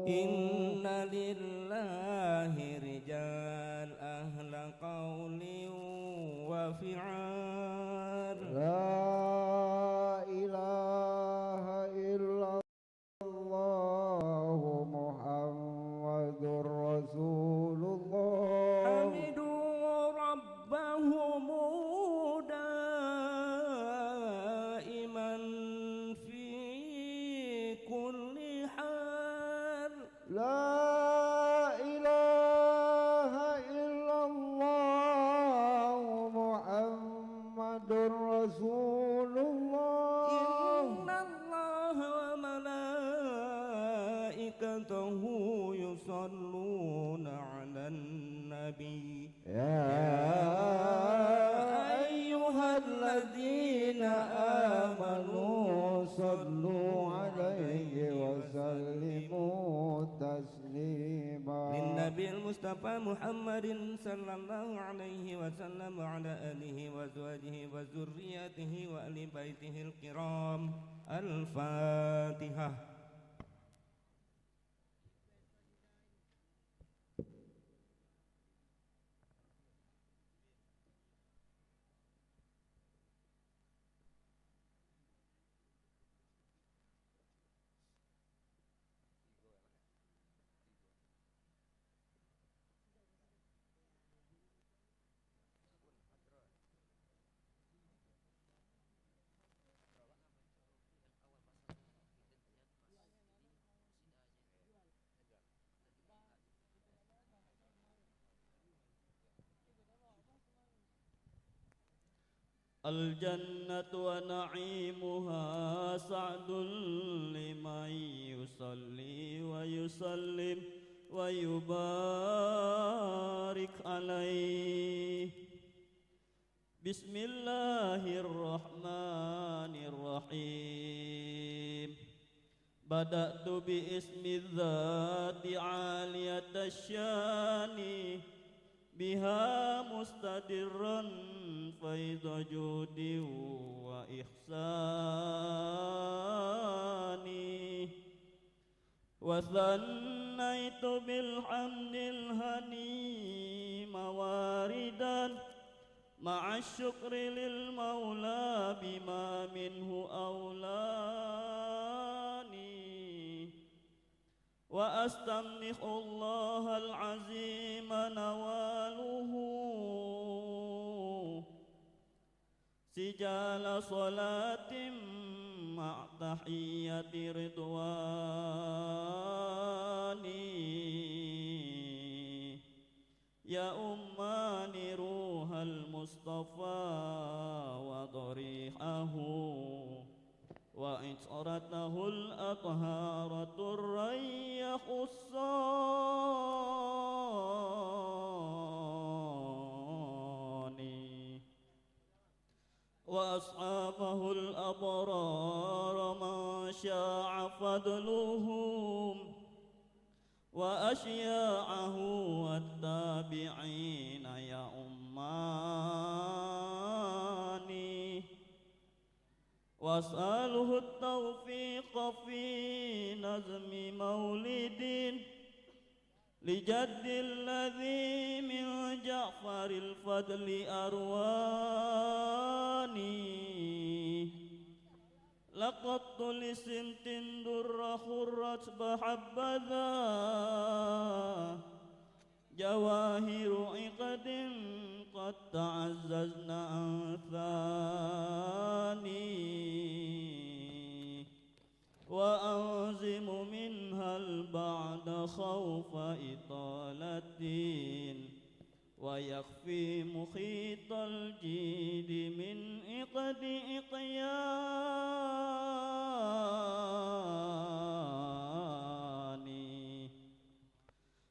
Inna lillahi rijal ahla qawli wa fi'al. La ilaha illallah Muhammadur Rasulullah. Hamidu rabbahum daiman fi kulli hal. La ilaha illallah Muhammadur Rasulullah. Inna Allaha wa malaikatahu yusalluna 'alan nabi. Ya ayyuhalladzina amanu sallu alaihi wa sallimu taslima. Linnabil Mustafa Muhammadin sallallahu alaihi wasallam wa ala alihi wa azwajihi wa zurriyatihi wa ahli baitihil kiram. Al-Fatihah. الجنة ونعيمها سعد لمن يصلي ويسلم ويبارك عليه. بسم الله الرحمن الرحيم. بدأت باسم الذات عالية الشان بها مستدرا فيض جود وإحساني. وثنيت بالحمد الهني مواردا مع الشكر للمولى بما منه أولاني. وأستمنح الله العظيم نواله سجال صلاة مع تحية رضواني. يا أمان روح المصطفى وضريحه وعطرته الأطهارة الري خصاني. وأصحابه الأبرار من شاع فضلهم وأشياعه والتابعين يا أماني. وأسأله التوفيق في نظم مولد لجد الذي من جعفر الفضل أرواني. لقد لسمت در خرت بحبذا جواهر عقد قد تعززن أنثاني. وأنزم منها البعد خوف إطالة ويخفي مخيط الجيد من عقد إقياني.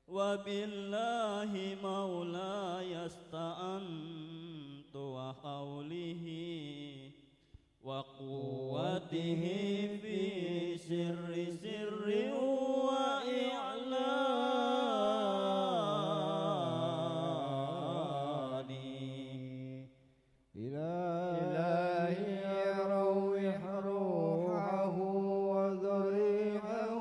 وبالله مولاي استعنت وحوله وقوته في سر وإعلاني. إلهي روح روحه وضريحه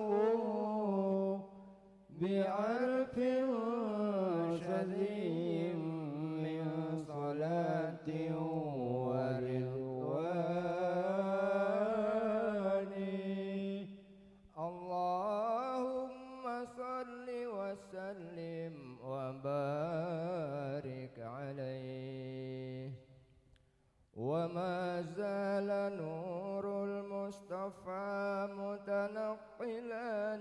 وما زال نور المصطفى متنقلا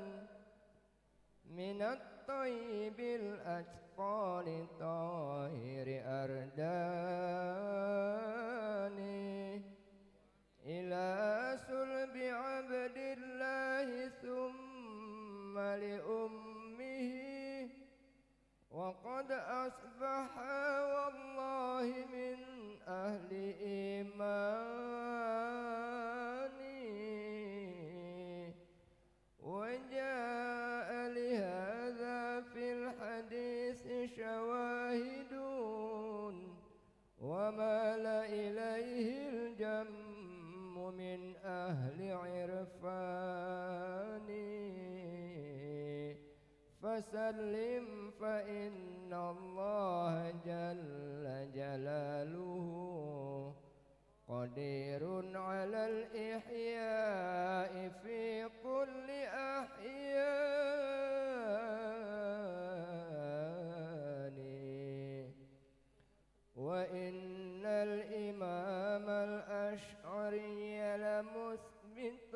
من الطيب الأتقى طاهر أرداني إلى صلب عبد الله ثم لأمه وقد أصبح والله من أهل إيماني وجاء لهذا في الحديث شواهد ومال إليه الجم من أهل عرفاني فسلم فإن الله جل جلاله قدير على الإحياء في كل أحيان وإن الإمام الأشعري لمثبت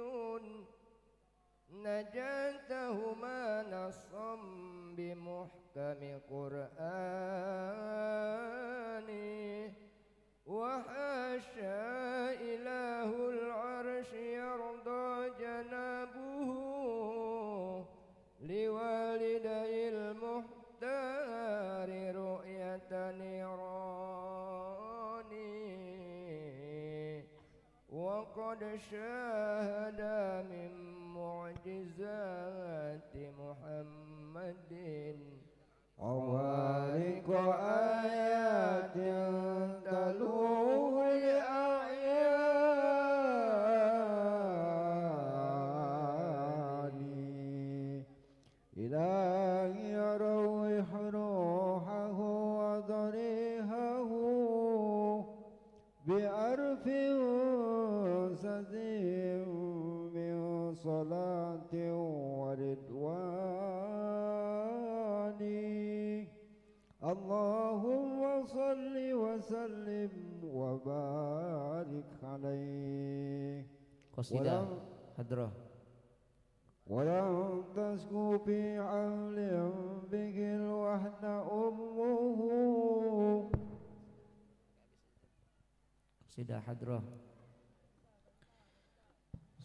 نجاتهما نصا بمحكم قرآني وحاشا إله العرش يرضى جنابه لوالدي المختار رؤية نيراني وقد شاهد من معجزات محمد خوارق آيات تلوه لأعياني إلهي روح روحه وضريحه بأرف سديم من صلاة ورضوان اللهم صل وسلم وبارك عليه قصيدة حضرة ولم تسكو في عمل به الوحد أمه قصيدة حضرة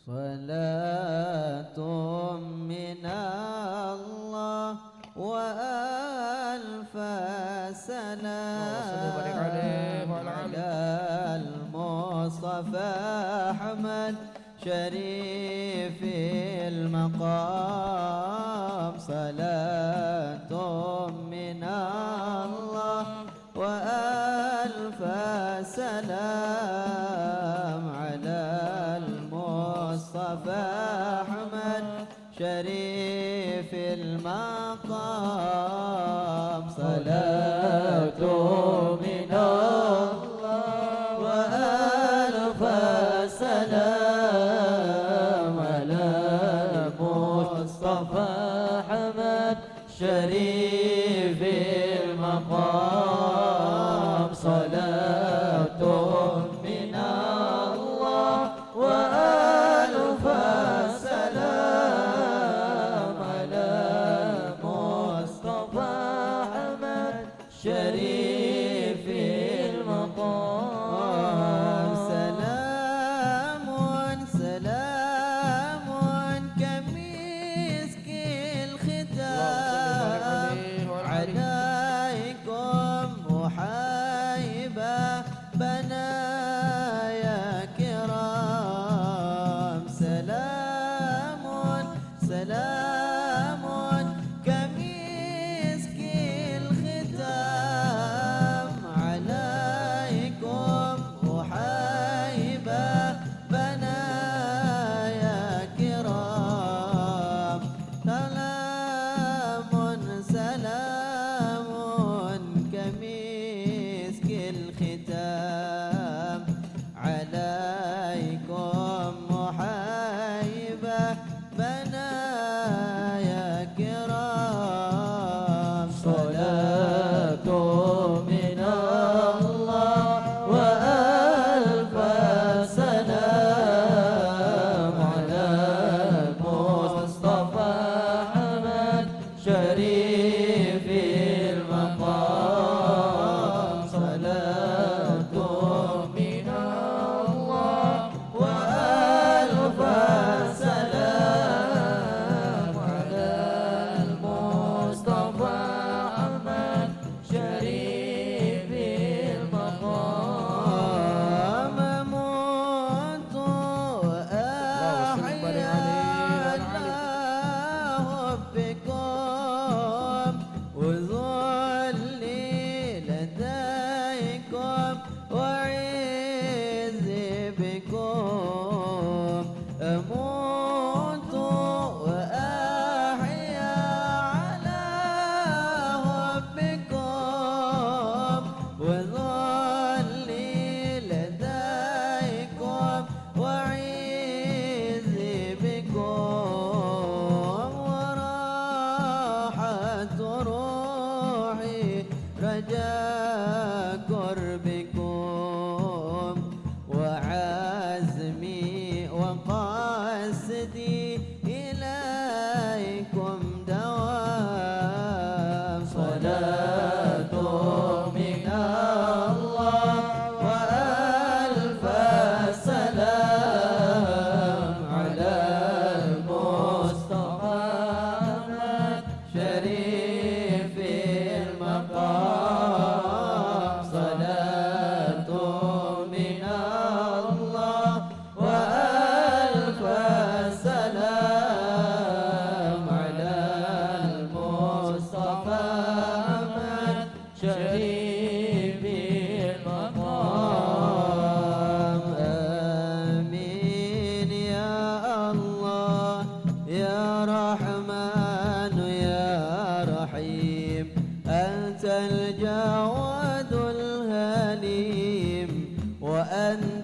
صلاة من الله وألف سلام على المصطفى أحمد شريف المقام صلاة من الله وألف سلام على المصطفى أحمد شريف المقام صلاة من الله وألف سلام على المصطفى أحمد شريف المقام صلاة من الله وألف سلام على مصطفى أحمد شريف المقام سلام سلام كمسك الختام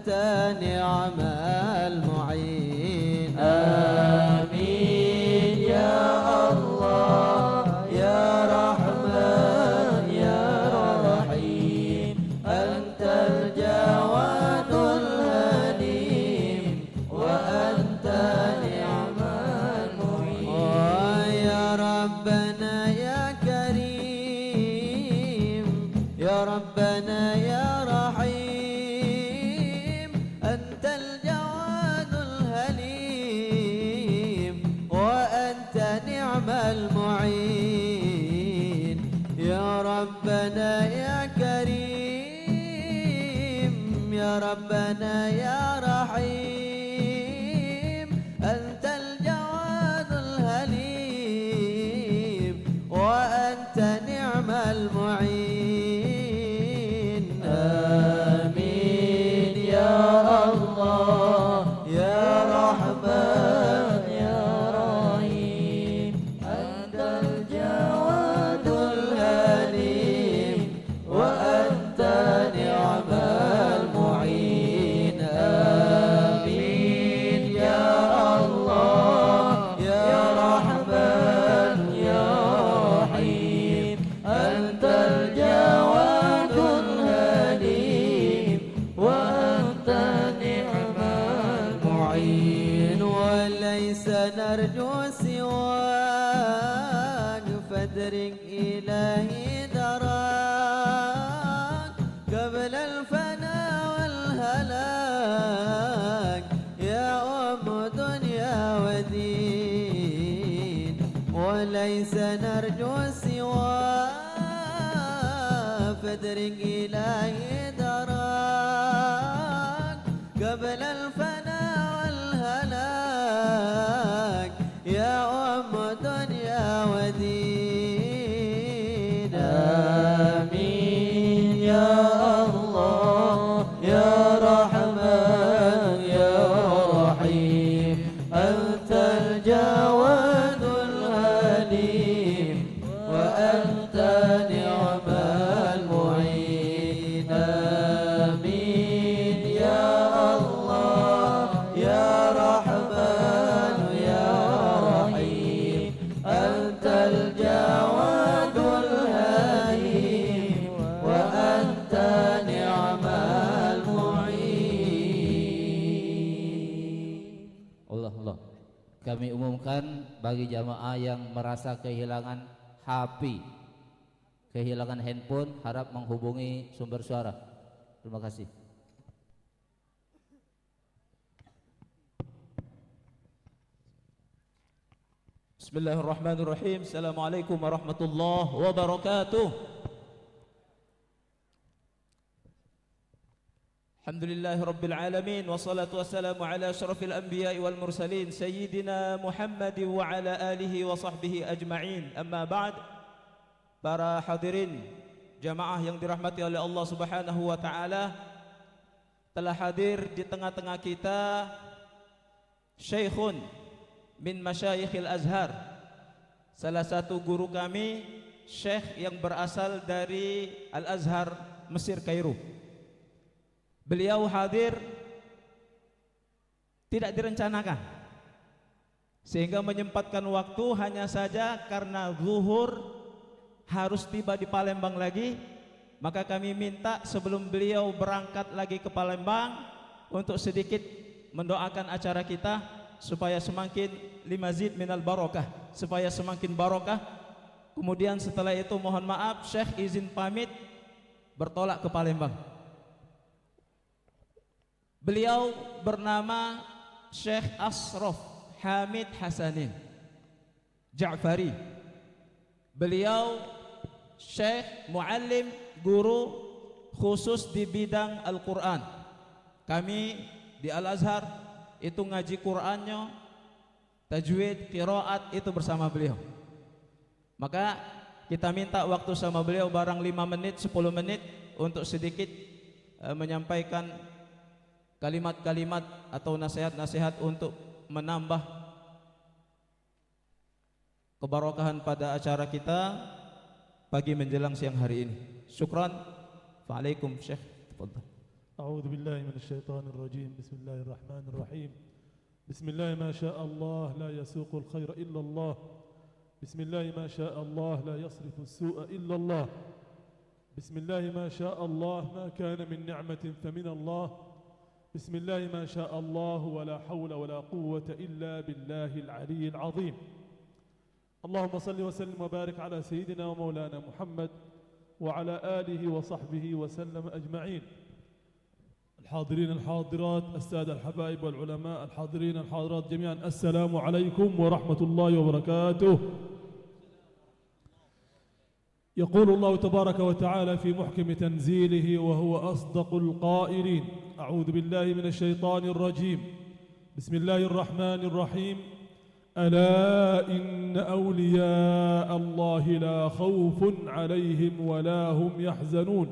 وأنت نعم المعين. آمين يا الله يا رحمن يا رحيم أنت الجواد الهليم وأنت نعم المعين. يا ربنا يا كريم يا ربنا يا رحيم أنت الجواد الهليم وأنت نعم المعين. يا ربنا يا كريم يا ربنا يا رحيم أنت الجواد الهليم وأنت نعم المعين. آمين يا الله يا رحمن يا رحيم أنت الجواد الهليم وأنت نعم المعين. آمين يا الله يا رحمن يا رحيم أنت الجواد الهليم وأنت نعم المعين. وليس نرجو سواك فادرك إلهي دراك قبل الفناء والهلاك يا أم دنيا ودين. وليس نرجو سواك فادرك إلهي دراك قبل الفناء والهلاك يا أم دنيا ودين. آمين يا الله يا رحمن يا رحيم أنت الجواد الهليم وأنت نعم المعين. آمين يا الله يا رحمن يا رحيم أنت الجواد الهليم وأنت نعم المعين. Allah Allah. Kami umumkan bagi jamaah yang merasa kehilangan HP, kehilangan handphone, harap menghubungi sumber suara. Terima kasih. Bismillahirrahmanirrahim. Assalamualaikum warahmatullahi wabarakatuh. Alhamdulillahi rabbil alamin wassalatu wassalamu ala asyrafil anbiya'i wal mursalin sayyidina Muhammad wa ala alihi wa sahbihi ajma'in. Amma ba'd. Para hadirin jamaah yang dirahmati oleh Allah Subhanahu wa taala, telah hadir di tengah-tengah kita Syekhun min Masyayikhil Azhar, salah satu guru kami, Syekh yang berasal dari Al-Azhar Mesir Kairo. Beliau hadir tidak direncanakan, sehingga menyempatkan waktu hanya saja karena zuhur harus tiba di Palembang lagi. Maka kami minta sebelum beliau berangkat lagi ke Palembang untuk sedikit mendoakan acara kita supaya semakin limazid minal barokah, supaya semakin barokah. Kemudian setelah itu mohon maaf, Syekh izin pamit bertolak ke Palembang. Beliau bernama Syekh Asraf Hamid Hasanin Ja'fari. Beliau Syekh Muallim, guru khusus di bidang Al-Quran. Kami di Al-Azhar itu ngaji Qur'annya, tajwid, qiraat itu bersama beliau. Maka kita minta waktu sama beliau barang 5 menit, 10 menit untuk sedikit menyampaikan kalimat-kalimat atau nasihat-nasihat untuk menambah kebarokahan pada acara kita pagi menjelang siang hari ini. Syukran. Waalaikum Syekh. Tafadhal. أعوذ بالله من الشيطان الرجيم. بسم الله الرحمن الرحيم. بسم الله ما شاء الله لا يسوق الخير إلا الله. بسم الله ما شاء الله لا يصرف السوء إلا الله. بسم الله ما شاء الله ما كان من نعمة فمن الله. بسم الله ما شاء الله ولا حول ولا قوة إلا بالله العلي العظيم. اللهم صل وسلم وبارك على سيدنا ومولانا محمد وعلى آله وصحبه وسلم أجمعين. الحاضرين الحاضرات، السادة الحبايب والعلماء الحاضرين الحاضرات جميعا، السلام عليكم ورحمة الله وبركاته. يقول الله تبارك وتعالى في محكم تنزيله وهو أصدق القائلين: أعوذ بالله من الشيطان الرجيم. بسم الله الرحمن الرحيم. ألا إن أولياء الله لا خوف عليهم ولا هم يحزنون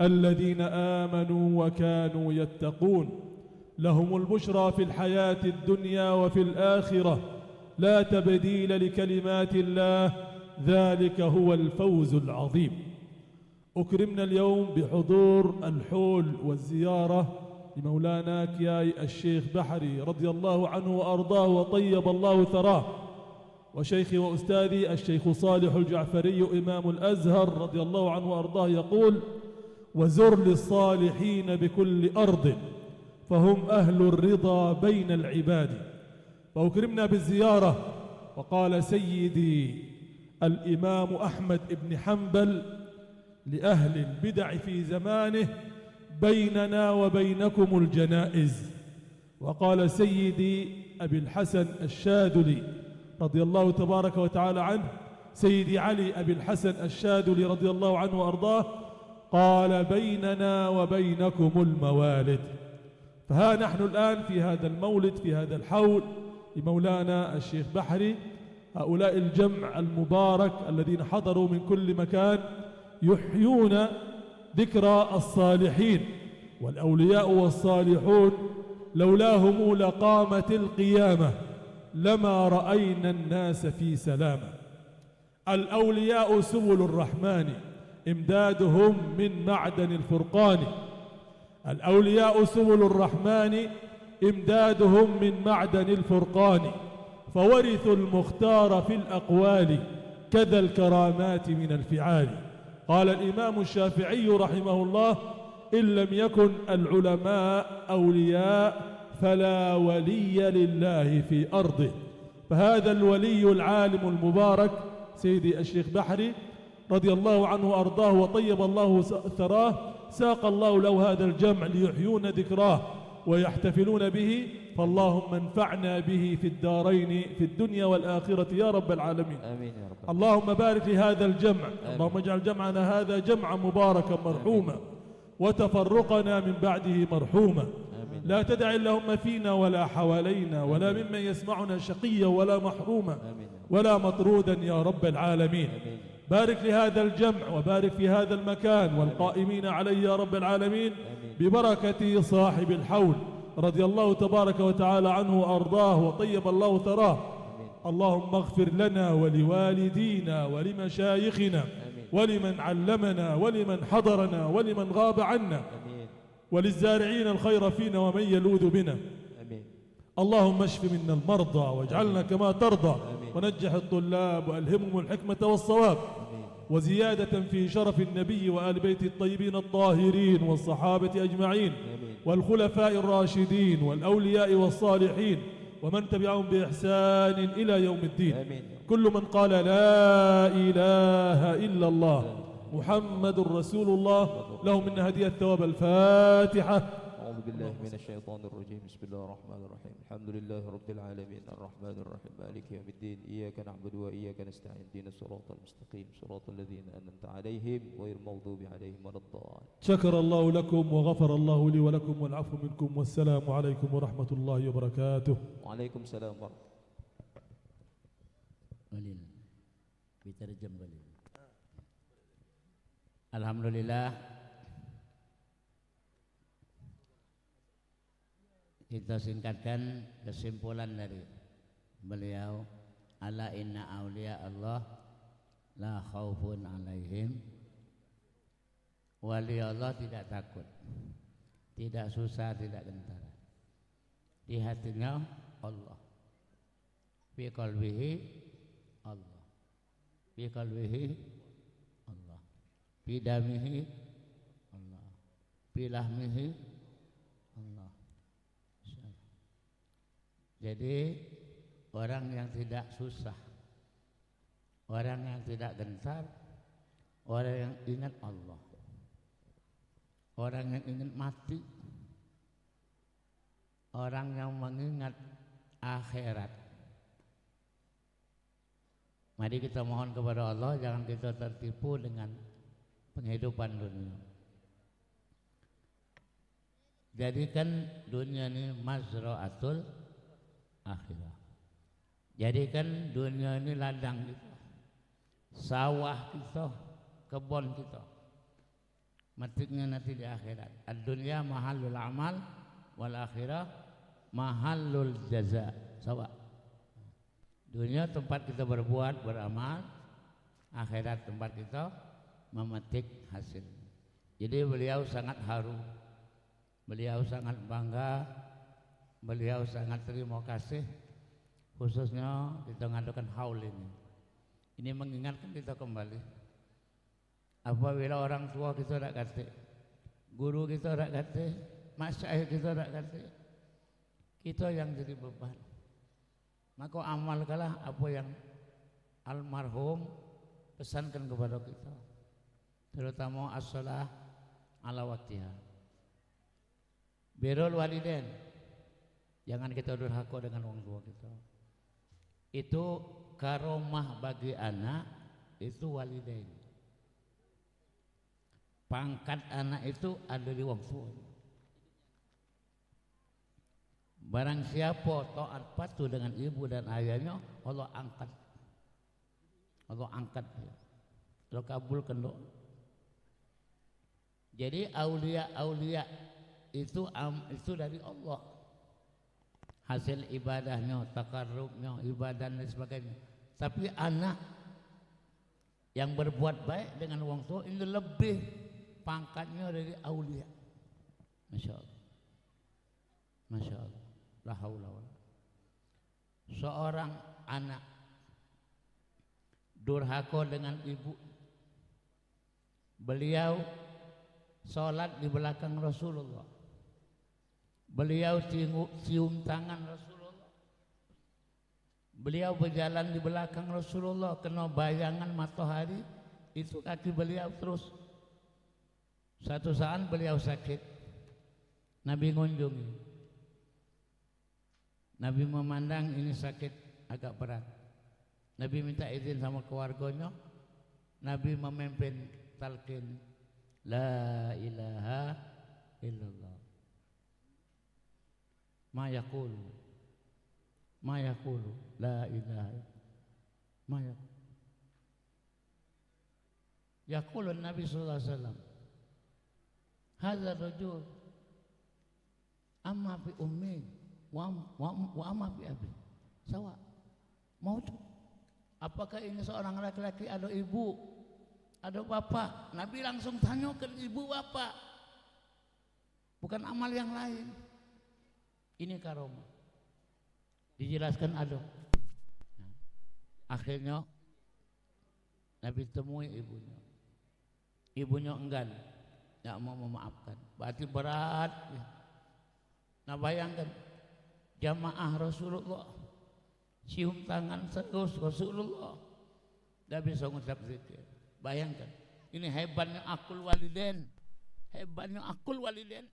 الذين آمنوا وكانوا يتقون لهم البشرى في الحياة الدنيا وفي الآخرة لا تبديل لكلمات الله ذلك هو الفوز العظيم. أكرمنا اليوم بحضور الحول والزيارة لمولانا كياي الشيخ بحري رضي الله عنه وأرضاه وطيب الله ثراه، وشيخي وأستاذي الشيخ صالح الجعفري إمام الأزهر رضي الله عنه وأرضاه يقول: وزر للصالحين بكل أرض فهم أهل الرضا بين العباد. فأكرمنا بالزيارة. وقال سيدي الإمام أحمد بن حنبل لأهل البدع في زمانه: بيننا وبينكم الجنائز. وقال سيدي أبي الحسن الشاذلي رضي الله تبارك وتعالى عنه، سيدي علي أبي الحسن الشاذلي رضي الله عنه وأرضاه، قال: بيننا وبينكم الموالد. فها نحن الآن في هذا المولد، في هذا الحول لمولانا الشيخ بحري، هؤلاء الجمع المبارك الذين حضروا من كل مكان يحيون ذكرى الصالحين، والأولياء والصالحون لولاهم لقامت القيامة لما رأينا الناس في سلامة. الأولياء سبل الرحمن إمدادهم من معدن الفرقان. الأولياء سبل الرحمن إمدادهم من معدن الفرقان، فورثوا المختار في الأقوال كذا الكرامات من الفعال. قال الإمام الشافعي رحمه الله: إن لم يكن العلماء أولياء فلا ولي لله في أرضه. فهذا الولي العالم المبارك سيدي الشيخ بحري رضي الله عنه وأرضاه وطيب الله ثراه، ساق الله له هذا الجمع ليحيون ذكراه ويحتفلون به، فاللهم انفعنا به في الدارين في الدنيا والآخرة يا رب العالمين. آمين يا رب. اللهم بارك لهذا الجمع. اللهم اجعل جمعنا هذا جمعا مباركا مرحوما، وتفرقنا من بعده مرحوما. لا تدع اللهم فينا ولا حوالينا ولا ممن يسمعنا شقيا ولا محروما ولا مطرودا يا رب العالمين. بارك لهذا الجمع وبارك في هذا المكان والقائمين عليه يا رب العالمين، ببركة صاحب الحول رضي الله تبارك وتعالى عنه وأرضاه وطيب الله ثراه. اللهم اغفر لنا ولوالدينا ولمشايخنا ولمن علمنا ولمن حضرنا ولمن غاب عنا وللزارعين الخير فينا ومن يلوذ بنا. اللهم اشف منا المرضى واجعلنا كما ترضى، ونجح الطلاب وألهمهم الحكمة والصواب، وزيادة في شرف النبي وآل بيت الطيبين الطاهرين والصحابة أجمعين والخلفاء الراشدين والأولياء والصالحين ومن تبعهم بإحسان إلى يوم الدين. كل من قال لا إله إلا الله محمد رسول الله له منا هدية ثواب الفاتحة. أعوذ بالله من الشيطان الرجيم. بسم الله الرحمن الرحيم. الحمد لله رب العالمين الرحمن الرحيم مالك يوم الدين. إياك نعبد وإياك نستعين اهدنا الصراط المستقيم صراط الذين أنعمت عليهم غير المغضوب عليهم ولا الضالين. شكر الله لكم وغفر الله لي ولكم والعفو منكم، والسلام عليكم ورحمة الله وبركاته. وعليكم السلام ورحمة Walil. Diterjem walil. Alhamdulillah, kita singkatkan kesimpulan dari beliau. Ala inna awliya Allah la khaufun alaihim. Wali Allah tidak takut. tidak susah, tidak gentar. Di hatinya Allah, fi qalbihi Allah, fi qalbihi Allah, fi damihi Allah, fi lahmihi Allah. Jadi orang yang tidak susah, orang yang tidak gentar, orang yang ingat Allah, orang yang ingin mati, orang yang mengingat akhirat. Mari kita mohon kepada Allah, jangan kita tertipu dengan penghidupan dunia. Jadikan dunia ini mazra'atul akhirah. Jadikan dunia ini ladang kita, sawah kita, kebun kita. Metiknya nanti di akhirat. Ad-dunya mahallul amal wal akhirah mahallul jaza. Sawa. Dunia tempat kita berbuat, beramal, akhirat tempat kita memetik hasil. Jadi beliau sangat haru, beliau sangat bangga, beliau sangat terima kasih, khususnya kita mengadakan haul ini. Ini mengingatkan kita kembali. Apabila orang tua kita tak kata, guru kita tak kata, masyayikh kita tak kata, kita yang jadi beban. Maka amalkanlah apa yang almarhum pesankan kepada kita, terutama as-shalah ala waktiha. Birrul walidain, jangan kita durhaka dengan orang tua kita. Itu karomah bagi anak, itu walidain. Pangkat anak itu ada di wong tua. Barang siapa taat patuh dengan ibu dan ayahnya, Allah angkat. Allah angkat dia. Allah kabulkan doa. Jadi aulia itu dari Allah. Hasil ibadahnya, takarrubnya, ibadah dan sebagainya. Tapi anak yang berbuat baik dengan wong tua ini lebih pangkatnya dari aulia. Masya Allah. Masya Allah. La haula wala. Seorang anak durhaka dengan ibu, beliau sholat di belakang Rasulullah, beliau cium tangan Rasulullah, beliau berjalan di belakang Rasulullah, kena bayangan matahari itu kaki beliau terus. Satu saat beliau sakit, Nabi mengunjungi. Nabi memandang ini sakit agak berat. Nabi minta izin sama keluarganya. Nabi memimpin talqin la ilaha illallah. Ma yaqulu la ilaha ma yaqulu Nabi sallallahu alaihi wasallam. Hadza rajul amma fi ummi wa amma fi abi. Sawa. Mau tu? Apakah ini seorang laki-laki ada ibu, ada bapak? Nabi langsung tanyakan ibu bapak. Bukan amal yang lain. Ini karomah. Dijelaskan ada. Nah, akhirnya Nabi temui ibunya. Ibunya enggan, tidak mau memaafkan. Berarti berat. Nah bayangkan jamaah Rasulullah cium tangan terus Rasulullah, tidak bisa mengucap zikir. Bayangkan, ini hebatnya akul walidain, hebatnya akul walidain.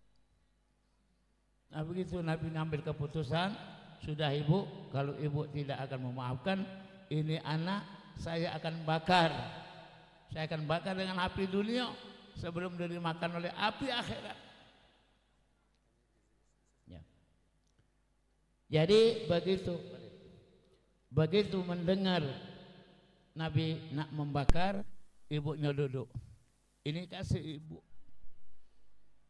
Nah begitu Nabi ngambil keputusan, sudah ibu, kalau ibu tidak akan memaafkan, ini anak saya akan bakar. Saya akan bakar dengan api dunia sebelum dimakan oleh api akhirat. Ya. Jadi begitu mendengar Nabi nak membakar, ibunya duduk. Ini kasih ibu,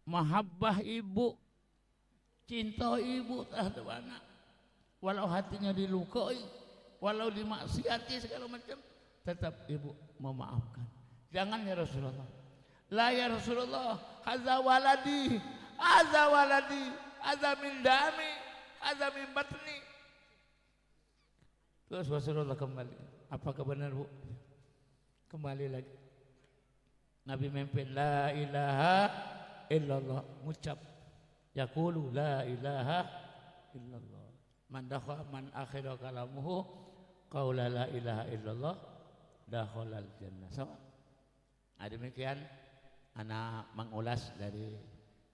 mahabbah ibu, cinta ibu terhadap anak. Walau hatinya dilukai, walau dimaksiati segala macam, tetap ibu memaafkan. Jangan ya Rasulullah. La ya Rasulullah, hadza waladi, hadza waladi, hadza min dami, hadza min batni. Terus Rasulullah kembali. Apakah benar Bu? Kembali lagi. Nabi memimpin la ilaha illallah, ngucap yaqulu la ilaha illallah. Man akhira kalamuhu qaula la ilaha illallah dakhalal jannah. Sama. Nah, demikian anak mengulas dari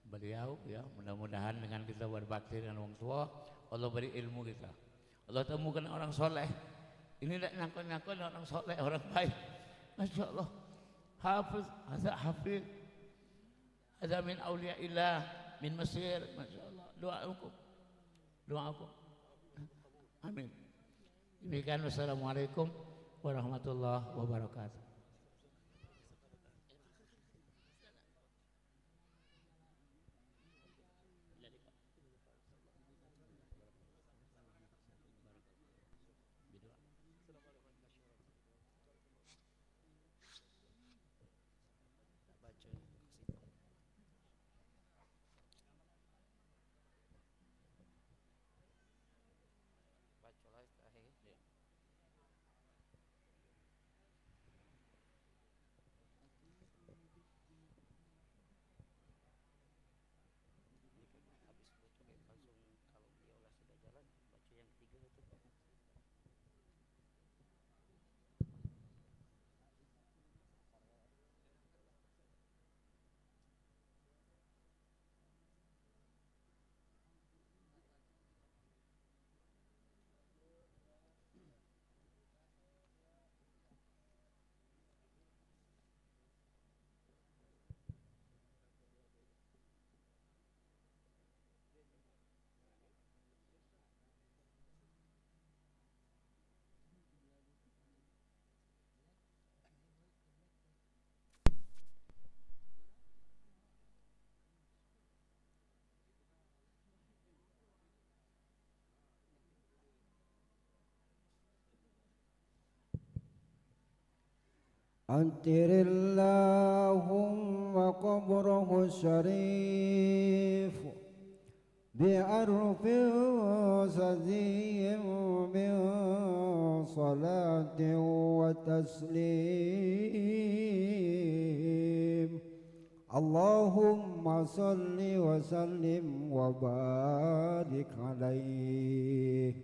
beliau ya, mudah-mudahan dengan kita berbakti dengan orang tua Allah beri ilmu kita. Allah temukan orang soleh. Ini tidak nyangkut-nyangkut orang soleh, orang baik. Masya Allah. Hafiz, ada hafiz, ada min awliyaillah, min Mesir. Masya Allah. Doa aku. Amin. Demikian, wassalamualaikum warahmatullahi wabarakatuh. أنتر اللهم قبره الشريف بعرف سزي من صلاة وتسليم اللهم صل وسلم وبارك عليه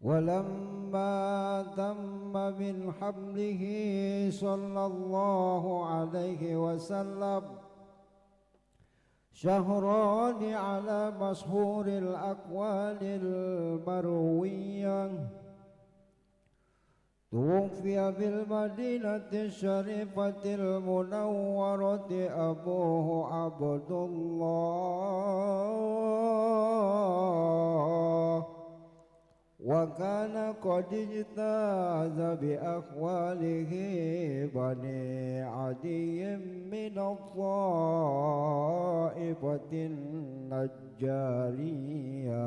ولما تم من حمله صلى الله عليه وسلم شهران على مشهور الأقوال المروية توفي بالمدينة الشريفة المنورة أبوه عبد الله وكان قد اجتاز بأخواله بني عدي من الطائفة النجارية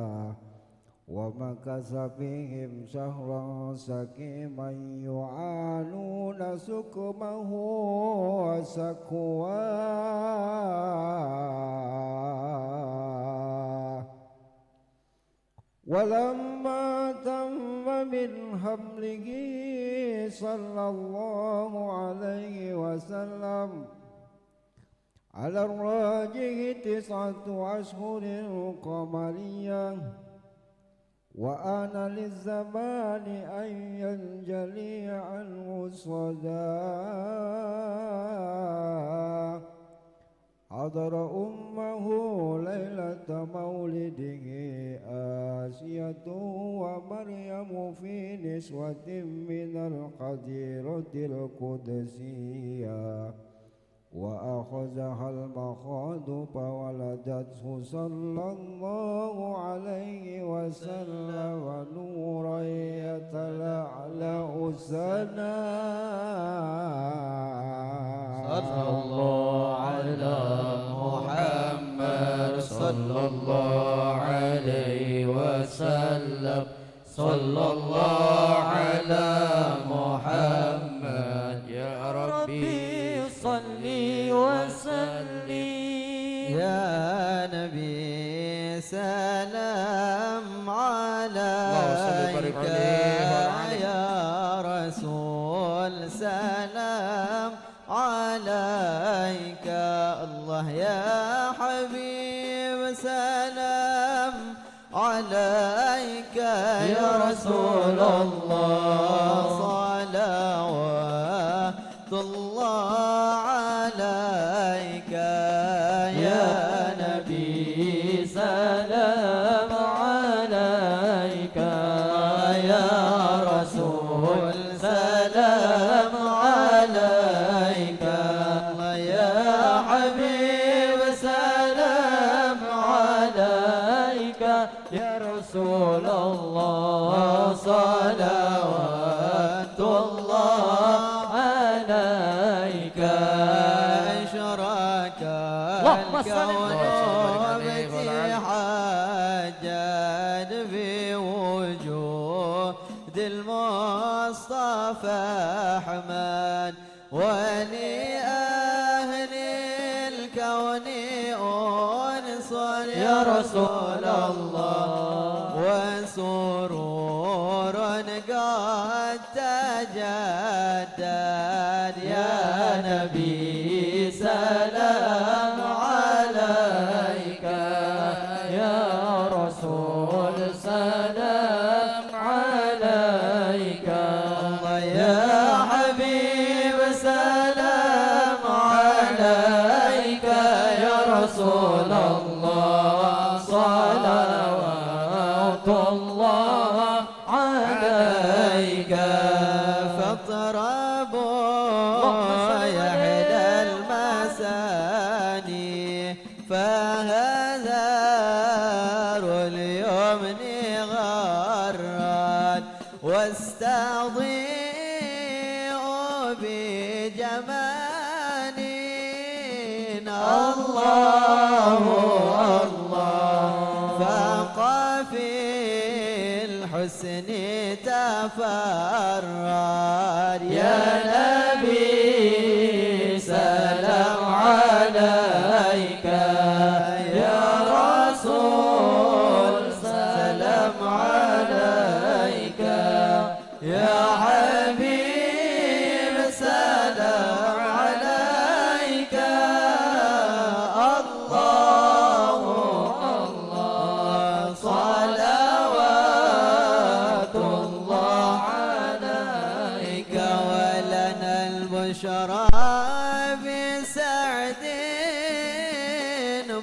ومكث فيهم شهرا سكيما يعانون سكمه وسكواه ولما تم من حمله صلى الله عليه وسلم على الراجح 9 أشهر قمرية وآن للزمان أن ينجلي عنه الصدى حضر أمه ليلة مولده آسية ومريم في نسوة من الحظيرة القدسية وأخذها المخاض فولدته صلى الله عليه وسلم نورا يتلألأ سنا صلى الله على محمد صلى الله عليه وسلم صلى الله على محمد يا ربي صل وسلم يا سلام عليك يا رسول سلام عليك الله يا حبيب سلام عليك يا رسول الله صلوات الله عليك يا نبي سلام عليك يا رسول سلام عليك يا حبيب سلام عليك يا رسول الله صلوات الله عليك أشرك الكون باتحاجا بوجود المصطفى أحمد ولأهل الكون أنس يا رسول الله وسرور قد تجدد يا نبي سلام عليك يا رسول سلام عليك الله يا حبيب سلام عليك يا رسول الله صلوات الله عليك فاضربوا يا أهل المساني فهذا اليمن غرد واستضيء بجمال الله الله فاق في الحسن تفرد يا نبي سلام عليك يا رسول سلام عليك يا حبيب سلام عليك الله الله صلوات الله عليك ولنا البشرى بسعد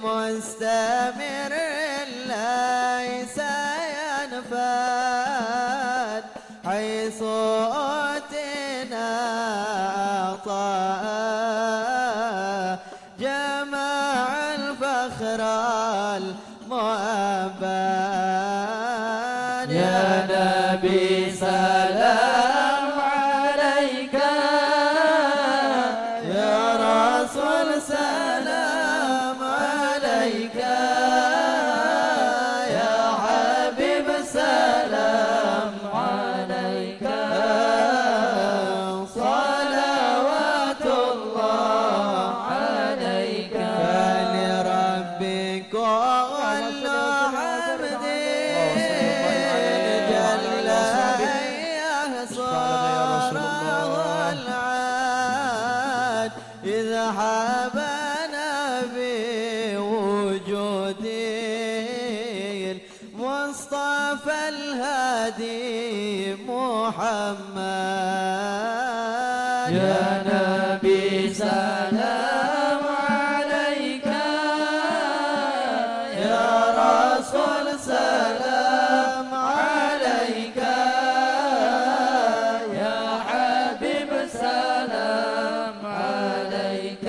مستمر ليس ينفد حيث أتنا عطاء جمع الفخر المؤبد يا نبي سلام عليك يا رسول سلام عليك يا حبيب سلام عليك صلوات الله عليك فلربك كل حمد جل يحصر والعاد إذا حبنا بوجوده المصطفى الهادي محمد يا نبي سلام عليك يا رسول سلام عليك يا حبيب سلام عليك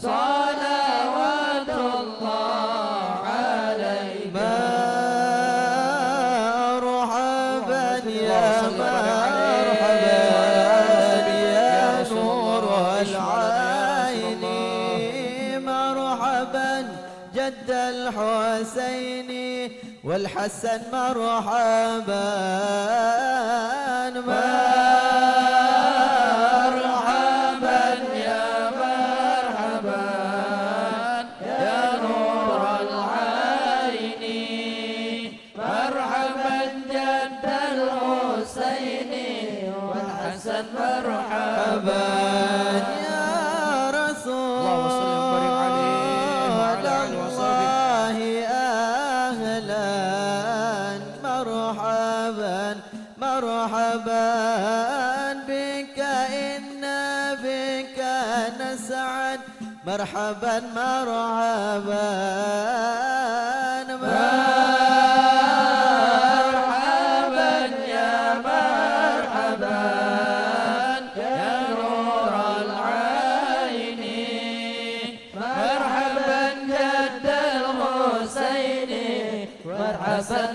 صلوات الله عليك مرحبا يا مرحبا يا نور العين مرحبا جد الحسين والحسن مرحبا مرحبا يا مرحبا يا نور مرحبا يا رسول الله أهلا مرحبا مرحبا بك إن بك نسعد مرحبا مرحبا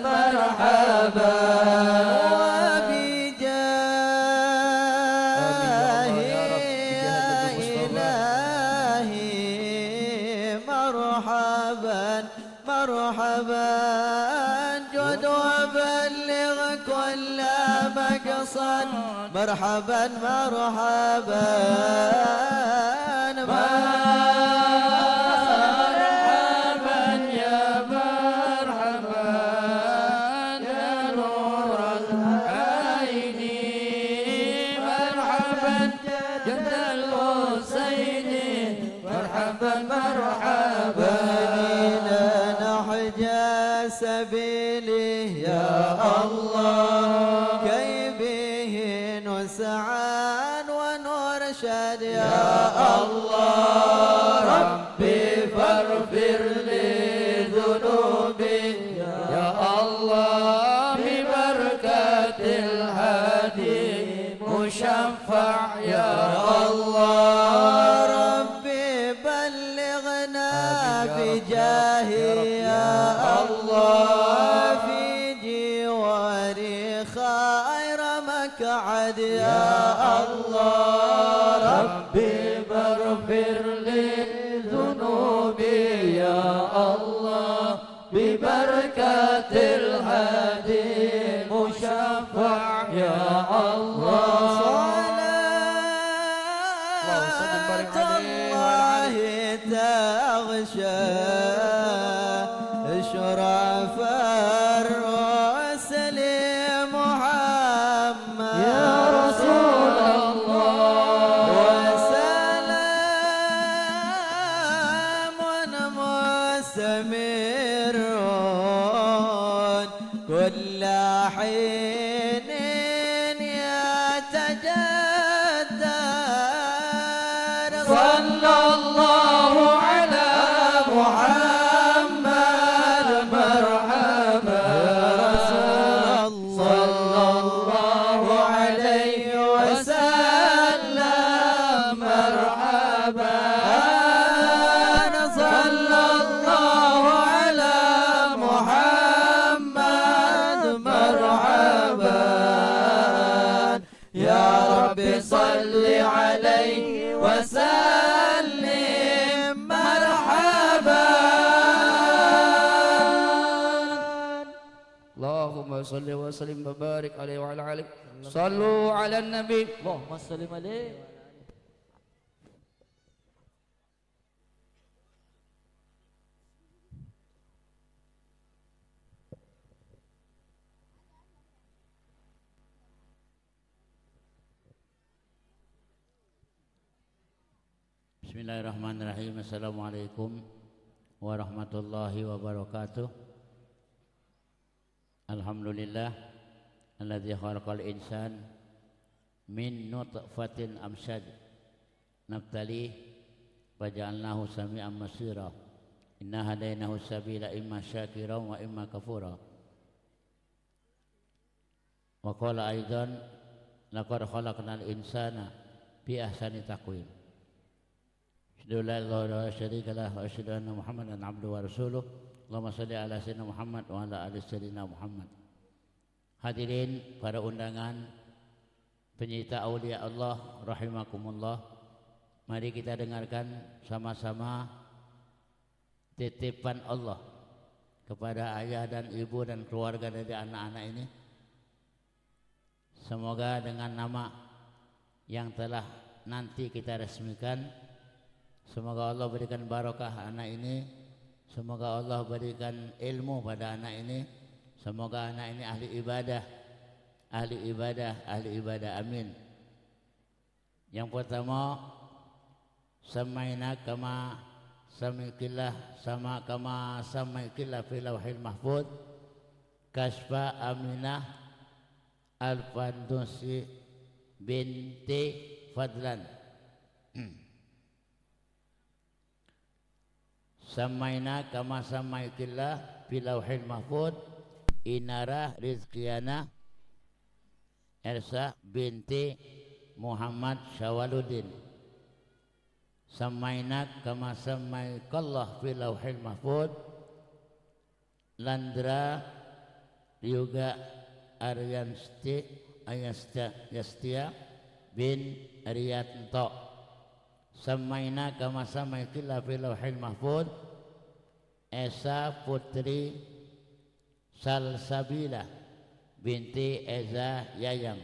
مرحبا وبجاه يا إلهي مرحبا مرحبا جد وبلغ كل مقصد مرحبا مرحبا سبيله يا الله كي به نسعان ونرشد يا الله ربي فاغفر لي ذنوبي يا الله ببركة الهادي مشفع يا الله ربي بلغنا بجاهي يا الله في جواري خير مقعد يا الله ربي فاغفر لي ذنوبي يا الله ببركة الهادي مشفع يا الله صلاة الله تغشى اشرف الرسل محمد يا رسول الله وسلام مستمر كل حين يتجدد صلى الله على محمد مرحبا صلى الله عليه وسلم مرحبا صلى الله على محمد مرحبا يا رب صل عليه وسلم مرحبا اللهم صل وسلم وبارك عليه وعلى آله صلوا على النبي اللهم صل عليه. Bismillahirrahmanirrahim. Assalamualaikum warahmatullahi wabarakatuh. Alhamdulillah alladzi khalaqal insan min nutfatin amsyad nabtali faja'alnahu sami'an basira inna hadainahu sabila imma syakiran wa imma kafura wa qala aidan laqad khalaqnal insana fi ahsani taqwim. Asyhadu an la ilaha illallah wa asyhadu anna Muhammadan abduhu wa rasuluh. Allahumma shalli ala sayyidina Muhammad wa ala ali sayyidina Muhammad. Hadirin para undangan, penyita aulia Allah rahimakumullah. Mari kita dengarkan sama-sama titipan Allah kepada ayah dan ibu dan keluarga dari anak-anak ini. Semoga dengan nama yang telah nanti kita resmikan, semoga Allah berikan barokah anak ini, semoga Allah berikan ilmu pada anak ini, semoga anak ini ahli ibadah, ahli ibadah, ahli ibadah, amin. Yang pertama, samaina kama samikillah sama kama samikillah fil lauhil mahfuz kasfa Aminah Al-Fandusi binti Fadlan. Samaina kama samaikillah fil lauhil mahfuz Inarah Rizkiana Elsa binti Muhammad Syawaludin. Samainak kama samaikallah fil lauhil mahfuz Landra Yuga Yastia bin Ariyanto. Samaina kama samaikillah fil lauhil mahfuz Esa Putri Salsabila binti Eza Yayam.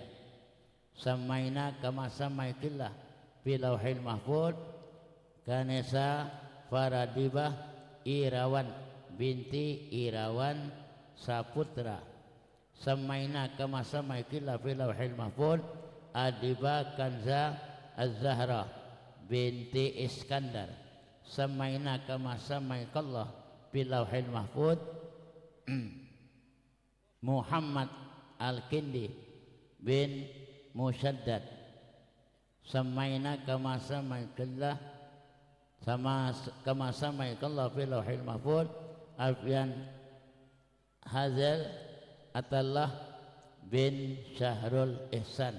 Samaina kama samaikillah fil lauhil mahfuz Kanesa Faradibah Irawan binti Irawan Saputra. Samaina kama samaikillah fil lauhil mahfuz Adiba Kanza Az-Zahra binti Iskandar. Samaina kama samaikallah fil lauhil mahfuz Muhammad Al-Kindi bin Musyaddad. Samaina kama samaikillah kama samaikallah fil lauhil mahfuz Alfian Hazal Atallah bin Syahrul Ihsan.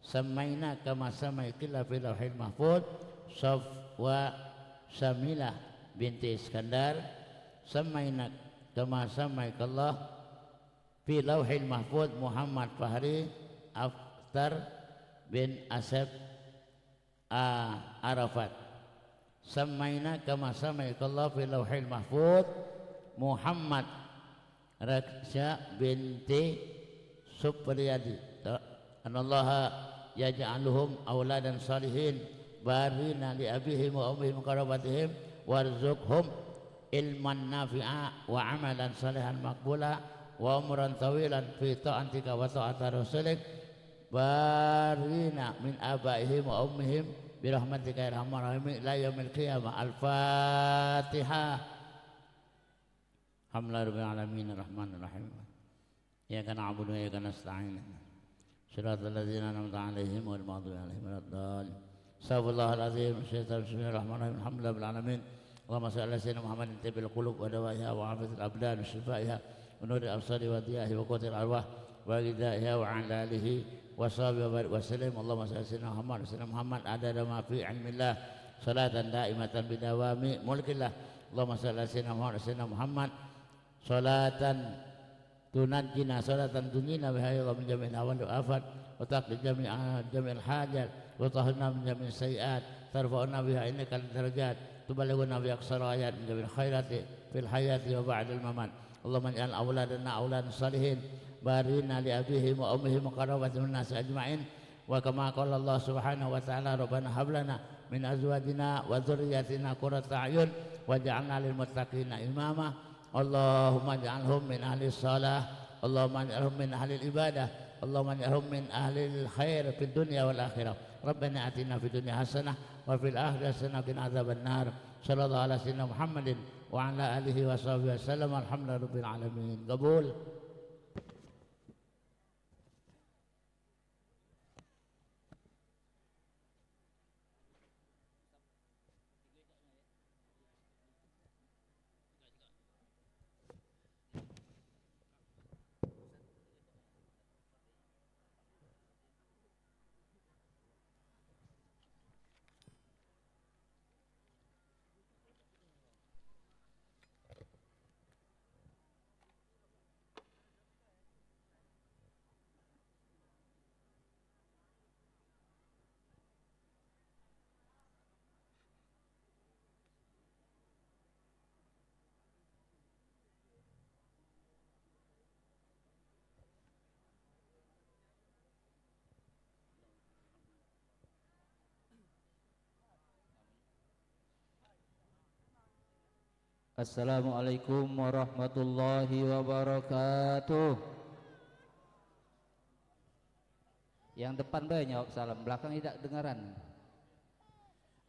Samaina kama samaikillah fil lauhil mahfuz Safwa Samilah binti Iskandar. Samaina kama samaikallah fil lauhil mahfuz Muhammad Fahri Aftar bin Asep Arafat. Samaina kama samaikallah fil lauhil mahfuz Muhammad Raksha binti Supriyadi. Anallaha yaj'aluhum auladan salihin barina li abihim wa ummihim qarabatihim warzuqhum ilman nafi'a wa amalan salihan maqbula wa umran tawilan fi ta'atika wa ta'ata rasulik barina min abaihim wa ummihim birahmatika ya arhamar rahimin ila yaumil qiyamah. Al-Fatihah. Alhamdulillahi rabbil alamin arrahmanir rahim. Iyyaka na'budu wa iyyaka nasta'in. Shiratal ladzina an'amta 'alaihim ghairil maghdubi 'alaihim waladdallin. Subhanallahil azim. Bismillahirrahmanirrahim. Alhamdulillahi rabbil alamin. Allahumma shalli ala sayyidina Muhammadin tibbil qulub wa dawaiha wa 'afiyatil abdan wa shifaiha wa nuril absari wa diyahi wa quwwatil arwah wa ghidaiha wa 'ala alihi wa sahbihi wa sallam. Allahumma salli ala sayyidina Muhammad adada ma fi ilmillah salatan daimatan bidawami mulkillah. Allahumma salli ala sayyidina Muhammad salatan tunajjina salatan tunjina biha ya min jami'il ahwal wa afat wa taqdi jami'il hajat wa tahhirna min jami'is sayiat tarfa'una biha innaka darajat tubalighuna bi aqsara ayat min jami'il khairati fil hayati wa ba'dal mamat. Allahumma ij'al auladana auladan salihin barina li abihim wa ummihim qarabatin min nas ajma'in wa kama qala Allah subhanahu wa ta'ala rabbana hab lana min azwajina wa dhurriyyatina qurrata a'yun waj'alna lil muttaqina imama. Allahumma ij'alhum min ahli shalah, Allahumma ij'alhum min ahli ibadah, Allahumma ij'alhum min ahli khair fid dunya wal akhirah. Rabbana atina fid dunya hasanah wa fil akhirati hasanah wa qina adzaban nar. Sallallahu ala sayyidina Muhammadin wa ala alihi wa sahbihi wasallam. Alhamdulillahi rabbil alamin. Qabul. Assalamualaikum warahmatullahi wabarakatuh. Yang depan banyak jawab salam, belakang tidak dengaran.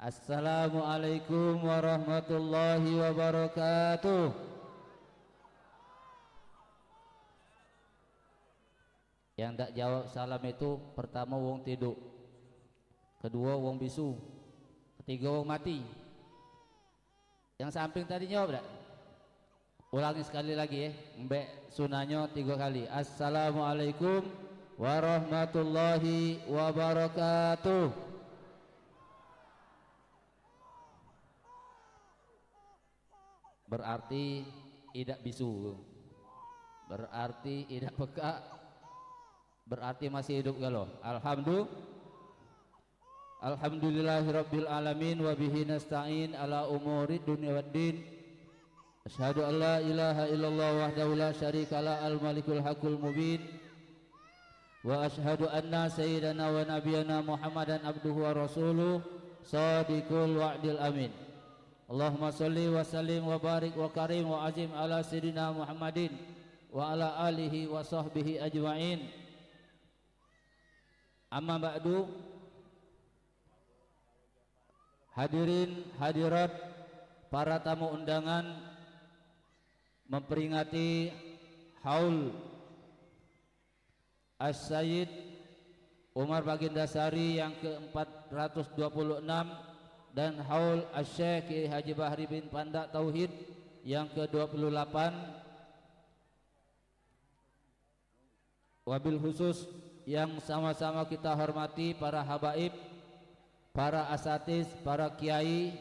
Assalamualaikum warahmatullahi wabarakatuh. Yang tak jawab salam itu pertama wong tidur, kedua wong bisu, ketiga wong mati. Yang samping tadi jawab tak? Ulangi sekali lagi ya, mbak sunahnya 3 kali. Assalamualaikum warahmatullahi wabarakatuh. Berarti tidak bisu, berarti tidak peka, berarti masih hidup galau. Alhamdulillahirabbil alamin wa bihi nasta'in ala umuri dunya waddin. Asyhadu an la ilaha illallah wahdahu la syarikalah al-malikul haqqul mubin. Wa asyhadu anna sayyidana wa nabiyana Muhammadan abduhu wa rasuluh shadiqul wa'dil amin. Allahumma sholli wa sallim wa barik wa karim wa azim ala sayyidina Muhammadin wa ala alihi wa sahbihi ajma'in. Amma ba'du. Hadirin hadirat, para tamu undangan, memperingati haul As-Sayyid Umar Baginda Sari yang ke-426 dan haul Asy-Syaikh Kiai Haji Bahri bin Pandak Tauhid yang ke-28. Wabil khusus yang sama-sama kita hormati para habaib, para asatis, para kiai,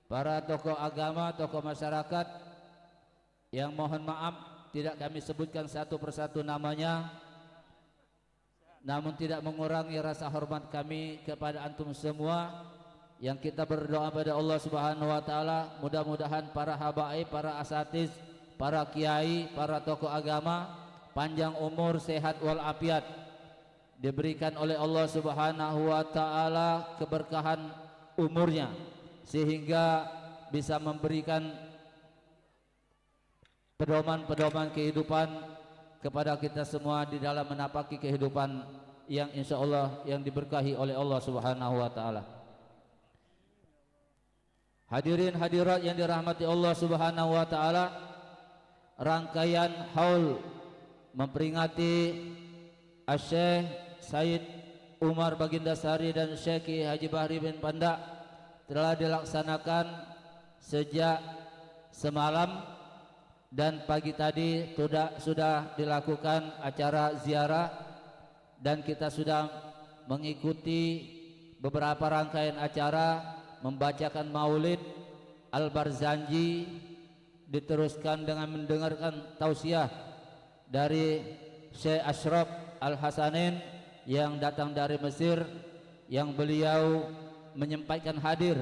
para tokoh agama, tokoh masyarakat yang mohon maaf tidak kami sebutkan satu persatu namanya, namun tidak mengurangi rasa hormat kami kepada antum semua. Yang kita berdoa pada Allah Subhanahu wa taala, mudah-mudahan para habaib, para asatis, para kiai, para tokoh agama panjang umur, sehat walafiat, diberikan oleh Allah Subhanahu wa taala keberkahan umurnya sehingga bisa memberikan pedoman-pedoman kehidupan kepada kita semua di dalam menapaki kehidupan yang insyaallah yang diberkahi oleh Allah Subhanahu wa taala. Hadirin hadirat yang dirahmati Allah Subhanahu wa taala, rangkaian haul memperingati Asy-Syaikh Sayyid Umar Baginda Sari dan Syekh Haji Bahri bin Pandak telah dilaksanakan sejak semalam dan pagi tadi sudah dilakukan acara ziarah dan kita sudah mengikuti beberapa rangkaian acara, membacakan maulid Al-Barzanji, diteruskan dengan mendengarkan tausiah dari Syekh Ashraf Al-Hasanin yang datang dari Mesir, yang beliau menyampaikan hadir,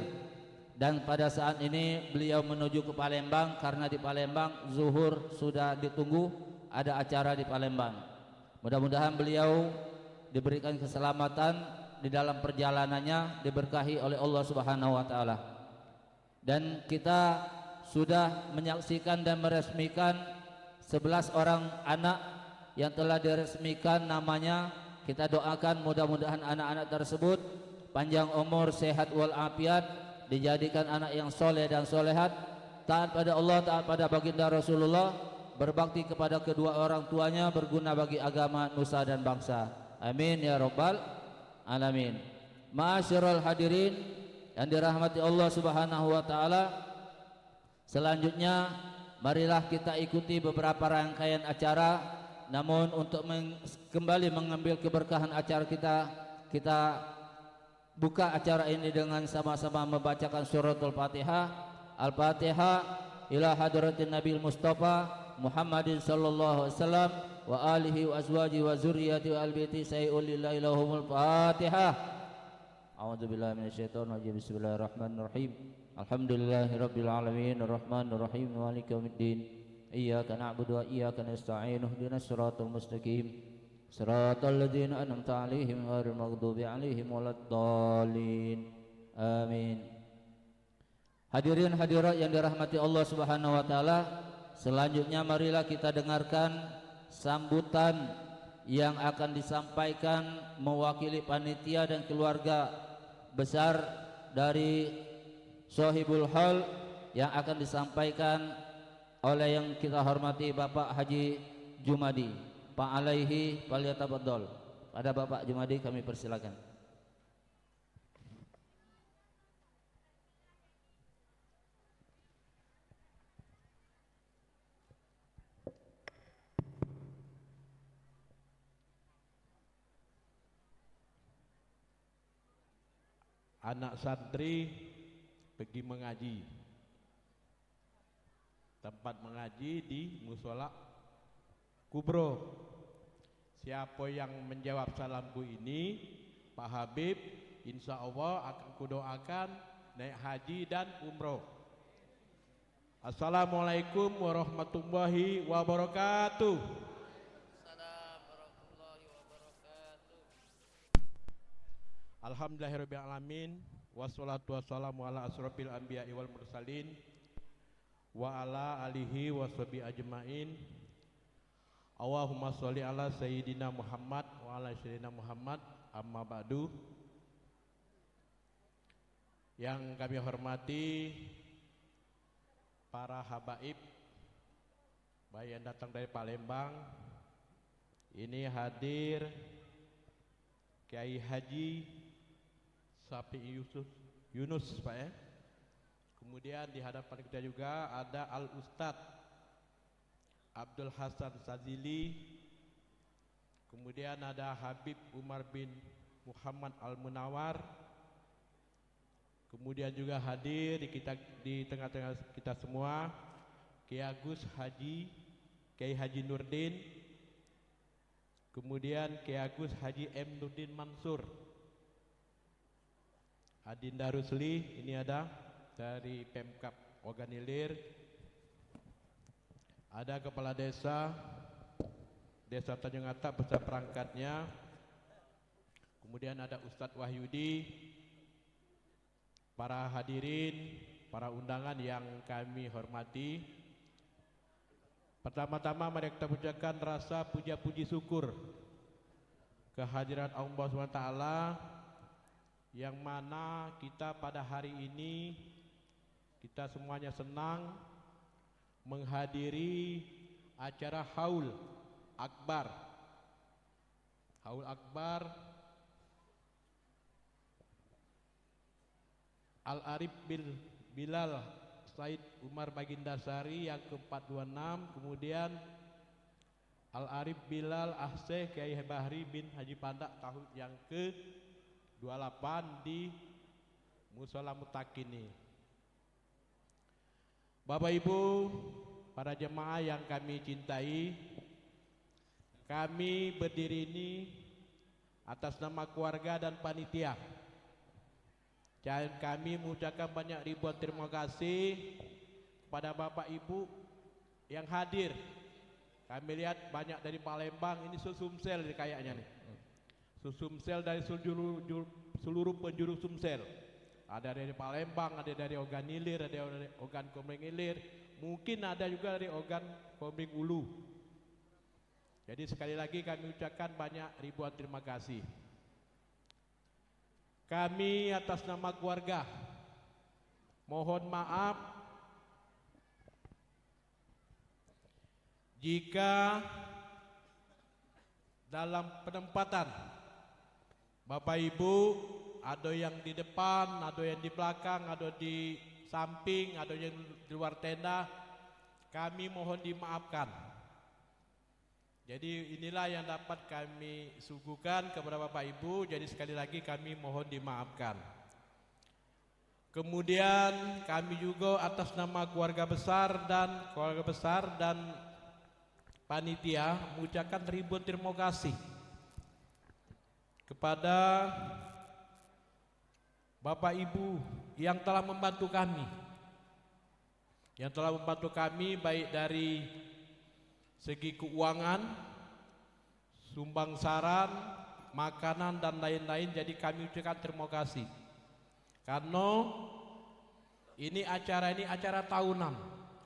dan pada saat ini beliau menuju ke Palembang karena di Palembang zuhur sudah ditunggu, ada acara di Palembang. Mudah-mudahan beliau diberikan keselamatan di dalam perjalanannya, diberkahi oleh Allah Subhanahu wa taala. Dan kita sudah menyaksikan dan meresmikan 11 orang anak yang telah diresmikan namanya. Kita doakan mudah-mudahan anak-anak tersebut panjang umur, sehat walafiat, dijadikan anak yang soleh dan solehat, taat pada Allah, taat pada baginda Rasulullah, berbakti kepada kedua orang tuanya, berguna bagi agama, nusa dan bangsa. Amin ya rabbal alamin. Ma'asyiral hadirin yang dirahmati Allah Subhanahu wa taala, selanjutnya marilah kita ikuti beberapa rangkaian acara. Namun untuk kembali mengambil keberkahan acara kita buka acara ini dengan sama-sama membacakan suratul Fatihah. Al-Fatihah ila hadratin Nabil Mustafa Muhammadin sallallahu alaihi wasallam wa alihi wa azwaji wa zurriyyati wa albaiti sayyul lillahi lahumul Fatihah. A'udzubillahi minasyaitonir rajim. Bismillahirrahmanirrahim. Alhamdulillahirabbil alamin arrahmanir rahim maliki yaumiddin. Iyyaka na'budu wa iyyaka nasta'in ihdinas siratal mustaqim siratal ladzina an'amta 'alaihim ghairil maghdubi 'alaihim waladdallin. Amin. Hadirin hadirat yang dirahmati Allah Subhanahu wa taala, selanjutnya marilah kita dengarkan sambutan yang akan disampaikan mewakili panitia dan keluarga besar dari Sohibul Hal yang akan disampaikan oleh yang kita hormati Bapak Haji Jumadi. Pak Alaihi falyatafaddal. Pada Bapak Jumadi kami persilakan. Anak santri pergi mengaji, tempat mengaji di musola Kubro. Siapa yang menjawab salamku ini, Pak Habib, insya Allah akan kudoakan naik haji dan umroh. Assalamualaikum warahmatullahi wabarakatuh. Alhamdulillahirabbil alamin, wassalatu wassalamu ala asrofil anbiya'i wal mursalin wa ala alihi washabihi ajmain. Allahumma sholli ala sayyidina Muhammad wa ala sayyidina Muhammad, amma ba'du. Yang kami hormati para habaib, baik yang datang dari Palembang, ini hadir Kiai Haji Sapi Yunus Pak ya. Kemudian di hadapan kita juga ada Al Ustadz Abdul Hasan Sazili. Kemudian ada Habib Umar bin Muhammad Al Munawar. Kemudian juga hadir di tengah-tengah kita semua Kiai Agus Kiai Haji Nurdin. Kemudian Kiai Agus Haji M Nurdin Mansur. Adinda Rusli ini ada dari Pemkab Oganilir. Ada kepala desa Tanjung Atap beserta perangkatnya. Kemudian ada Ustadz Wahyudi, para hadirin, para undangan yang kami hormati. Pertama-tama mari kita ucapkan rasa puja-puji syukur kehadiran Allah SWT, yang mana kita pada hari ini kita semuanya senang menghadiri acara Haul Akbar. Haul Akbar Al-Arif Bilal Said Umar Bagindasari yang ke-426. Kemudian Al-Arif Bilal Ahseh Kiai Bahri bin Haji Pandak tahun yang ke-28 di Musola Mutakini. Bapak Ibu, para jemaah yang kami cintai, kami berdiri ini atas nama keluarga dan panitia. Dan kami mengucapkan banyak ribuan terima kasih kepada Bapak Ibu yang hadir. Kami lihat banyak dari Palembang, ini Sumsel kayaknya nih. Sumsel dari seluruh penjuru Sumsel. Ada dari Palembang, ada dari Ogan Ilir, ada dari Ogan Komering Ilir, mungkin ada juga dari Ogan Komering Ulu. Jadi sekali lagi kami ucapkan banyak ribuan terima kasih. Kami atas nama keluarga mohon maaf jika dalam penempatan Bapak Ibu ada yang di depan, ada yang di belakang, ada di samping, ada yang di luar tenda, kami mohon dimaafkan. Jadi inilah yang dapat kami suguhkan kepada Bapak Ibu. Jadi sekali lagi kami mohon dimaafkan. Kemudian kami juga atas nama keluarga besar dan panitia mengucapkan ribuan terima kasih kepada Bapak Ibu yang telah membantu kami. Yang telah membantu kami baik dari segi keuangan, sumbang saran, makanan dan lain-lain. Jadi kami ucapkan terima kasih. Karena ini acara tahunan.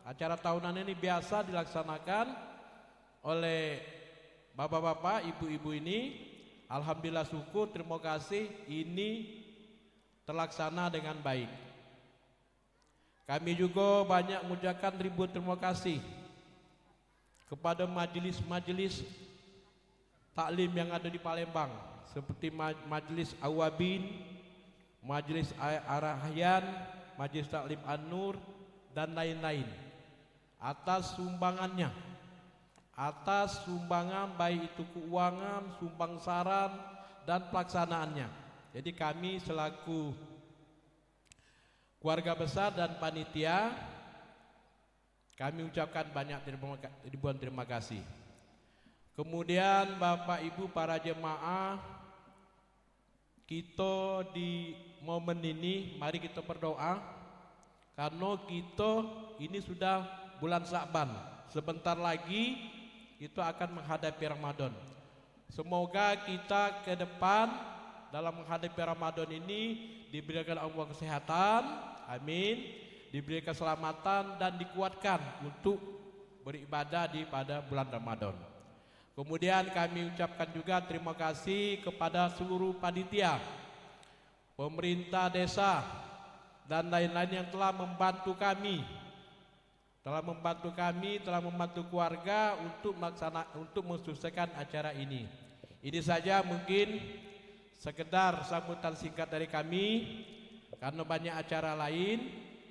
Acara tahunan ini biasa dilaksanakan oleh Bapak-bapak, ibu-ibu ini, alhamdulillah syukur, terima kasih, ini terlaksana dengan baik. Kami juga banyak mengucapkan ribuan terima kasih kepada majelis-majelis taklim yang ada di Palembang, seperti Majelis Awabin, Majelis Ar-Rahyan, Majelis Taklim An-Nur, dan lain-lain, atas sumbangannya, atas sumbangan baik itu keuangan, sumbang saran, dan pelaksanaannya. Jadi kami selaku keluarga besar dan panitia, kami ucapkan banyak ribuan terima kasih. Kemudian Bapak Ibu para jemaah, kita di momen ini mari kita berdoa, karena kita ini sudah bulan Sya'ban, sebentar lagi kita akan menghadapi Ramadan. Semoga kita ke depan dalam menghadapi Ramadan ini diberikan Allah kesehatan, amin, diberi keselamatan dan dikuatkan untuk beribadah pada bulan Ramadan. Kemudian kami ucapkan juga terima kasih kepada seluruh panitia, pemerintah desa dan lain-lain yang telah membantu kami, telah membantu keluarga untuk mensukseskan acara ini. Ini saja mungkin sekedar sambutan singkat dari kami, karena banyak acara lain.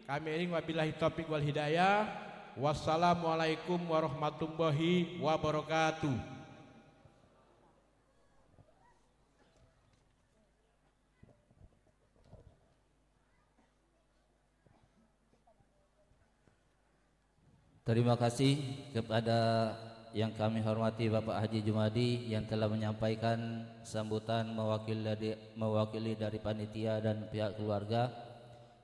Kami ingin wabillahi taufiq wal hidayah. Wassalamualaikum warahmatullahi wabarakatuh. Terima kasih kepada yang kami hormati Bapak Haji Jumadi yang telah menyampaikan sambutan mewakili dari panitia dan pihak keluarga,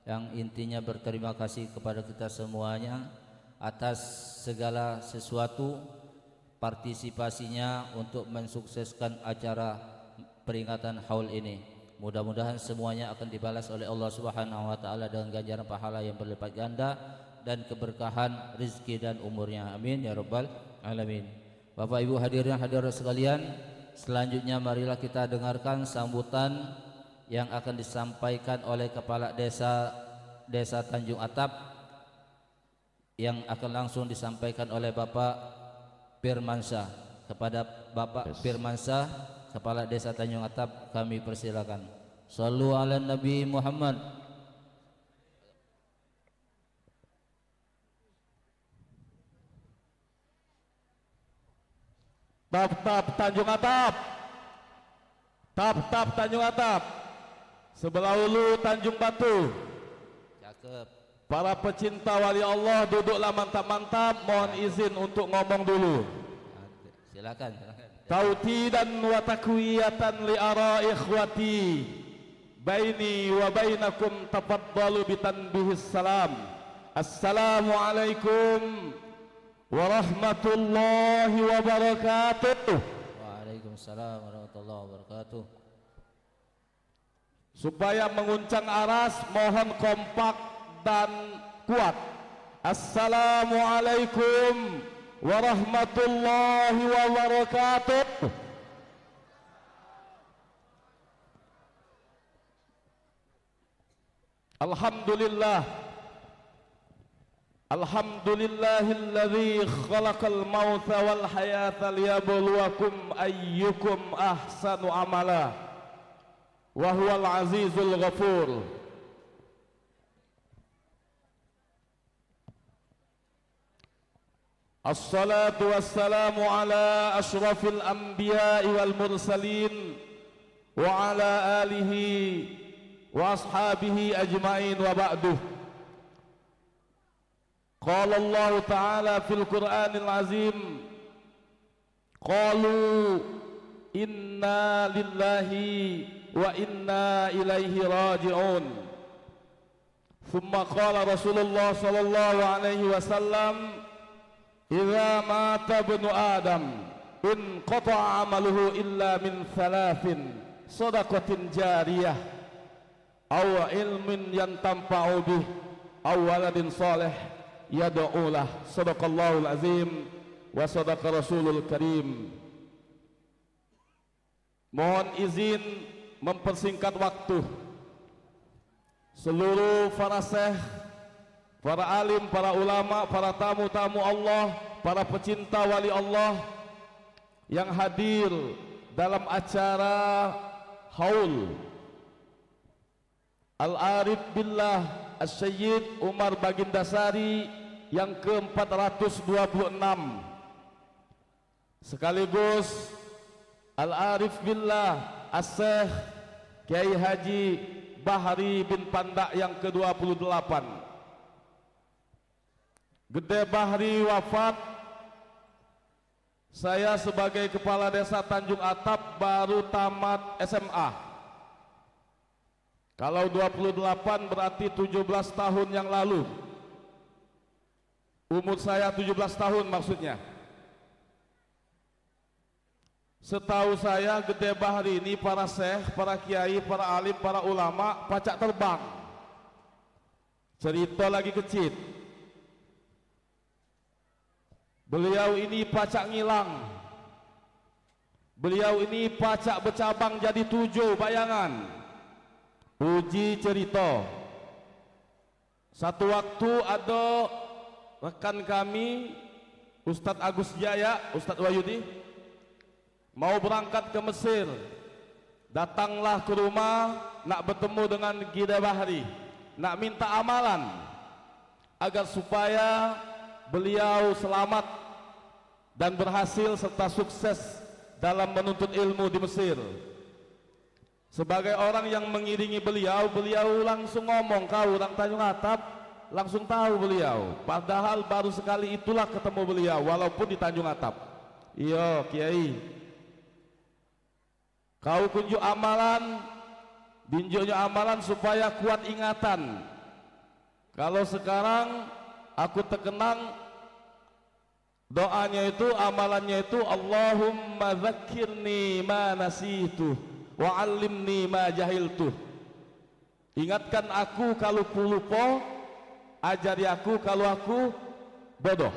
yang intinya berterima kasih kepada kita semuanya atas segala sesuatu partisipasinya untuk mensukseskan acara peringatan haul ini. Mudah-mudahan semuanya akan dibalas oleh Allah Subhanahu wa taala dengan ganjaran pahala yang berlipat ganda dan keberkahan rizki dan umurnya, amin ya rabbal alamin. Bapak Ibu hadirin hadirat sekalian, selanjutnya marilah kita dengarkan sambutan yang akan disampaikan oleh Kepala Desa Tanjung Atap, yang akan langsung disampaikan oleh Bapak Firmansyah. Kepada Bapak Firmansyah, Kepala Desa Tanjung Atap, kami persilakan. Shallu ala Nabi Muhammad. Tap Tanjung Atap, tap Tanjung Atap, sebelah hulu Tanjung Batu. Cakep. Para pecinta wali Allah duduklah mantap-mantap. Mohon izin untuk ngomong dulu. Silakan. Tauti dan wa takwiyatan li ara ikhwati baini wa bainakum tafaddalu bitanbihis salam. Assalamualaikum warahmatullahi wabarakatuh. Waalaikumsalam warahmatullahi wabarakatuh. Supaya menguncang aras, mohon kompak dan kuat. Assalamualaikum warahmatullahi wabarakatuh. Alhamdulillah, alhamdulillahilladzi khalaqal mauta wal hayata liyabluwakum ayyukum ahsanu amala wa huwal azizul ghafur. Assalatu wassalamu ala ashrafil anbiya'i wal mursalin wa ala alihi wa ashabihi ajma'in wa ba'duh. Qala Allah Ta'ala fil Qur'anil Azim, qalu inna lillahi wa inna ilaihi raji'un. Thumma qala Rasulullah sallallahu alaihi wasallam, idza mata ibnu Adam in qata'a amaluhu illa min thalathin, sadaqatin jariyah aw ilmin yantamfa'u bih aw waladin salih yad'ulah. Sadaqallahul azim wa sadaqa rasulul karim. Mohon izin mempersingkat waktu. Seluruh para syekh, para alim, para ulama, para tamu-tamu Allah, para pecinta wali Allah yang hadir dalam acara haul Al-Arif Billah As-Sayyid Umar Bagindasari yang ke-426, sekaligus Al-Arif Billah As-Syekh Kiai Haji Bahri bin Pandak yang ke-28. Gede Bahri wafat, saya sebagai kepala desa Tanjung Atap baru tamat SMA. Kalau 28 berarti 17 tahun yang lalu. Umur saya 17 tahun maksudnya. Setahu saya Gede Bahri ini para syekh, para kiai, para alim, para ulama pacak terbang. Cerita lagi kecil. Beliau ini pacak ngilang. Beliau ini pacak bercabang jadi 7, bayangan. Uji cerita. Satu waktu ada rekan kami Ustadz Agus Jaya, Ustadz Wahyudi mau berangkat ke Mesir. Datanglah ke rumah nak bertemu dengan Gede Bahri, nak minta amalan agar supaya beliau selamat dan berhasil serta sukses dalam menuntut ilmu di Mesir. Sebagai orang yang mengiringi beliau, beliau langsung ngomong, kau orang Tanjung Atap, langsung tahu beliau. Padahal baru sekali itulah ketemu beliau, walaupun di Tanjung Atap. Iya Kiai, kau kunjuk amalan, dinjuknya amalan supaya kuat ingatan. Kalau sekarang aku terkenang, doanya itu, amalannya itu, Allahumma dzakirni ma nasitu wa 'allimni ma jahiltu. Ingatkan aku kalau ku lupa, ajari aku kalau aku bodoh.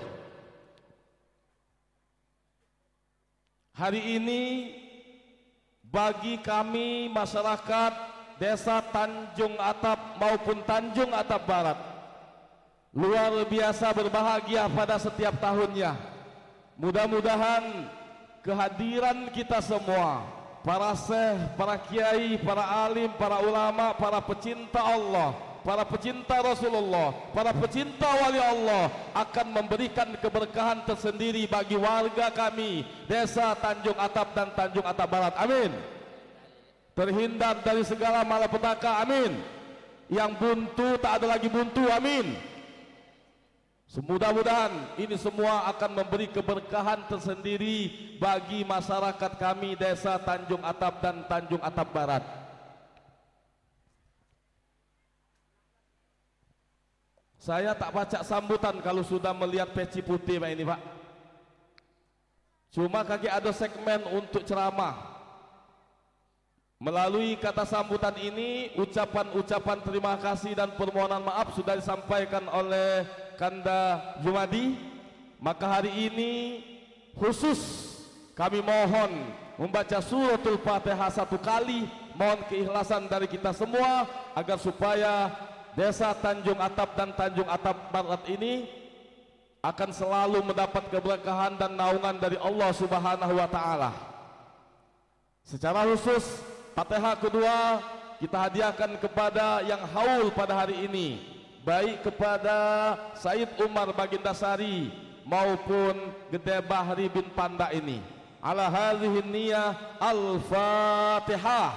Hari ini bagi kami masyarakat desa Tanjung Atap maupun Tanjung Atap Barat luar biasa berbahagia pada setiap tahunnya. Mudah-mudahan kehadiran kita semua, para syekh, para kiai, para alim, para ulama, para pecinta Allah, para pecinta Rasulullah, para pecinta wali Allah akan memberikan keberkahan tersendiri bagi warga kami desa Tanjung Atap dan Tanjung Atap Barat. Amin. Terhindar dari segala malapetaka. Amin. Yang buntu tak ada lagi buntu. Amin. Semudah-mudahan ini semua akan memberi keberkahan tersendiri bagi masyarakat kami desa Tanjung Atap dan Tanjung Atap Barat. Saya tak baca sambutan kalau sudah melihat peci putih Pak ini Pak. Cuma kaki ada segmen untuk ceramah. Melalui kata sambutan ini, ucapan-ucapan terima kasih dan permohonan maaf sudah disampaikan oleh Kanda Jumadi. Maka hari ini khusus kami mohon membaca suratul Fatihah 1 kali. Mohon keikhlasan dari kita semua agar supaya desa Tanjung Atap dan Tanjung Atap Barat ini akan selalu mendapat keberkahan dan naungan dari Allah Subhanahu wa Ta'ala. Secara khusus Fatihah kedua kita hadiahkan kepada yang haul pada hari ini, baik kepada Said Umar Bagindasari maupun Gede Bahri bin Pandak ini. Ala hadhihi niyah al-Fatihah.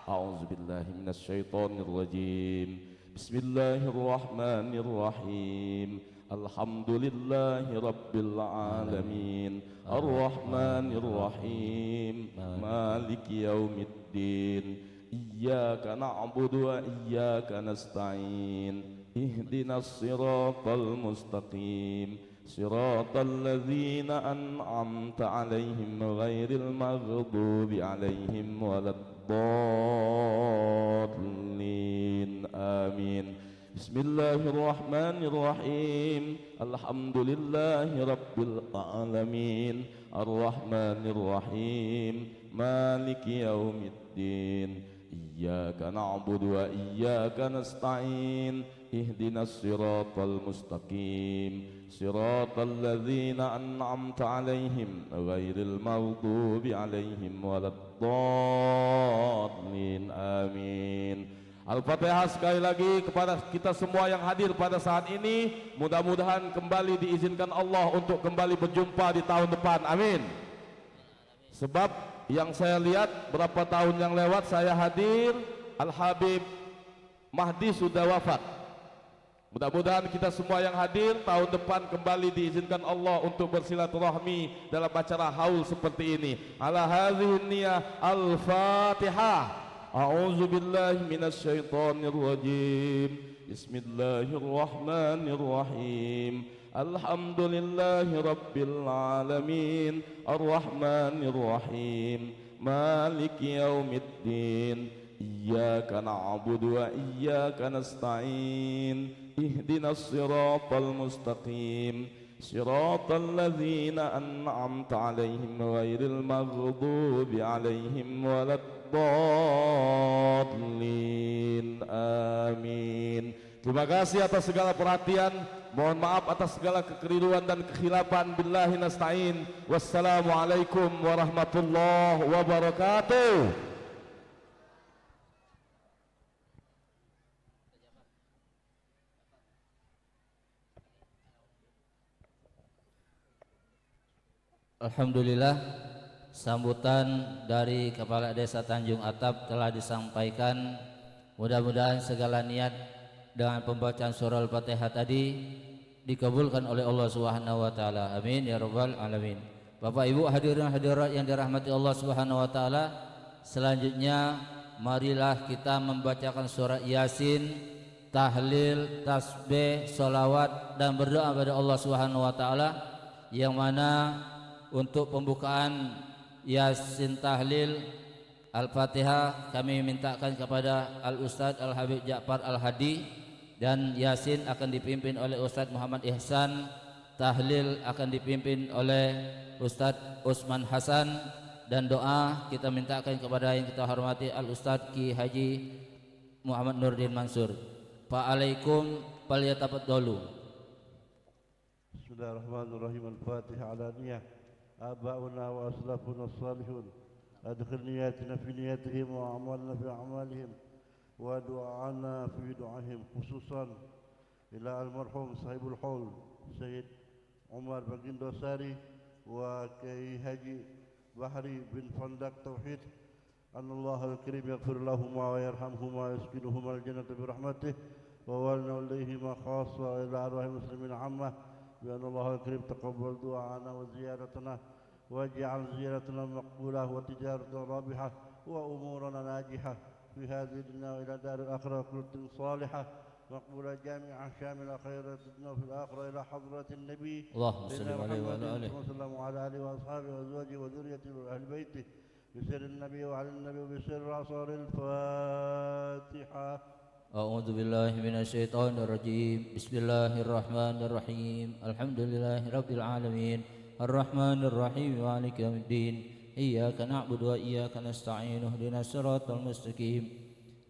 A'udzubillahi minasyaitonirrajim. Bismillahirrahmanirrahim. Alhamdulillahi Rabbil Alamin, Ar-Rahmanir-Rahim, Maliki Yaumiddin, Iyyaka na'budu wa iyyaka nasta'in, Ihdinas siratal mustaqim, Siratal ladzina an'amta 'alaihim ghairil maghdubi 'alaihim waladdallin. Amin. Bismillahirrahmanirrahim. Alhamdulillahirabbil alamin. Arrahmanirrahim. Maliki yaumiddin. Iyyaka na'budu wa iyyaka nasta'in. Ihdinas siratal mustaqim. Siratal ladzina an'amta 'alaihim ghairil maghdubi 'alaihim waladdallin. Amin. Al-Fatihah sekali lagi kepada kita semua yang hadir pada saat ini. Mudah-mudahan kembali diizinkan Allah untuk kembali berjumpa di tahun depan. Amin. Sebab yang saya lihat berapa tahun yang lewat saya hadir, Al-Habib Mahdi sudah wafat. Mudah-mudahan kita semua yang hadir tahun depan kembali diizinkan Allah untuk bersilaturahmi dalam acara haul seperti ini. Ala hadhihi niyah Al-Fatihah. A'udzu billahi minasy syaithanir rajim. Bismillahirrahmanirrahim. Alhamdulillahi rabbil alamin. Arrahmanirrahim. Maliki yaumiddin. Iyyaka na'budu wa iyyaka nasta'in. Ihdinas siratal mustaqim. Siratal ladzina an'amta 'alaihim ghairil maghdubi 'alaihim waladdallin. Amin. Terima kasih atas segala perhatian. Mohon maaf atas segala kekeliruan dan kekhilafan. Billahi nasta'in. Wassalamualaikum warahmatullahi wabarakatuh. Alhamdulillah, sambutan dari Kepala Desa Tanjung Atap telah disampaikan. Mudah-mudahan segala niat dengan pembacaan surah Al-Fatihah tadi dikabulkan oleh Allah Subhanahu wa taala. Amin ya rabbal alamin. Bapak Ibu hadirin hadirat yang dirahmati Allah Subhanahu wa taala, selanjutnya marilah kita membacakan surah Yasin, tahlil, tasbih, sholawat dan berdoa kepada Allah Subhanahu wa taala, yang mana untuk pembukaan Yasin tahlil Al-Fatihah kami mintakan kepada Al-Ustadz Al-Habib Ja'far Al-Hadi, dan Yasin akan dipimpin oleh Ustadz Muhammad Ihsan, tahlil akan dipimpin oleh Ustadz Usman Hasan, dan doa kita mintakan kepada yang kita hormati Al-Ustadz Ki Haji Muhammad Nurdin Mansur. Fa'alaikum falyatafaddhalu. Bismillahirrahmanirrahim. Al-Fatihah ala niyah آباؤنا وأسلافنا الصالحون أدخل نياتنا في نياتهم وأعمالنا في أعمالهم ودعانا في دعائهم، خصوصا إلى المرحوم صاحب الحول سيد عمر بن ساري وكي هاجي بحري بن فندق توحيد، أن الله الكريم يغفر لهما ويرحمهما ويسكنهما الجنة برحمته وولنا إليهما خاصة إلى أرواح المسلمين عامة، بأن الله الكريم تقبل دعاءنا وزيارتنا واجعل زيارتنا مقبولة وتجارتنا رابحة وأمورنا ناجحة في هذه الدنيا وإلى دار الآخرة كل صالحة مقبولة جامعة شاملة خير الدنيا وفي الآخرة إلى حضرة النبي اللهم صل عليه وعلى آله وسلم وعلى آله وأصحابه وأزواجه وذريته وأهل بيته بسر النبي وعلى النبي وبسر أسرار الفاتحة. أعوذ بالله من الشيطان الرجيم. بسم الله الرحمن الرحيم. الحمد لله رب العالمين الرحمن الرحيم مالك يوم الدين إياك نعبد وإياك نستعين اهدنا الصراط المستقيم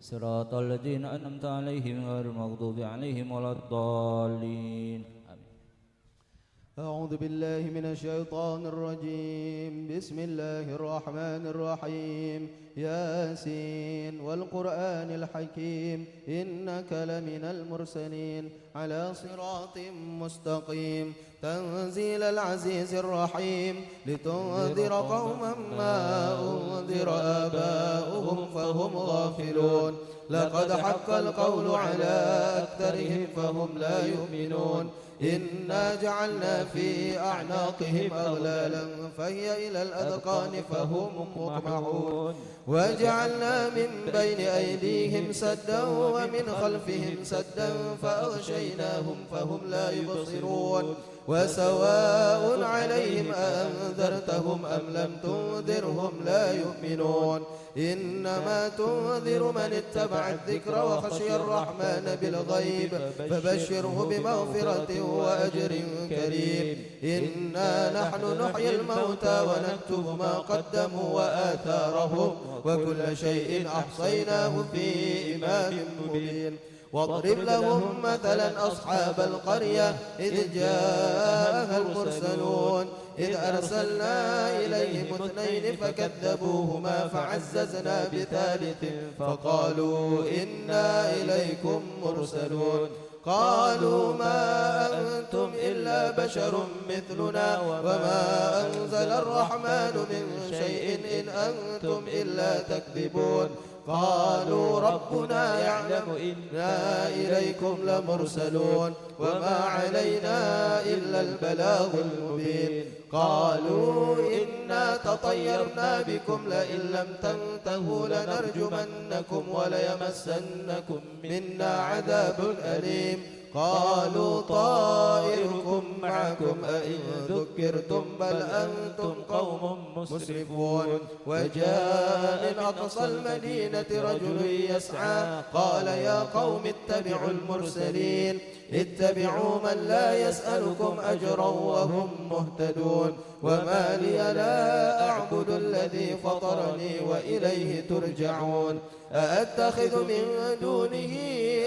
صراط الذين أنعمت عليهم غير المغضوب عليهم ولا الضالين. أعوذ بالله من الشيطان الرجيم. بسم الله الرحمن الرحيم. ياسين والقرآن الحكيم إنك لمن المرسلين على صراط مستقيم تنزيل العزيز الرحيم لتنذر قوما ما أنذر آباؤهم فهم غافلون لقد حق القول على أكثرهم فهم لا يؤمنون إنا جعلنا في أعناقهم أغلالا فهي إلى الأذقان فهم مقمحون وجعلنا من بين أيديهم سدا ومن خلفهم سدا فأغشيناهم فهم لا يبصرون وسواء عليهم أنذرتهم أم لم تنذرهم لا يؤمنون إنما تنذر من اتبع الذكر وخشي الرحمن بالغيب فبشره بمغفرة وأجر كريم إنا نحن نحيي الموتى ونكتب ما قدموا وآثارهم وكل شيء أحصيناه في إمام مبين واضرب لهم مثلا أصحاب القرية إذ جاءها المرسلون إذ أرسلنا إليهم 2 فكذبوهما فعززنا ب3 فقالوا إنا إليكم مرسلون قالوا ما أنتم إلا بشر مثلنا وما أنزل الرحمن من شيء إن أنتم إلا تكذبون قالوا ربنا يعلم إنا إليكم لمرسلون وما علينا إلا البلاغ المبين قالوا إنا تطيرنا بكم لئن لم تنتهوا لنرجمنكم وليمسنكم منا عذاب أليم قالوا طائركم معكم أئن ذكرتم بل أنتم قوم مسرفون وجاء من أقصى المدينة رجل يسعى قال يا قوم اتبعوا المرسلين اتبعوا من لا يسألكم أجرا وهم مهتدون وما لي لا أعبد الذي فطرني وإليه ترجعون أأتخذ من دونه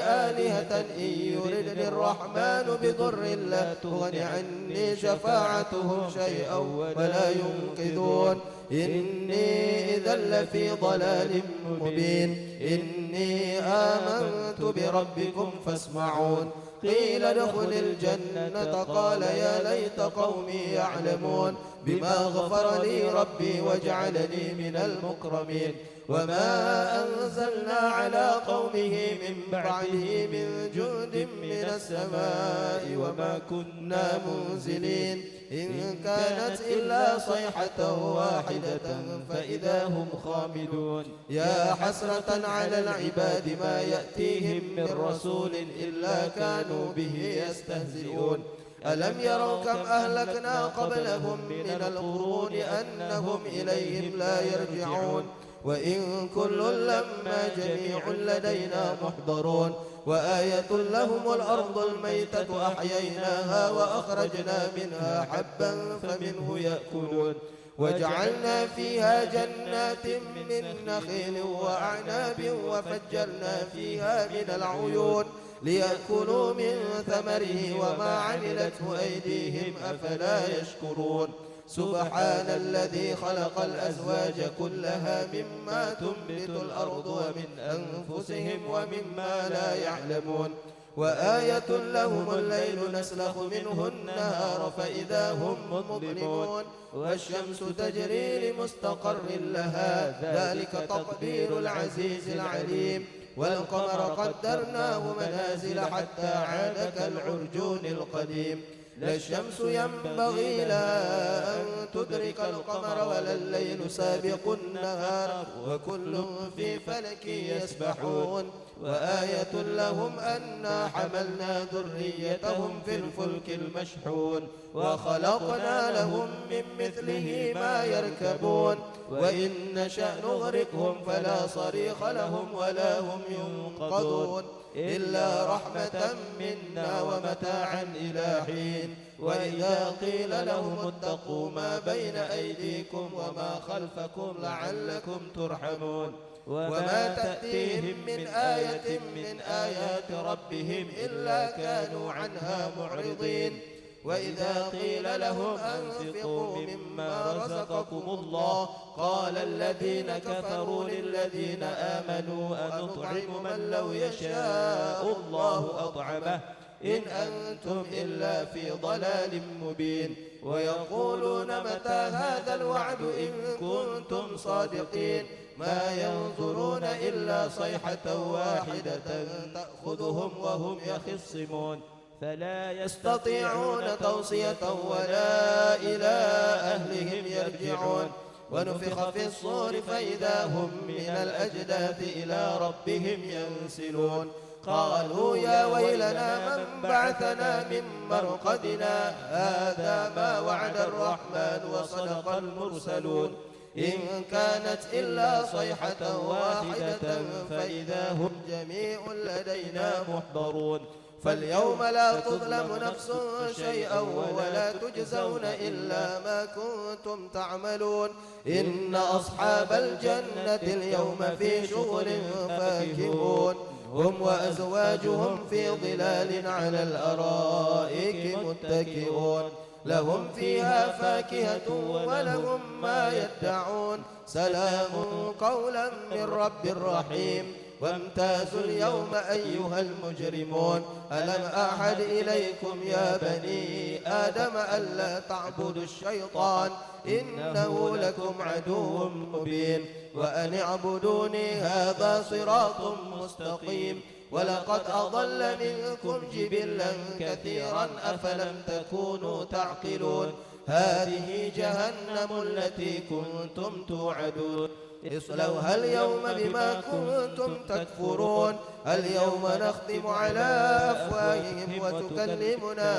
آلهة إن يردني الرحمن بضر لا تغن عني شفاعتهم شيئا ولا ينقذون إني إذا لفي ضلال مبين إني آمنت بربكم فاسمعون قيل ادخل الجنة قال يا ليت قومي يعلمون بما غفر لي ربي وجعلني من المكرمين وما أنزلنا على قومه من بعده من جند من السماء وما كنا منزلين إن كانت إلا صيحة واحدة فإذا هم خامدون يا حسرة على العباد ما يأتيهم من رسول إلا كانوا به يستهزئون ألم يروا كم أهلكنا قبلهم من القرون أنهم إليهم لا يرجعون وإن كل لما جميع لدينا محضرون وآية لهم الأرض الميتة أحييناها وأخرجنا منها حبا فمنه يأكلون وجعلنا فيها جنات من نخيل وأعناب وفجرنا فيها من العيون ليأكلوا من ثمره وما عملته أيديهم أفلا يشكرون سبحان الذي خلق الأزواج كلها مما تنبت الأرض ومن أنفسهم ومما لا يعلمون وآية لهم الليل نسلخ منه النهار فإذا هم مظلمون والشمس تجري لمستقر لها ذلك تقدير العزيز العليم والقمر قدرناه منازل حتى عاد كالعرجون القديم لا الشمس ينبغي لها أن تدرك القمر ولا الليل سابق النهار وكل في فلك يسبحون وآية لهم أنا حملنا ذريتهم في الفلك المشحون وخلقنا لهم من مثله ما يركبون وإن نشأ نغرقهم فلا صريخ لهم ولا هم ينقذون إلا رحمة منا ومتاعا إلى حين وإذا قيل لهم اتقوا ما بين أيديكم وما خلفكم لعلكم ترحمون وما تأتيهم من آية من آيات ربهم إلا كانوا عنها معرضين وإذا قيل لهم أنفقوا مما رزقكم الله قال الذين كفروا للذين آمنوا أنطعم من لو يشاء الله أطعمه إن أنتم إلا في ضلال مبين ويقولون متى هذا الوعد إن كنتم صادقين ما ينظرون إلا صيحة واحدة تأخذهم وهم يخصمون فلا يستطيعون توصية ولا إلى أهلهم يرجعون ونفخ في الصور فإذا هم من الأجداث إلى ربهم ينسلون قالوا يا ويلنا من بعثنا من مرقدنا هذا ما وعد الرحمن وصدق المرسلون إن كانت إلا صيحة واحدة فإذا هم جميع لدينا محضرون فاليوم لا تظلم نفس شيئا ولا تجزون إلا ما كنتم تعملون إن أصحاب الجنة اليوم في شغل فاكهون هم وأزواجهم في ظلال على الأرائك متكئون لهم فيها فاكهة ولهم ما يدعون سلام قولا من رب رحيم وامتازوا اليوم أيها المجرمون ألم أعهد إليكم يا بني آدم ألا تعبدوا الشيطان إنه لكم عدو مبين وأن اعبدوني هذا صراط مستقيم ولقد أضل منكم جبلا كثيرا أفلم تكونوا تعقلون هذه جهنم التي كنتم توعدون اصلوها اليوم بما كنتم تكفرون اليوم نختم على أفواههم وتكلمنا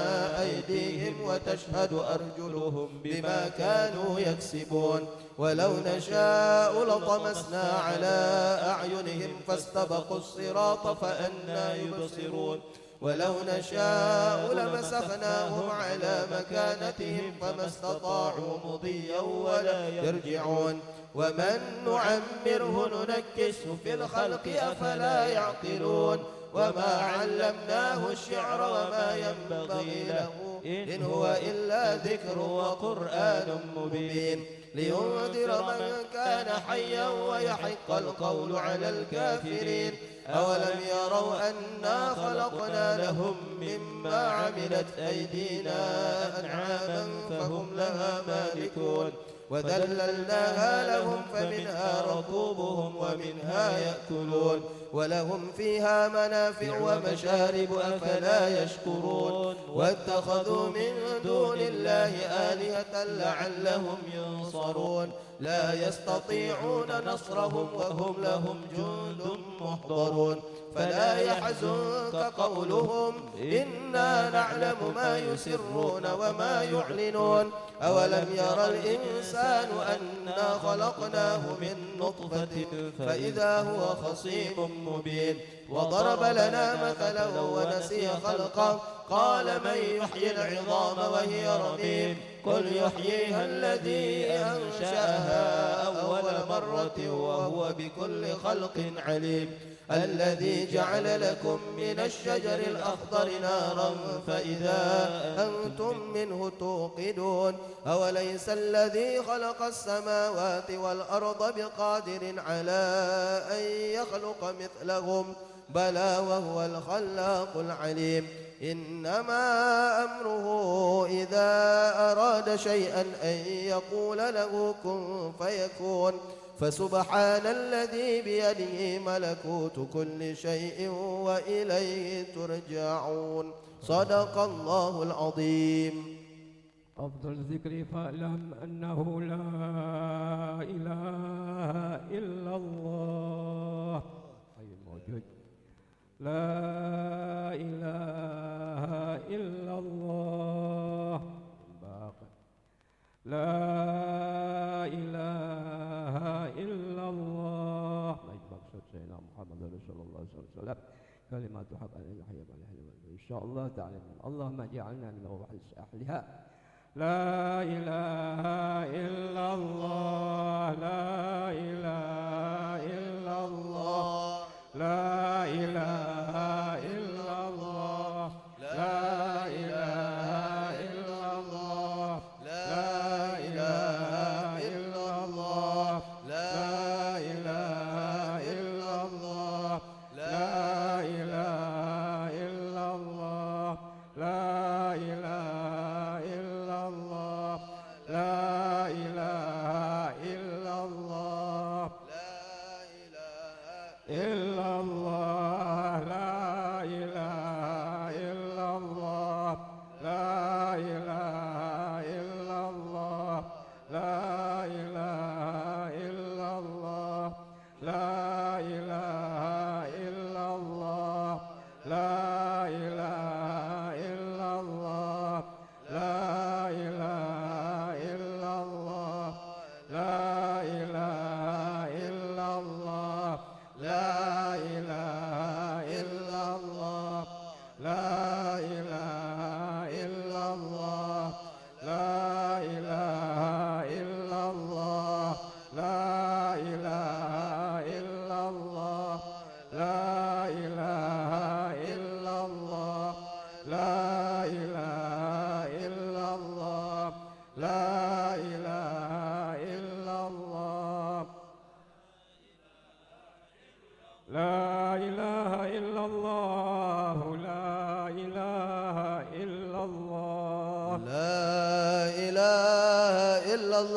أيديهم وتشهد أرجلهم بما كانوا يكسبون ولو نشاء لطمسنا على أعينهم فاستبقوا الصراط فأنى يبصرون ولو نشاء لمسخناهم على مكانتهم فما استطاعوا مضيا ولا يرجعون ومن نعمره ننكسه في الخلق أفلا يعقلون وما علمناه الشعر وما ينبغي له إن هو إلا ذكر وقرآن مبين لينذر من كان حيا ويحق القول على الكافرين أولم يروا أنا خلقنا لهم مما عملت أيدينا أنعاما فهم لها مالكون وذللناها لهم فمنها ركوبهم ومنها يأكلون ولهم فيها منافع ومشارب أفلا يشكرون واتخذوا من دون الله آلهة لعلهم ينصرون لا يستطيعون نصرهم وهم لهم جند محضرون فلا يحزنك قولهم إنا نعلم ما يسرون وما يعلنون أولم يرى الإنسان أنا خلقناه من نطفة فإذا هو خصيم مبين وضرب لنا مثلا ونسي خلقه قال من يحيي العظام وهي رميم قل يحييها الذي أنشأها أول مرة وهو بكل خلق عليم الذي جعل لكم من الشجر الأخضر نارا فإذا أنتم منه توقدون أوليس الذي خلق السماوات والأرض بقادر على أن يخلق مثلهم بلى وهو الخلاق العليم إنما أمره إذا أراد شيئا أن يقول له كن فيكون فسبحان الذي بيده ملكوت كل شيء وإليه ترجعون صدق الله العظيم أفضل الذكر فاعلم أنه لا إله إلا الله أي موجود لا إله إلا الله لا إله إلا الله مقصود سيدنا محمد رسول الله صلى الله عليه وسلم كلمات حق أن يحيى إن شاء الله تعالى اللهم اجعلنا من أهلها لا إله إلا الله لا إله إلا الله لا إله إلا الله لا إله إلا الله لا إله إلا الله لا إله إلا الله لا إله إلا الله لا إله إلا الله لا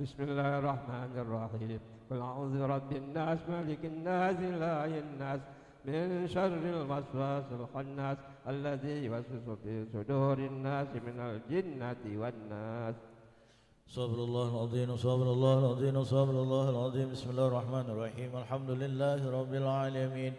بسم الله الرحمن الرحيم قل أعوذ برب الناس مالك الناس إله الناس من شر الوسواس الخناس الذي يوسوس في صدور الناس من الجنة والناس. صبر الله العظيم صبر الله العظيم صبر الله العظيم. بسم الله الرحمن الرحيم. الحمد لله رب العالمين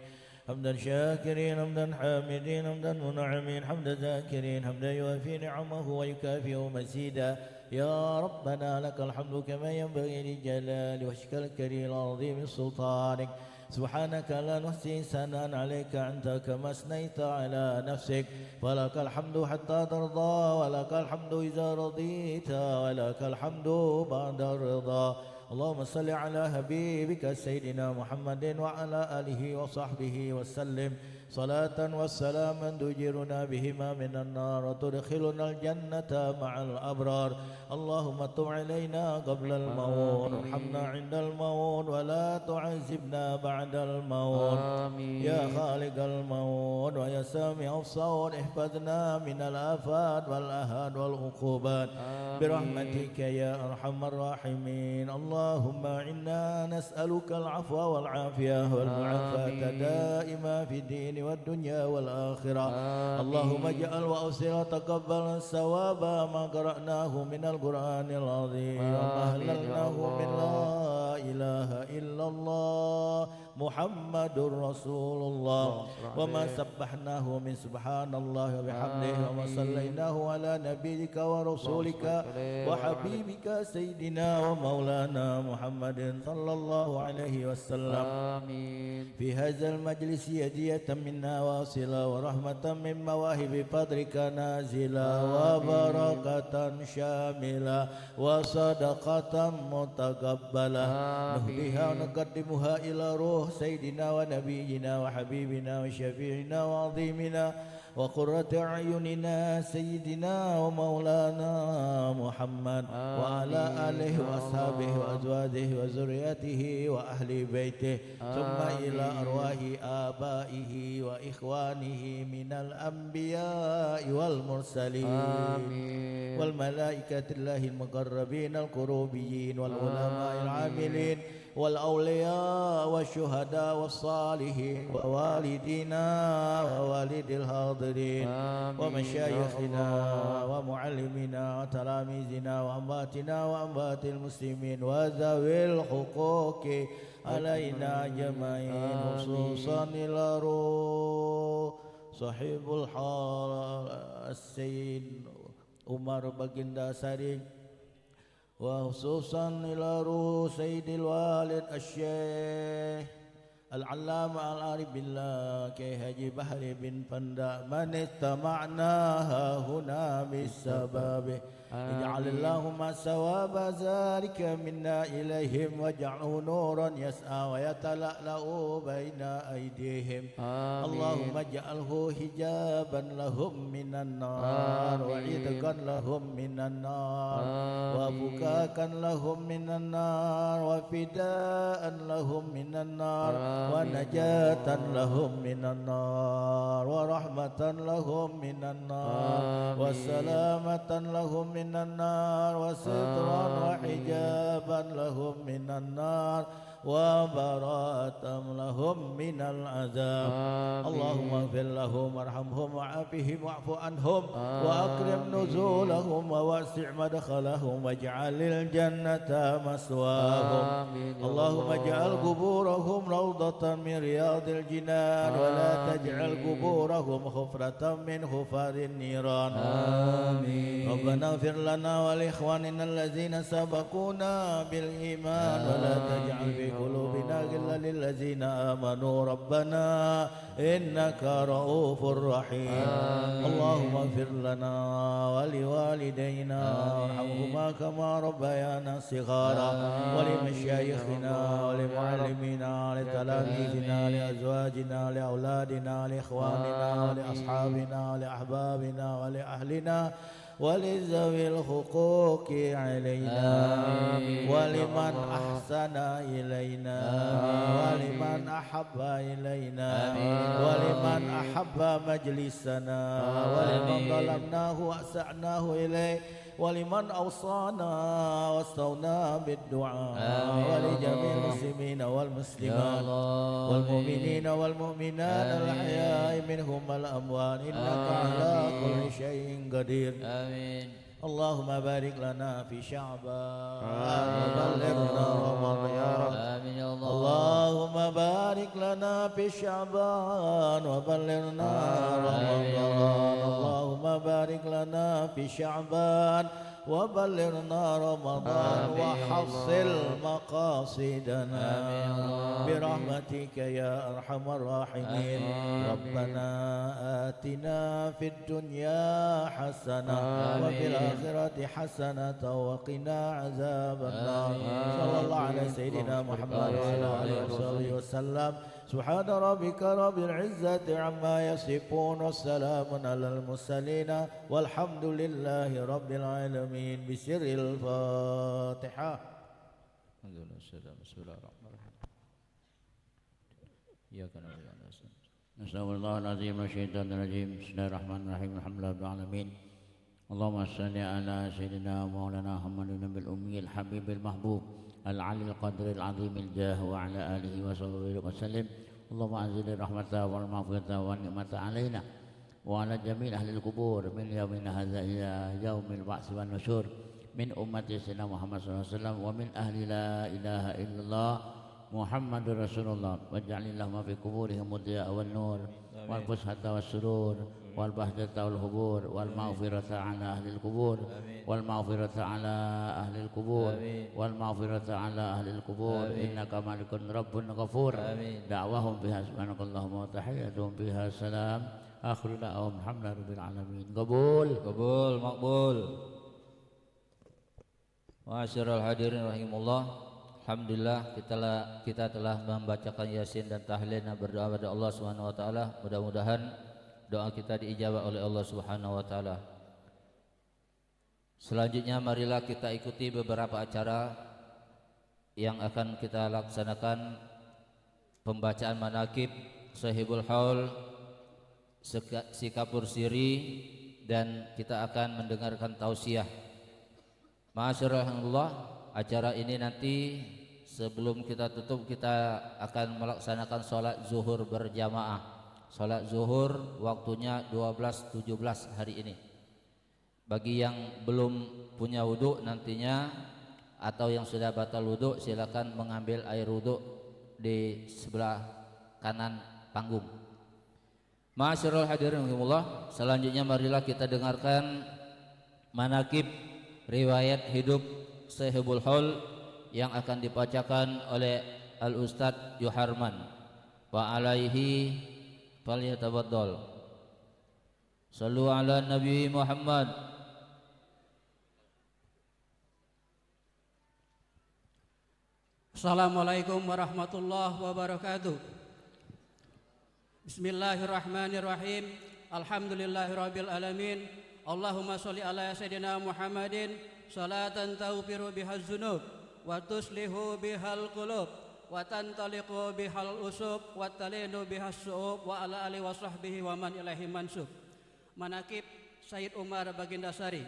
حمدا شاكرين حمدا حامدين حمدا منعمين حمدا ذاكرين حمدا يوافي نعمه ويكافئ مزيدا. يا ربنا لك الحمد كما ينبغي لجلال وجهك الكريم العظيم سلطانك. سبحانك لا نحصي ثناء عليك أنت كما أثنيت على نفسك. ولك الحمد حتى ترضى ولك الحمد إذا رضيت ولك الحمد بعد الرضا. اللهم صل على حبيبك سيدنا محمد وعلى آله وصحبه وسلم صلاة والسلاما تجيرنا بهما من النار وتدخلنا الجنة مع الأبرار. اللهم تب علينا قبل الموت وارحمنا عند الموت ولا تعذبنا بعد الموت. يا خالق الموت ويا سامع الصوت احفظنا من الآفات والأهات والعقوبات برحمتك يا أرحم الراحمين. اللهم إنا نسألك العفو والعافية والمعافاة دائما في الدين والدنيا والآخرة. اللهم اجعل وأوصل وتقبل الثواب ما قرأناه من القرآن العظيم وما أهللناه من لا إله إلا الله محمد رسول الله وما سبحناه من سبحان الله وبحمده وما صليناه على نبيك ورسولك وحبيبك سيدنا ومولانا محمد صلى الله عليه وسلم. في هذا المجلس هدية منا واصلة ورحمة من مواهب فضلك نازلة وبركة شاملة وصدقة متقبلة نهديها ونقدمها إلى روح سيدنا ونبينا وحبيبنا وشفيعنا وعظيمنا وقرة أعيننا سيدنا ومولانا محمد وعلى آله وأصحابه وأزواجه وذريته وأهل بيته ثم إلى أرواح آبائه وإخوانه من الأنبياء والمرسلين والملائكة الله المقربين القربيين والعلماء العاملين والأولياء والشهداء والصالحين ووالدينا ووالد الحاضرين ومشايخنا ومعلمنا وتلاميذنا وأنباتنا وأنبات المسلمين وذوي الحقوق علينا أجمعين خصوصا إلى روح صاحب الحال السيد عمر بغندا ساري وخصوصا إلى روح سيد الوالد الشيخ العلامة العارف بالله كي هجي بحر بن فندا من استمعناها هنا بالسبب اجعل اللهم ثواب ذلك منا إليهم واجعله نورا يسعى ويتلألأ بين أيديهم. اللهم اجعله حجابا لهم من النار وعتقا لهم من النار وفكاكا لهم من النار وفداء لهم من النار ونجاة لهم من النار ورحمة لهم من النار وسلامة لهم من النار وسترا وحجابا لهم من النار وبراءة لهم من العذاب. اللهم اغفر لهم وارحمهم وعافهم واعف عنهم وأكرم نزولهم ووسع مدخلهم واجعل الجنة مسواهم. اللهم اجعل قبورهم روضة من رياض الجنان ولا تجعل قبورهم حفرة من حفر النيران. ربنا اغفر لنا ولإخواننا الذين سبقونا بالإيمان ولا تجعل في قلوبنا غلا للذين آمنوا ربنا إنك رؤوف رحيم. اللهم اغفر لنا ولوالدينا وارحمهما كما ربيانا صغارا ولمشايخنا ولمعلمينا ولتلاميذنا لأزواجنا لأولادنا لإخواننا ولأصحابنا ولأحبابنا ولأهلنا ولذوي الحقوق علينا ولمن أحسن إلينا ولمن أحب إلينا ولمن أحب مجلسنا ولمن ظلمناه وأسعناه إليه ولمن أوصانا واستغنى بالدعاء ولجميع المسلمين والمسلمات والمؤمنين والمؤمنات الأحياء منهم والأموات إنك على كل شيء قدير آمين. اللهم بارك لنا في شعبان وبلغنا رمضان يا رب آمين يا الله. اللهم بارك لنا في شعبان وبلغنا رمضان. اللهم بارك لنا في شعبان وبلغنا رمضان وحصل مقاصدنا برحمتك يا أرحم الراحمين. ربنا آتنا في الدنيا حسنة وفي الآخرة حسنة وقنا عذاب النار. صلى الله على سيدنا محمد وعلى آله وصحبه وسلم. سبحان ربك رب العزة عما يصفون والسلام على المرسلين والحمد لله رب العالمين. بسر الفاتحة. بسم الله الرحمن الرحيم. إياك نعبد وإياك نستعين. نسأل الله العظيم الشيطان الرجيم. بسم الله الرحمن الرحيم. الحمد لله رب العالمين. اللهم صل على سيدنا مولانا محمد النبي الأمي الحبيب المحبوب العلي القدر العظيم الجاه وعلى آله وصحبه وسلم. اللهم أنزل الرحمة والمغفرة والنعمة علينا وعلى جميع أهل القبور من يومنا هذا إلى يوم البعث والنشور من أمة سيدنا محمد صلى الله عليه وسلم ومن أهل لا إله إلا الله محمد رسول الله. واجعل اللهم في قبورهم الضياء والنور والفسحة والسرور والبهجة والهبور والمغفرة على أهل القبور والمغفرة على أهل القبور والمغفرة على أهل القبور. إنك مالك رب غفور. دعواهم بها سبحانك اللهم وتحياتهم بها سلام. آخر دعواهم الحمد لله رب العالمين. قبول قبول مقبول. Ma'asyiral hadirin rahimullah. Alhamdulillah kita telah membacakan Yasin dan tahlil dan berdoa kepada Allah Subhanahu wa taala. Mudah-mudahan doa kita diijabah oleh Allah Subhanahu wa taala. Selanjutnya marilah kita ikuti beberapa acara yang akan kita laksanakan. Pembacaan manaqib Sahibul Haul Sikapur Siri dan kita akan mendengarkan tausiah. Ma'asyiral acara ini nanti sebelum kita tutup kita akan melaksanakan sholat zuhur berjamaah. Sholat zuhur waktunya 12.17 hari ini. Bagi yang belum punya wudhu nantinya atau yang sudah batal wudhu silakan mengambil air wudhu di sebelah kanan panggung. Ma'asyiral hadirin rahimakumullah. Selanjutnya marilah kita dengarkan manaqib riwayat hidup Sahibul Haul yang akan dibacakan oleh Al-Ustadz Yuharman. Wa alaihi falyatafaddal. Sallu ala Nabi Muhammad. Assalamualaikum warahmatullahi wabarakatuh. Bismillahirrahmanirrahim. Alhamdulillahirabbil alamin. Allahumma sholli ala sayyidina Muhammadin salatan taufiru bihaz dzunub wa tuslihu bihal qulub wa tantaliqu bihal usub wa talinu bihas su'ub wa ala alihi wa sahbihi wa man ilaihi mansub. Manaqib Sayyid Umar Baginda Sari.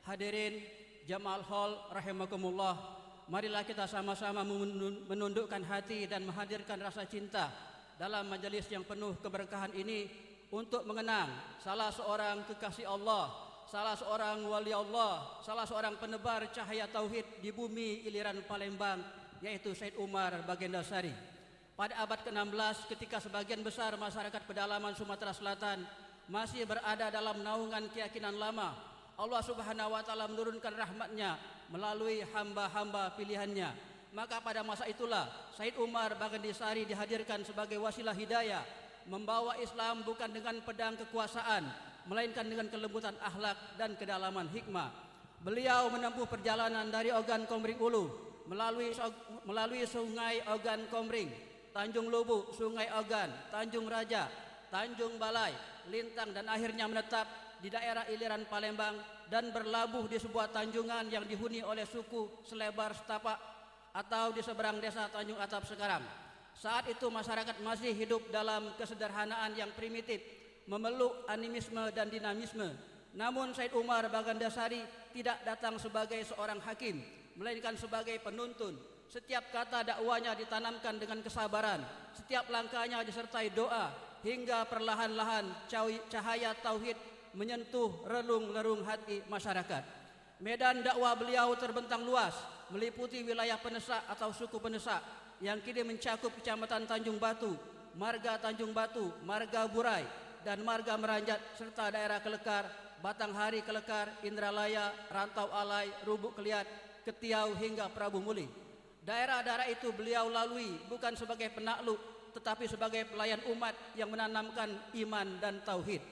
Hadirin Jamal Hall rahimakumullah. Marilah kita sama-sama menundukkan hati dan menghadirkan rasa cinta dalam majelis yang penuh keberkahan ini untuk mengenang salah seorang kekasih Allah, salah seorang wali Allah, salah seorang penebar cahaya tauhid di bumi iliran Palembang, yaitu Sayyid Umar Baginda Sari. Pada abad ke-16 ketika sebagian besar masyarakat pedalaman Sumatera Selatan masih berada dalam naungan keyakinan lama, Allah Subhanahu wa taala menurunkan rahmatnya melalui hamba-hamba pilihannya. Maka pada masa itulah Sayyid Umar Baginda Sari dihadirkan sebagai wasilah hidayah, membawa Islam bukan dengan pedang kekuasaan, melainkan dengan kelembutan akhlak dan kedalaman hikmah. Beliau menempuh perjalanan dari Ogan Komering Ulu melalui Sungai Ogan Komering, Tanjung Lubuk, Sungai Ogan, Tanjung Raja, Tanjung Balai, Lintang dan akhirnya menetap di daerah iliran Palembang dan berlabuh di sebuah tanjungan yang dihuni oleh suku Selebar Setapak atau di seberang desa Tanjung Atap sekarang. Saat itu masyarakat masih hidup dalam kesederhanaan yang primitif, memeluk animisme dan dinamisme. Namun Said Umar Bagandasari tidak datang sebagai seorang hakim, melainkan sebagai penuntun. Setiap kata dakwanya ditanamkan dengan kesabaran, setiap langkahnya disertai doa, hingga perlahan-lahan cahaya tauhid menyentuh relung-relung hati masyarakat. Medan dakwah beliau terbentang luas, meliputi wilayah Penesak atau suku Penesak yang kini mencakup Kecamatan Tanjung Batu, Marga Tanjung Batu, Marga Burai, dan Marga Meranjat, serta daerah Kelekar, Batanghari Kelekar, Indralaya, Rantau Alai, Rubuk Keliat, Ketiau hingga Prabu Muli. Daerah-daerah itu beliau lalui bukan sebagai penakluk, tetapi sebagai pelayan umat yang menanamkan iman dan tauhid.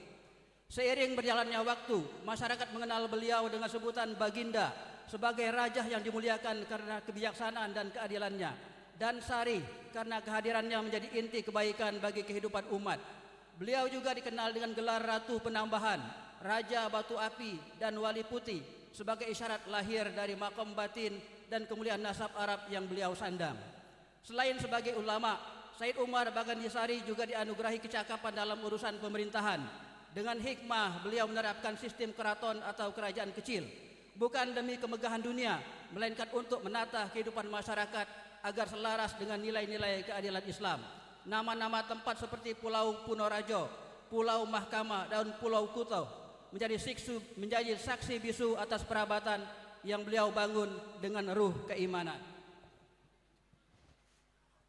Seiring berjalannya waktu, masyarakat mengenal beliau dengan sebutan Baginda, sebagai raja yang dimuliakan karena kebijaksanaan dan keadilannya, dan Sarih karena kehadirannya menjadi inti kebaikan bagi kehidupan umat. Beliau juga dikenal dengan gelar Ratu Penambahan, Raja Batu Api, dan Wali Putih sebagai isyarat lahir dari makom batin dan kemuliaan nasab Arab yang beliau sandang. Selain sebagai ulama, Said Umar Bagandasari juga dianugerahi kecakapan dalam urusan pemerintahan. Dengan hikmah beliau menerapkan sistem keraton atau kerajaan kecil, bukan demi kemegahan dunia, melainkan untuk menata kehidupan masyarakat agar selaras dengan nilai-nilai keadilan Islam. Nama-nama tempat seperti Pulau Punorajo, Pulau Mahkamah, dan Pulau Kuto menjadi saksi bisu atas perabatan yang beliau bangun dengan ruh keimanan.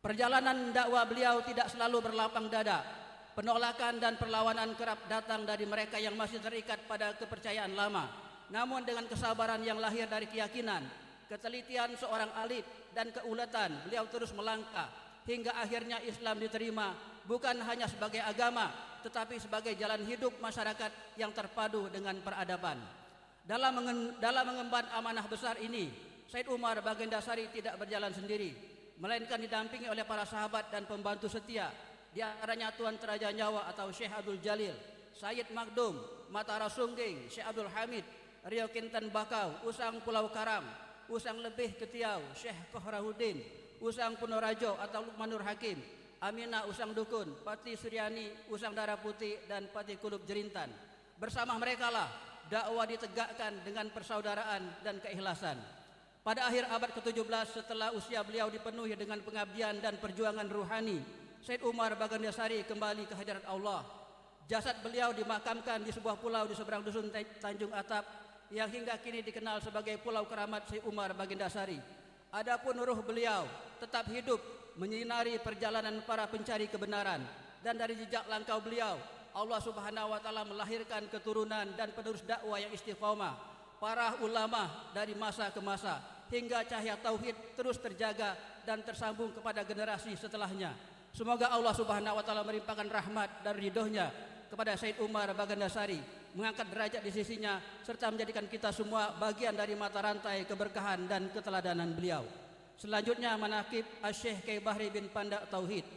Perjalanan dakwah beliau tidak selalu berlapang dada. Penolakan dan perlawanan kerap datang dari mereka yang masih terikat pada kepercayaan lama. Namun dengan kesabaran yang lahir dari keyakinan, ketelitian seorang alim, dan keuletan, beliau terus melangkah hingga akhirnya Islam diterima bukan hanya sebagai agama, tetapi sebagai jalan hidup masyarakat yang terpadu dengan peradaban. Dalam mengemban amanah besar ini, Said Umar Bagandasari tidak berjalan sendiri, melainkan didampingi oleh para sahabat dan pembantu setia, di antaranya Tuan Teraja Nyawa atau Syekh Abdul Jalil, Sayyid Makdum, Matara Sungging, Syekh Abdul Hamid, Rio Kintan Bakau, Usang Pulau Karam, Usang Lebih Ketiau, Syekh Kohrahuddin, Usang Punorajo atau Lukmanur Hakim, Aminah Usang Dukun, Pati Suryani, Usang Darah Putih, dan Pati Kulub Jerintan. Bersama mereka lah dakwah ditegakkan dengan persaudaraan dan keikhlasan. Pada akhir abad ke-17 setelah usia beliau dipenuhi dengan pengabdian dan perjuangan ruhani, Said Umar Bagandasari kembali ke hadirat Allah. Jasad beliau dimakamkan di sebuah pulau di seberang dusun Tanjung Atap yang hingga kini dikenal sebagai Pulau Keramat Said Umar Bagandasari. Adapun ruh beliau tetap hidup menyinari perjalanan para pencari kebenaran, dan dari jejak langkah beliau Allah Subhanahu wa taala melahirkan keturunan dan penerus dakwah yang istiqomah, para ulama dari masa ke masa, hingga cahaya tauhid terus terjaga dan tersambung kepada generasi setelahnya. Semoga Allah Subhanahu wa taala melimpahkan rahmat dan ridhonya kepada Said Umar Bagandasari, mengangkat derajat di sisinya, serta menjadikan kita semua bagian dari mata rantai keberkahan dan keteladanan beliau. Selanjutnya manaqib Asy-Syaikh Kyai Bahri bin Pandak Tauhid.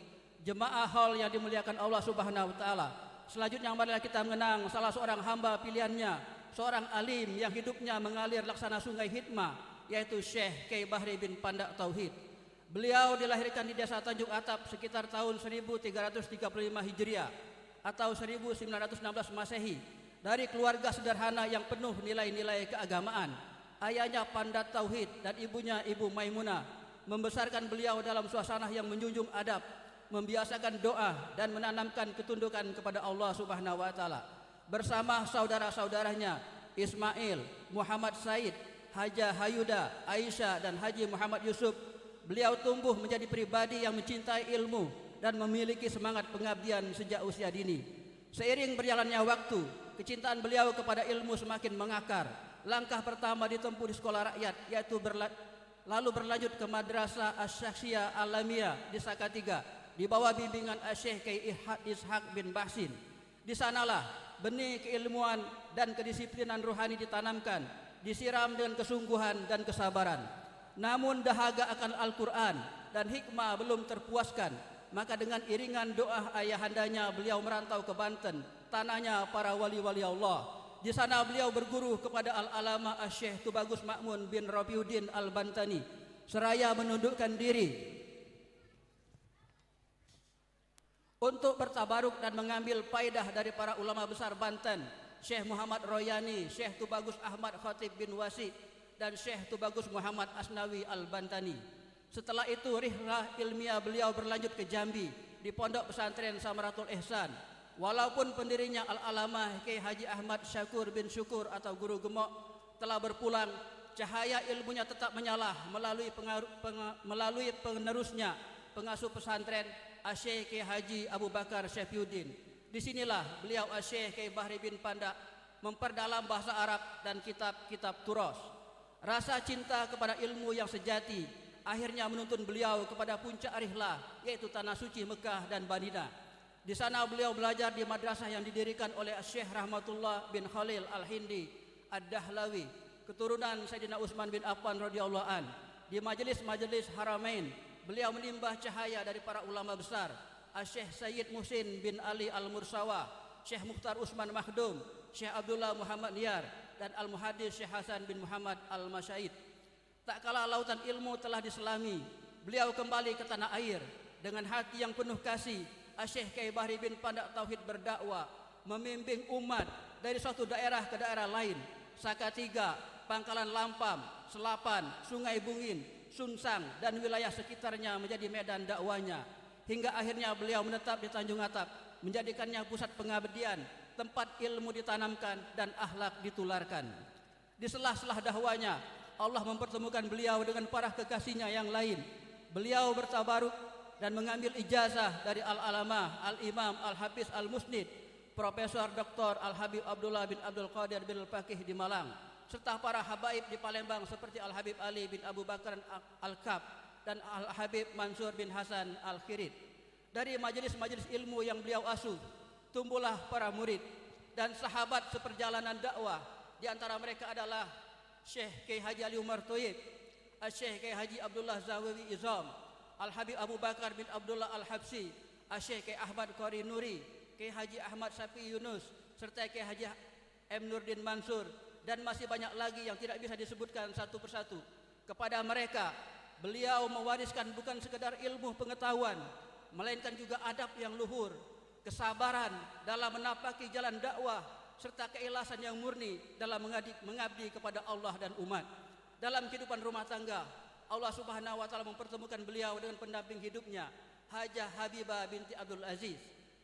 Jemaah hall yang dimuliakan Allah Subhanahu wa taala. Selanjutnya marilah kita mengenang salah seorang hamba pilihannya, seorang alim yang hidupnya mengalir laksana sungai hikmah, yaitu Syekh Kyai Bahri bin Pandak Tauhid. Beliau dilahirkan di desa Tanjung Atap sekitar tahun 1335 Hijriah atau 1916 Masehi, dari keluarga sederhana yang penuh nilai-nilai keagamaan. Ayahnya Pandat Tauhid dan ibunya Ibu Maimunah membesarkan beliau dalam suasana yang menjunjung adab, membiasakan doa, dan menanamkan ketundukan kepada Allah Subhanahu wa taala. Bersama saudara-saudaranya Ismail, Muhammad Said, Haja Hayuda, Aisyah, dan Haji Muhammad Yusuf, beliau tumbuh menjadi pribadi yang mencintai ilmu dan memiliki semangat pengabdian sejak usia dini. Seiring berjalannya waktu, kecintaan beliau kepada ilmu semakin mengakar. Langkah pertama ditempuh di sekolah rakyat, yaitu lalu berlanjut ke Madrasah Asy-Syakhsiyah Alamiyah di Salatiga di bawah bimbingan Asy-Syaikh Kyai Ishaq bin Bahsin. Di sanalah benih keilmuan dan kedisiplinan rohani ditanamkan, disiram dengan kesungguhan dan kesabaran. Namun dahaga akan Al-Quran dan hikmah belum terpuaskan, maka dengan iringan doa ayahandanya beliau merantau ke Banten, tanahnya para wali-wali Allah. Di sana beliau berguru kepada Al-Alama Asy-Syaikh Tubagus Ma'mun bin Rabiuddin Al-Bantani, seraya menundukkan diri untuk bertabaruk dan mengambil faedah dari para ulama besar Banten Syekh Muhammad Royani, Syekh Tubagus Ahmad Khatib bin Wasi, dan Syekh Tubagus Muhammad Asnawi Al-Bantani. Setelah itu rihlah ilmiah beliau berlanjut ke Jambi di Pondok Pesantren Samaratul Ihsan. Walaupun pendirinya Al-Alamah Kiai Haji Ahmad Syakur bin Syukur atau Guru Gemok telah berpulang, cahaya ilmunya tetap menyala melalui penerusnya, pengasuh pesantren Asy-Syaikh Kiai Haji Abu Bakar Syafiyuddin. Disinilah beliau Asy-Syaikh Kiai Bahri bin Pandak memperdalam bahasa Arab dan kitab-kitab Turas. Rasa cinta kepada ilmu yang sejati akhirnya menuntun beliau kepada puncak rihlah, yaitu tanah suci Mekah dan Madinah. Di sana beliau belajar di madrasah yang didirikan oleh Syekh Rahmatullah bin Khalil Al-Hindi Ad-Dahlawi, keturunan Sayyidina Utsman bin Affan radhiyallahu an. Di majelis-majelis Haramain beliau menimbah cahaya dari para ulama besar, Syekh Sayyid Muhsin bin Ali Al-Mursawa, Syekh Mukhtar Usman Makhdum, Syekh Abdullah Muhammad Niyar, dan Al-Muhaddis Syekh Hasan bin Muhammad Al-Masyaid. Tak kala lautan ilmu telah diselami, beliau kembali ke tanah air dengan hati yang penuh kasih. Syekh Kiai Bahri bin Pandak Tauhid berdakwah, membimbing umat dari suatu daerah ke daerah lain, Sakatiga, Pangkalan Lampam, Selapan, Sungai Bungin, Sunsang, dan wilayah sekitarnya menjadi medan dakwanya. Hingga akhirnya beliau menetap di Tanjung Atap, menjadikannya pusat pengabdian, tempat ilmu ditanamkan dan akhlak ditularkan. Di sela-sela dakwanya, Allah mempertemukan beliau dengan para kekasihnya yang lain. Beliau bertabaruk dan mengambil ijazah dari Al-Alamah Al-Imam Al-Hafiz Al-Musnid, Profesor Dr. Al-Habib Abdullah bin Abdul Qadir bin Al-Faqih di Malang, serta para habaib di Palembang seperti Al-Habib Ali bin Abu Bakar Al-Kab dan Al-Habib Mansur bin Hasan Al-Khirid. Dari majelis-majelis ilmu yang beliau asuh, tumbuhlah para murid dan sahabat seperjalanan dakwah. Di antara mereka adalah Syekh Kiai Haji Ali Umar Thayyib, Syekh Kiai Haji Abdullah Zawawi Izam, Al-Habib Abu Bakar bin Abdullah Al-Habsi, Syekh Kiai Ahmad Qari Nuri, Kiai Haji Ahmad Safi Yunus, serta Kiai Haji M. Nurdin Mansur, dan masih banyak lagi yang tidak bisa disebutkan satu persatu. Kepada mereka, beliau mewariskan bukan sekedar ilmu pengetahuan, melainkan juga adab yang luhur, kesabaran dalam menapaki jalan dakwah, serta keikhlasan yang murni dalam mengabdi kepada Allah dan umat. Dalam kehidupan rumah tangga, Allah Subhanahu wa taala mempertemukan beliau dengan pendamping hidupnya, Hajah Habibah binti Abdul Aziz.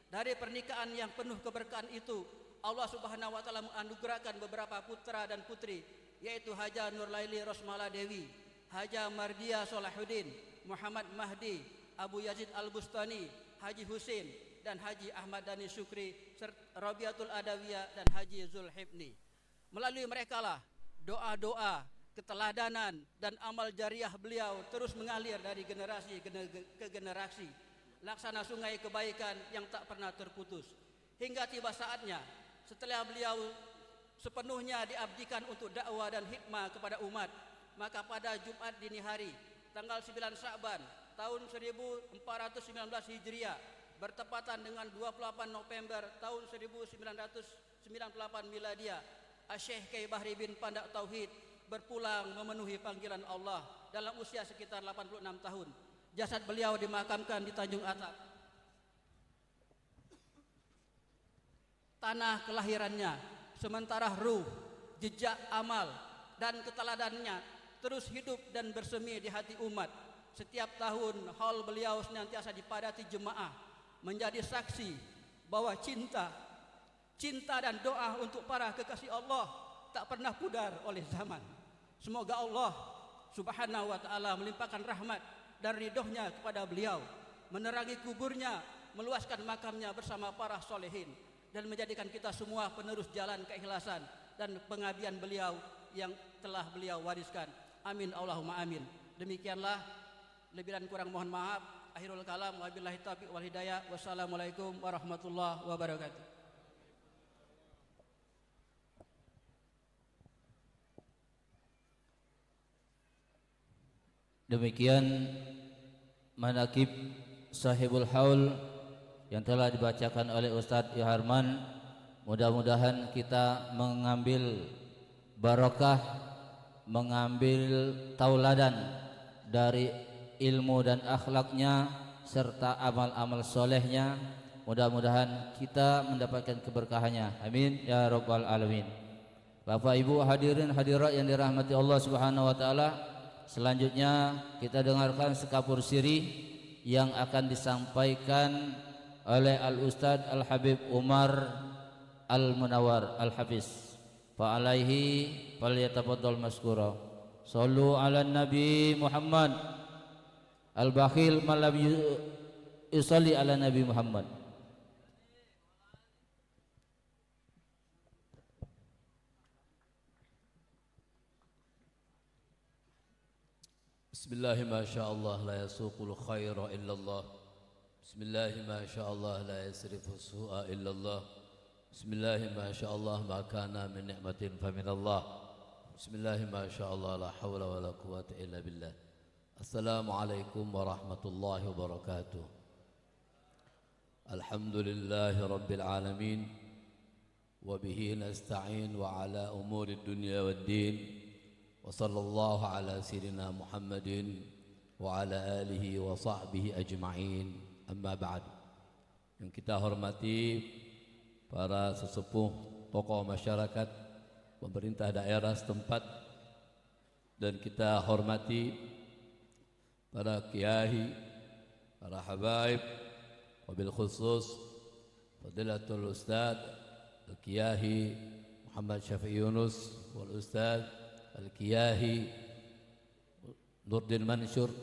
Dari pernikahan yang penuh keberkahan itu, Allah Subhanahu wa taala menganugerahkan beberapa putra dan putri, yaitu Hajah Nurlaili Rosmala Dewi, Hajah Mardia Solahuddin, Muhammad Mahdi, Abu Yazid Al-Bustani, Haji Husin, dan Haji Ahmad Dhani Syukri, Rabiatul Adawiyah, dan Haji Zulhibni. Melalui merekalah doa-doa, keteladanan, dan amal jariah beliau terus mengalir dari generasi ke generasi, laksana sungai kebaikan yang tak pernah terputus. Hingga tiba saatnya, setelah beliau sepenuhnya diabdikan untuk dakwah dan hikmah kepada umat, maka pada Jumat dini hari, tanggal 9 Sya'ban tahun 1419 Hijriah, bertepatan dengan 28 November tahun 1998 Miladiah, Syekh Kiai Bahri bin Pandak Tauhid berpulang memenuhi panggilan Allah dalam usia sekitar 86 tahun. Jasad beliau dimakamkan di Tanjung Atap, tanah kelahirannya, sementara ruh, jejak amal, dan keteladannya terus hidup dan bersemi di hati umat. Setiap tahun haul beliau senantiasa dipadati jemaah, menjadi saksi bahwa cinta dan doa untuk para kekasih Allah tak pernah pudar oleh zaman. Semoga Allah Subhanahu wa taala melimpahkan rahmat dan ridhonya kepada beliau, menerangi kuburnya, meluaskan makamnya bersama para solehin, dan menjadikan kita semua penerus jalan keikhlasan dan pengabdian beliau yang telah beliau wariskan. Amin Allahumma amin. Demikianlah, lebih dan kurang mohon maaf. Akhirul kalam, wabillahi taufiq wal hidayah. Wassalamualaikum warahmatullahi wabarakatuh. Demikian manaqib sahibul haul yang telah dibacakan oleh Ustadz Yoharman. Mudah-mudahan kita mengambil barokah, mengambil tauladan dari ilmu dan akhlaknya serta amal-amal solehnya, mudah-mudahan kita mendapatkan keberkahannya. Amin ya rabbal alamin. Bapak Ibu hadirin hadirat yang dirahmati Allah Subhanahu wa taala, selanjutnya kita dengarkan sekapur siri yang akan disampaikan oleh Al-Ustadz Al-Habib Umar Al-Munawwar Al-Hafiz. Fa alaihi falyatafaddal maskura. Sallu ala Nabi Muhammad. Al-bakhil man lam yusalli ala Nabi Muhammad. Bismillahi ma sya Allah la yasuqul khaira illallah. Bismillahi ma sya Allah la yasrifu su'a illallah. Bismillahi ma sya Allah ma kana min ni'matin fa min Allah. Bismillahi ma sya Allah la hawla wa la quwwata illa billah. Assalamualaikum warahmatullahi wabarakatuh. Alhamdulillahi rabbil alamin. Wa bihi nasta'in wa ala umuri dunya wad din. Wa sallallahu ala sayyidina Muhammadin wa ala alihi wa sahbihi ajma'in. Amma ba'd. Yang kita hormati para sesepuh, tokoh masyarakat, pemerintah daerah setempat, dan kita hormati para kiai, para habaib, wabil khusus Fadilatul Ustaz Al-Kiyahi Muhammad Syafi'i Yunus wal Ustaz Al-Kiyahi Nurdin Mansur,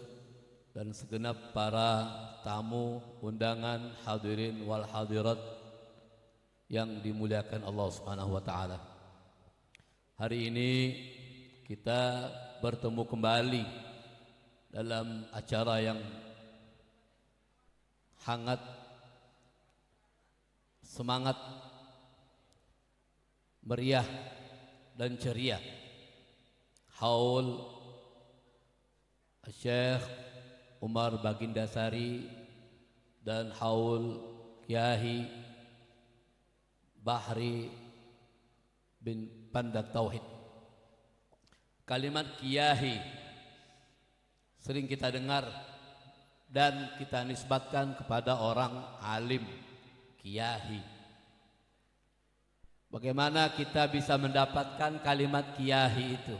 dan segenap para tamu undangan hadirin wal hadirat yang dimuliakan Allah Subhanahu wa taala. Hari ini kita bertemu kembali dalam acara yang hangat, semangat, meriah dan ceria. Haul Syekh Umar Bagindasari dan haul Kiai Bahri bin Pandak Tauhid. Kalimat Kiai sering kita dengar dan kita nisbatkan kepada orang alim, Kiai. Bagaimana kita bisa mendapatkan kalimat Kiai itu?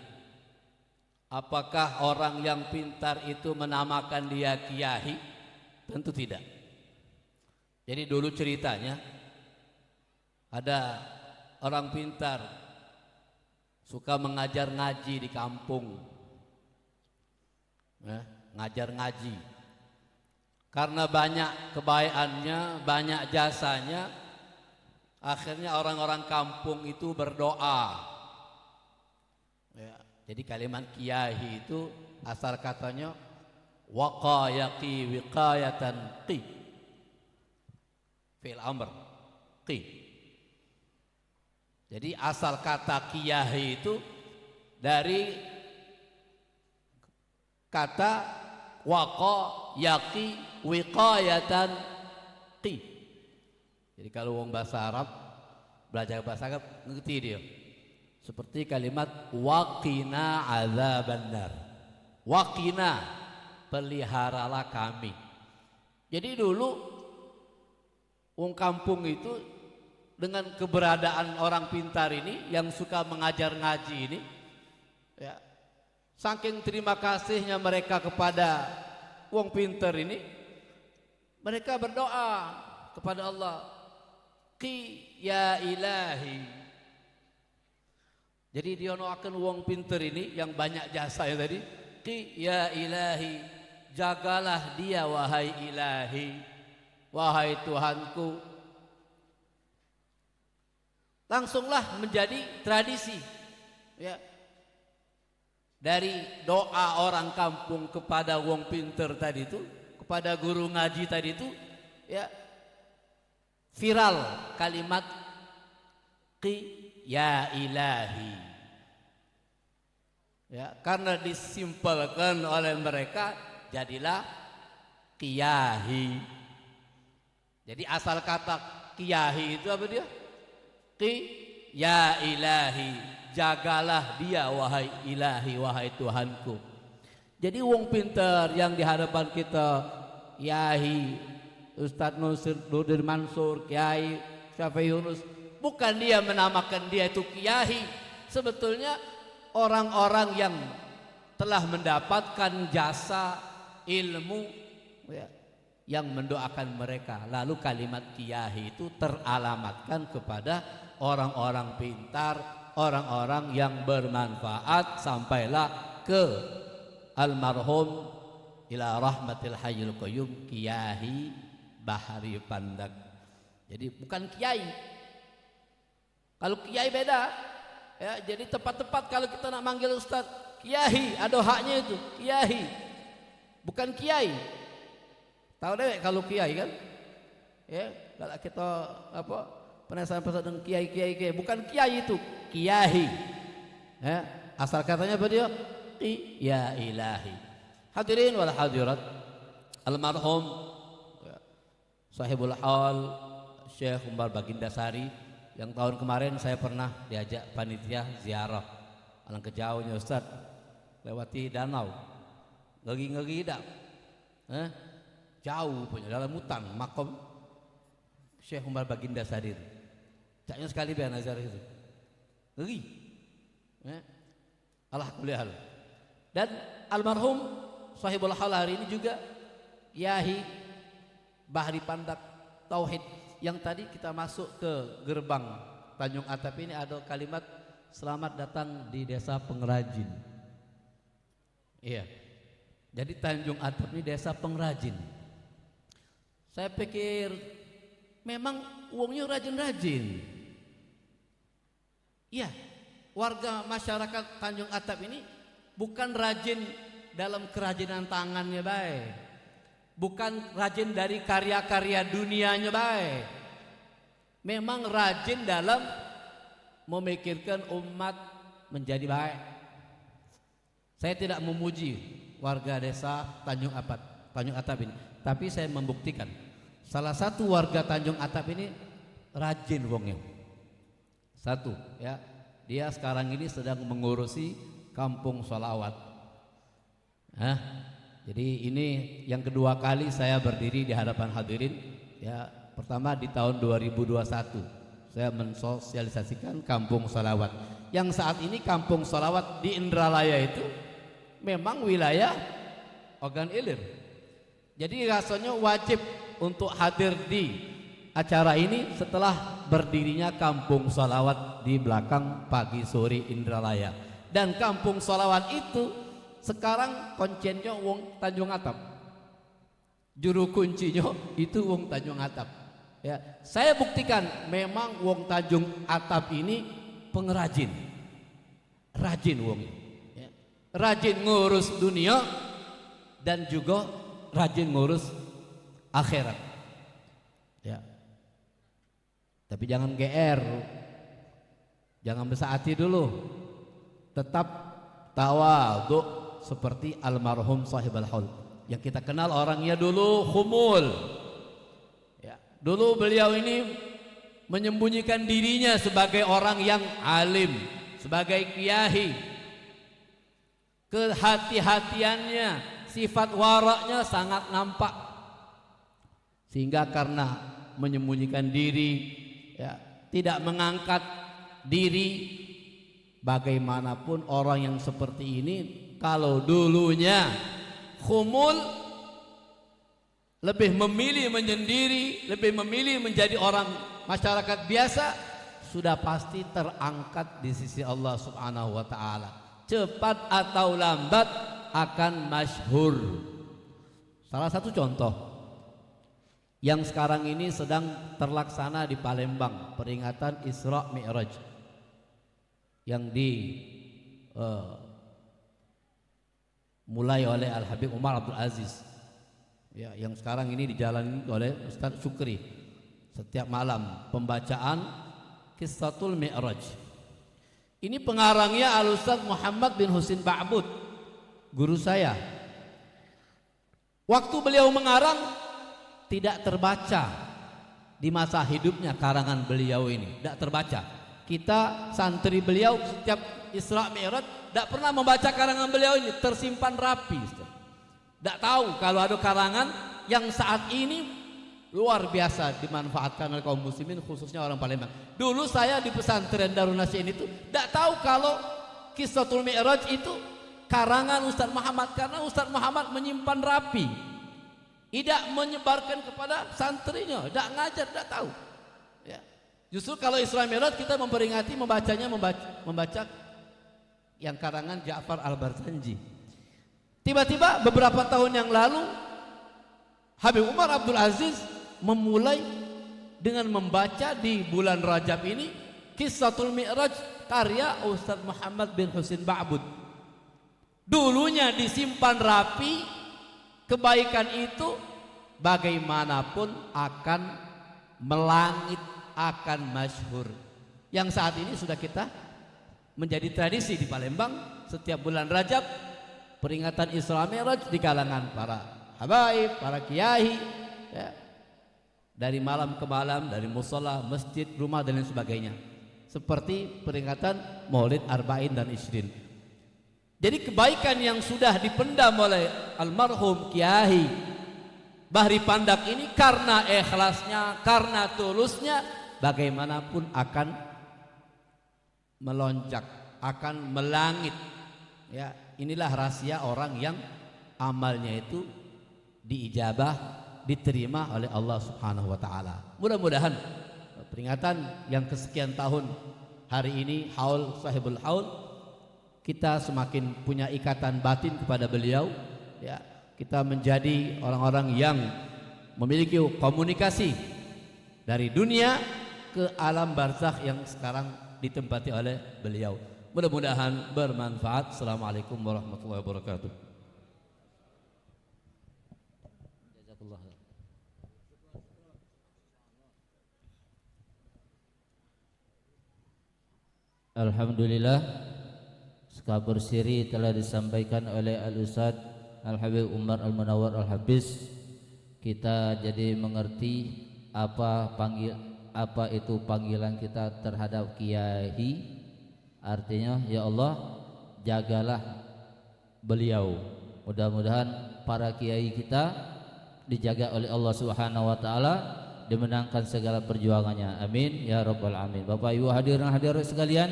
Apakah orang yang pintar itu menamakan dia Kiai? Tentu tidak. Jadi dulu ceritanya ada orang pintar suka mengajar ngaji di kampung, ngajar ngaji. Karena banyak kebaikannya, banyak jasanya, akhirnya orang-orang kampung itu berdoa. Jadi kalimat Kiai itu asal katanya waqayaqi wiqayatan qi, fi'il amr qi. Jadi asal kata Kiai itu dari kata waqayaqi wiqayatan qi. Jadi kalau orang bahasa Arab, belajar bahasa Arab, ngerti dia. Seperti kalimat waqina azabannar. Waqina, peliharalah kami. Jadi dulu wong kampung itu dengan keberadaan orang pintar ini yang suka mengajar ngaji ini, ya, saking terima kasihnya mereka kepada wong pintar ini, mereka berdoa kepada Allah, Qi ya ilahi. Jadi dia akan wong pinter ini yang banyak jasa ya tadi, Qi ya ilahi, jagalah dia wahai ilahi, wahai Tuhanku. Langsunglah menjadi tradisi, ya, dari doa orang kampung kepada wong pinter tadi itu, kepada guru ngaji tadi itu, ya, viral kalimat Qi ya ilahi, ya, karena disimpelkan oleh mereka jadilah Kiai. Jadi asal kata Kiai itu apa dia? Qi ya ilahi, jagalah dia wahai ilahi, wahai Tuhanku. Jadi wong pinter yang di hadapan kita, Yahi, Ustadz Nurdin Mansur, Kiai Syafi'i Yunus, bukan dia menamakan dia itu kiai. Sebetulnya orang-orang yang telah mendapatkan jasa ilmu ya, yang mendoakan mereka. Lalu kalimat kiai itu teralamatkan kepada orang-orang pintar, orang-orang yang bermanfaat, sampailah ke almarhum ila rahmatil hayyul qayyum Kiai Bahari Pandak. Jadi bukan kiai. Kalau kiai beda ya, jadi tepat-tepat kalau kita nak manggil ustaz kiai, ada haknya itu kiai, bukan kiai. Tahu deh kalau kiai kan ya, kalau kita apa penasaran dengan kiai, bukan kiai itu kiai ya, asal katanya apa dia? Ya ilahi. Hadirin wal hadirat, almarhum sahibul hal Syekh Umar Bagindasari, yang tahun kemarin saya pernah diajak panitia ziarah. Alangkah jauhnya Ustaz, lewati danau, ngeri dak, jauh punya dalam hutan makom Syekh Umar Bagindasari. Caknya sekali biar nazar itu, ngeri. Alhamdulillah. Dan almarhum sahibul hal hari ini juga Kiai Bahari Pandak Tauhid, yang tadi kita masuk ke gerbang Tanjung Atap ini ada kalimat selamat datang di desa pengrajin. Iya. Jadi Tanjung Atap ini desa pengrajin. Saya pikir memang uangnya rajin-rajin. Iya. Warga masyarakat Tanjung Atap ini bukan rajin dalam kerajinan tangannya baik, bukan rajin dari karya-karya dunianya baik, memang rajin dalam memikirkan umat menjadi baik. Saya tidak memuji warga desa Tanjung Atap ini, tapi saya membuktikan salah satu warga Tanjung Atap ini rajin wongnya. Satu ya, dia sekarang ini sedang mengurusi kampung sholawat. Jadi ini yang kedua kali saya berdiri di hadapan hadirin ya. Pertama di tahun 2021 saya mensosialisasikan kampung sholawat, yang saat ini kampung sholawat di Indralaya itu memang wilayah Ogan Ilir. Jadi rasanya wajib untuk hadir di acara ini setelah berdirinya kampung sholawat di belakang Pagi Sore Indralaya. Dan kampung sholawat itu sekarang koncennya wong Tanjung Atap, juru kuncinya itu wong Tanjung Atap ya. Saya buktikan memang wong Tanjung Atap ini pengrajin, rajin wong ya. Rajin ngurus dunia dan juga rajin ngurus akhirat ya. Tapi jangan GR, jangan besar hati dulu, tetap tawadhu seperti almarhum sahibul haul yang kita kenal orangnya dulu khumul ya. Dulu beliau ini menyembunyikan dirinya sebagai orang yang alim, sebagai kiai. Kehati-hatiannya, sifat waraknya sangat nampak, sehingga karena menyembunyikan diri ya, tidak mengangkat diri, bagaimanapun orang yang seperti ini kalau dulunya khumul, lebih memilih menyendiri, lebih memilih menjadi orang masyarakat biasa, sudah pasti terangkat di sisi Allah Subhanahu wa taala. Cepat atau lambat akan masyhur. Salah satu contoh yang sekarang ini sedang terlaksana di Palembang, peringatan Isra Mi'raj yang mulai oleh Al Habib Umar Abdul Aziz ya, yang sekarang ini dijalani oleh Ustaz Syukri. Setiap malam pembacaan Qissatul Mi'raj. Ini pengarangnya Al Ustaz Muhammad bin Husin Ba'bud, guru saya. Waktu beliau mengarang tidak terbaca di masa hidupnya karangan beliau ini, tidak terbaca. Kita santri beliau setiap Isra Mi'raj tidak pernah membaca karangan beliau ini, tersimpan rapi. Tidak tahu kalau ada karangan yang saat ini luar biasa dimanfaatkan oleh kaum muslimin, khususnya orang Palembang. Dulu saya di pesantren Darun Nasyidin itu tidak tahu kalau Qissatul Mi'raj itu karangan Ustaz Muhammad, karena Ustaz Muhammad menyimpan rapi, tidak menyebarkan kepada santrinya, tidak ngajar, tidak tahu. Ya. Justru kalau Isra Mi'raj kita memperingati membaca yang karangan Ja'far Al-Barzanji. Tiba-tiba beberapa tahun yang lalu Habib Umar Abdul Aziz memulai dengan membaca di bulan Rajab ini Qissatul Mi'raj karya Ustaz Muhammad bin Husin Ba'bud. Dulunya disimpan rapi, kebaikan itu bagaimanapun akan melangit, akan masyhur. Yang saat ini sudah kita menjadi tradisi di Palembang, setiap bulan Rajab peringatan Isra Mi'raj di kalangan para habaib, para kiai, ya. Dari malam ke malam, dari musola, masjid, rumah dan lain sebagainya. Seperti peringatan Maulid Arba'in dan Ishrin. Jadi kebaikan yang sudah dipendam oleh almarhum Kiai Bahri Pandak ini karena ikhlasnya, karena tulusnya, bagaimanapun akan melonjak, akan melangit. Ya, inilah rahasia orang yang amalnya itu diijabah, diterima oleh Allah Subhanahu wa taala. Mudah-mudahan peringatan yang kesekian tahun hari ini Haul Sahibul Haul, kita semakin punya ikatan batin kepada beliau, ya. Kita menjadi orang-orang yang memiliki komunikasi dari dunia ke alam barzakh yang sekarang ditempati oleh beliau. Mudah-mudahan bermanfaat. Assalamualaikum warahmatullahi wabarakatuh. Alhamdulillah, kabar siri telah disampaikan oleh Al-Ustaz Al-Habib Umar Al-Munawwar Al-Habiz. Kita jadi mengerti apa itu panggilan kita terhadap kiai. Artinya, ya Allah, jagalah beliau. Mudah-mudahan para kiai kita dijaga oleh Allah Subhanahu wa taala, dimenangkan segala perjuangannya. Amin ya rabbal alamin. Bapak Ibu hadirin hadirat sekalian,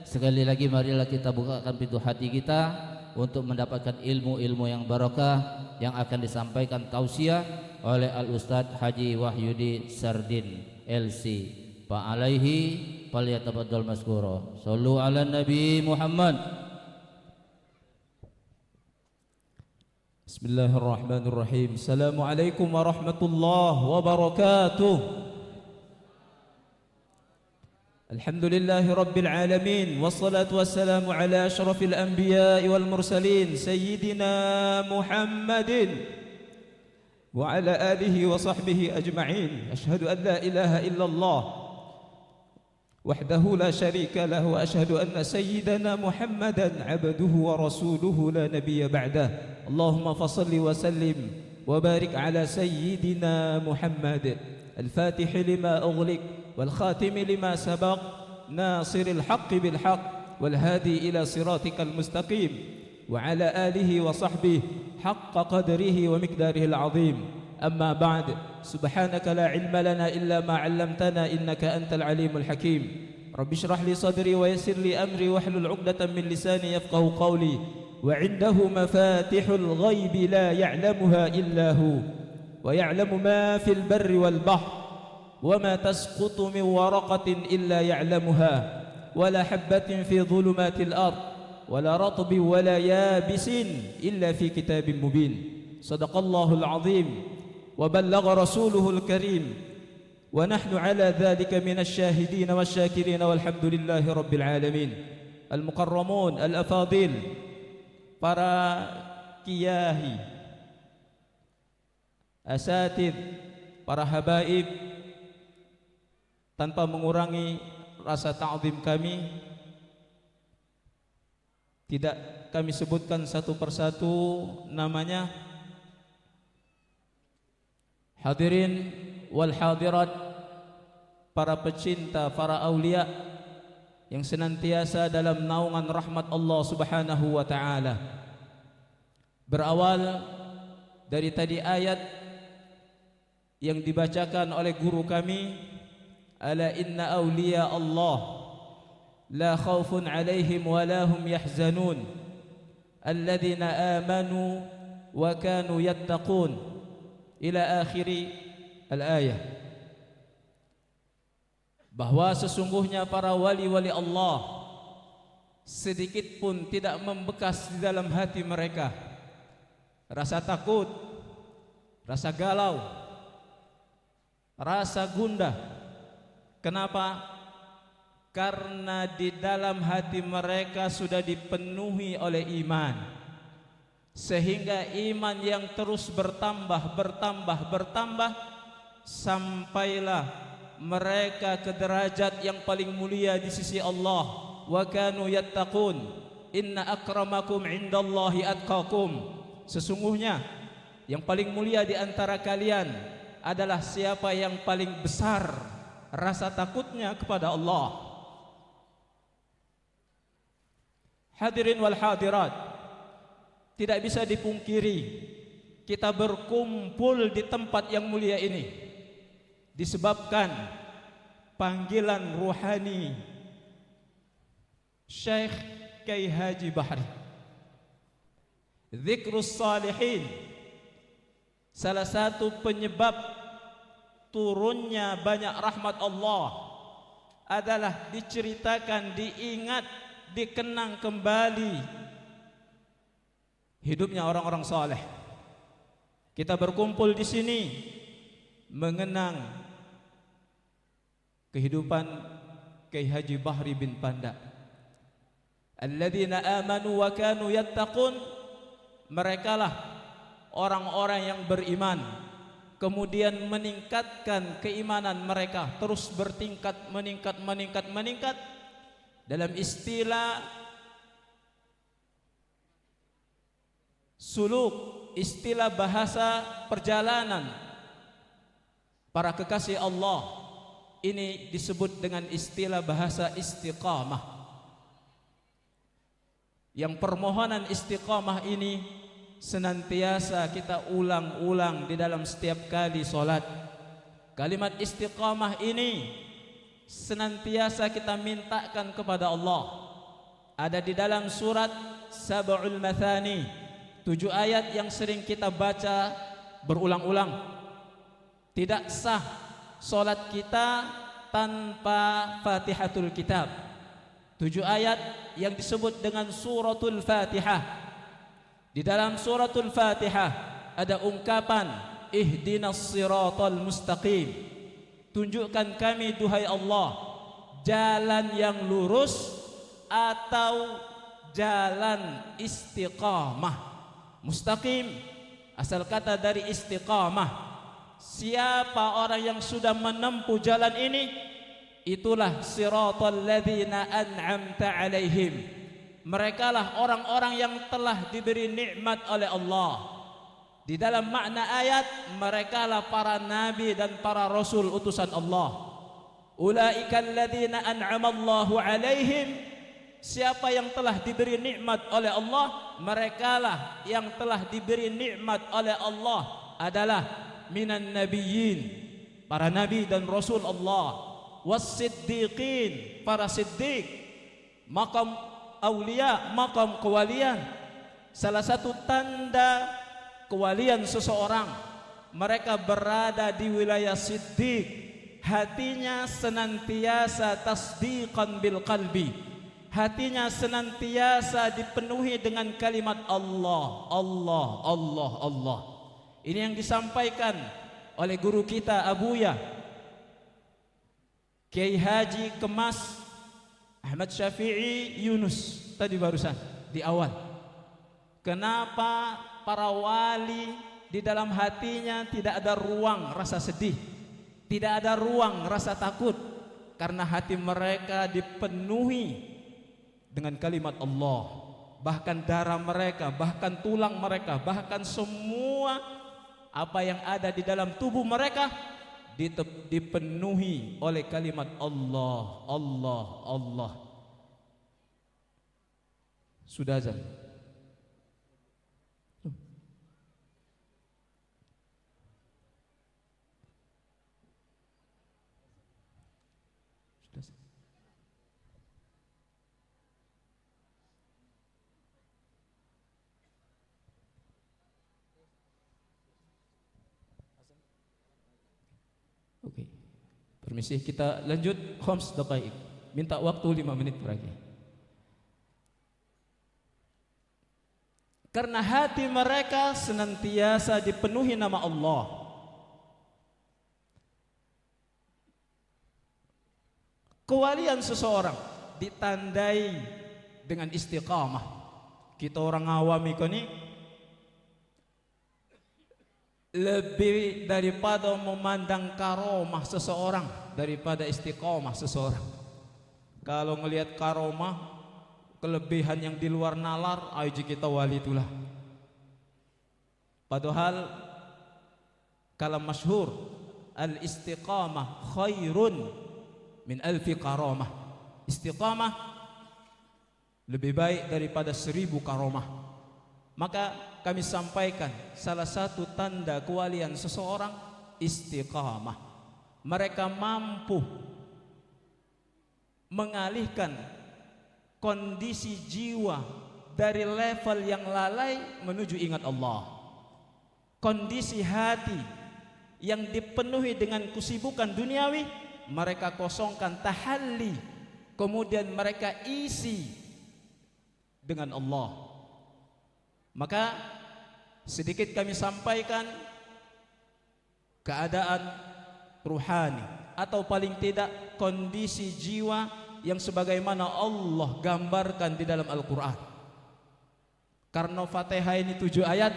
sekali lagi marilah kita bukakan pintu hati kita untuk mendapatkan ilmu-ilmu yang barakah yang akan disampaikan tausiah oleh Al-Ustadz Haji Wahyudi Sardin LC. Pak alaihi falyatafaddal mazkura. Shallu ala Nabi Muhammad. Bismillahirrahmanirrahim. Assalamualaikum warahmatullahi wabarakatuh. Alhamdulillahi rabbil alamin, wassalatu wassalamu ala asyrafil anbiya'i wal mursalin sayyidina Muhammadin wa ala alihi wa sahbihi ajma'in. Ashhadu an la ilaha illallah wahdahu la syarika lahu wa ashhadu anna sayyidana Muhammadan abduhu wa rasuluhu la nabiyya ba'dah. Allahumma fasalli wa sallim wa barik ala sayyidina Muhammad al-fatih lima ughliq wal khatim lima sabaq nasiril haqqi bil haqq wal hadi ila siratikal mustaqim wa ala alihi wa sahbihi haqqa qadrihi wa miqdarihi al-azim. Amma ba'd, subhanaka la ilma lana illa ma 'allamtana innaka antal alimul hakim. Rabbi shrah li sadri wa yassir li amri wahlul 'uqdatam min lisani yafqahu qawli. Wa 'indahu mafatihul ghaibi la ya'lamuha illa hu wa ya'lamu ma fil barri wal bahr wa ma tasqutu min waraqatin illa ya'lamuha wa la habatin fi dhulumatil ard wa la ratbin wa la yabisin illa fi kitabin mubin. Sadaqallahul 'azim وبلغ رسوله الكريم ونحن على ذلك من الشاهدين والشاكرين والحمد لله رب العالمين. المكرمون الأفاضل, para kiai, asatid, para habaib, tanpa mengurangi rasa ta'zim kami, tidak kami sebutkan satu persatu namanya. Hadirin wal hadirat, para pecinta, para aulia yang senantiasa dalam naungan rahmat Allah Subhanahu wa taala. Berawal dari tadi ayat yang dibacakan oleh guru kami, ala inna awliya Allah la khawfun alaihim wa la hum yahzanun alladzina amanu wa kanu yattaqun ila akhiri al-ayah. Bahwa sesungguhnya para wali-wali Allah sedikit pun tidak membekas di dalam hati mereka rasa takut, rasa galau, rasa gundah. Kenapa? Karena di dalam hati mereka sudah dipenuhi oleh iman, sehingga iman yang terus bertambah sampailah mereka ke derajat yang paling mulia di sisi Allah. Wa kanu yattaqun inna akramakum indallahi atqakum. Sesungguhnya yang paling mulia di antara kalian adalah siapa yang paling besar rasa takutnya kepada Allah. Hadirin wal hadirat, tidak bisa dipungkiri kita berkumpul di tempat yang mulia ini disebabkan panggilan ruhani Syekh Kiai Haji Bahri. Dzikrus Salihin, salah satu penyebab turunnya banyak rahmat Allah adalah diceritakan, diingat, dikenang kembali hidupnya orang-orang saleh. Kita berkumpul di sini mengenang kehidupan Kiai Haji Bahri bin Panda. Alladzina amanu wa kanu yattaqun, merekalah orang-orang yang beriman kemudian meningkatkan keimanan mereka, terus bertingkat, meningkat. Dalam istilah suluk, istilah bahasa perjalanan para kekasih Allah, ini disebut dengan istilah bahasa istiqamah. Yang permohonan istiqamah ini senantiasa kita ulang-ulang di dalam setiap kali solat. Kalimat istiqamah ini senantiasa kita mintakan kepada Allah. Ada di dalam surat Sab'ul Mathani, 7 ayat yang sering kita baca berulang-ulang. Tidak sah solat kita tanpa Fatihatul Kitab. 7 ayat yang disebut dengan suratul Fatihah. Di dalam suratul Fatihah ada ungkapan ihdinas siratal mustaqim. Tunjukkan kami duhai Allah jalan yang lurus atau jalan istiqamah. Mustaqim asal kata dari istiqamah. Siapa orang yang sudah menempuh jalan ini, itulah siratal ladzina an'amta alaihim. Merekalah orang-orang yang telah diberi nikmat oleh Allah. Di dalam makna ayat, merekalah para nabi dan para rasul utusan Allah. Ulaikal ladzina an'amallahu alaihim. Siapa yang telah diberi nikmat oleh Allah, merekalah yang telah diberi nikmat oleh Allah adalah minan nabiyyin, para nabi dan rasul Allah. Was-siddiqin, para siddiq, makam aulia, makam kewalian. Salah satu tanda kewalian seseorang, mereka berada di wilayah siddiq, hatinya senantiasa tasdiqan bil qalbi, hatinya senantiasa dipenuhi dengan kalimat Allah, Allah, Allah, Allah. Ini yang disampaikan oleh guru kita Abuya Kiai Haji Kemas Ahmad Syafi'i Yunus tadi barusan di awal. Kenapa para wali di dalam hatinya tidak ada ruang rasa sedih, tidak ada ruang rasa takut, karena hati mereka dipenuhi dengan kalimat Allah. Bahkan darah mereka, bahkan tulang mereka, bahkan semua apa yang ada di dalam tubuh mereka dipenuhi oleh kalimat Allah, Allah, Allah. Sudah azan. Oke. Permisi, kita lanjut khams daqaiq. Minta waktu 5 menit lagi. Karena hati mereka senantiasa dipenuhi nama Allah. Kewalian seseorang ditandai dengan istiqamah. Kita orang awam ini lebih daripada memandang karomah seseorang daripada istiqamah seseorang. Kalau ngelihat karomah, kelebihan yang di luar nalar, aja kita wali itulah. Padahal kalam masyhur, al-istiqamah khairun min alfi karamah. Istiqamah lebih baik daripada 1000 karomah. Maka kami sampaikan salah satu tanda kewalian seseorang istiqamah. Mereka mampu mengalihkan kondisi jiwa dari level yang lalai menuju ingat Allah. Kondisi hati yang dipenuhi dengan kesibukan duniawi, mereka kosongkan tahalli, kemudian mereka isi dengan Allah. Maka sedikit kami sampaikan keadaan ruhani atau paling tidak kondisi jiwa yang sebagaimana Allah gambarkan di dalam Al-Quran. Karena Fatihah ini 7 ayat,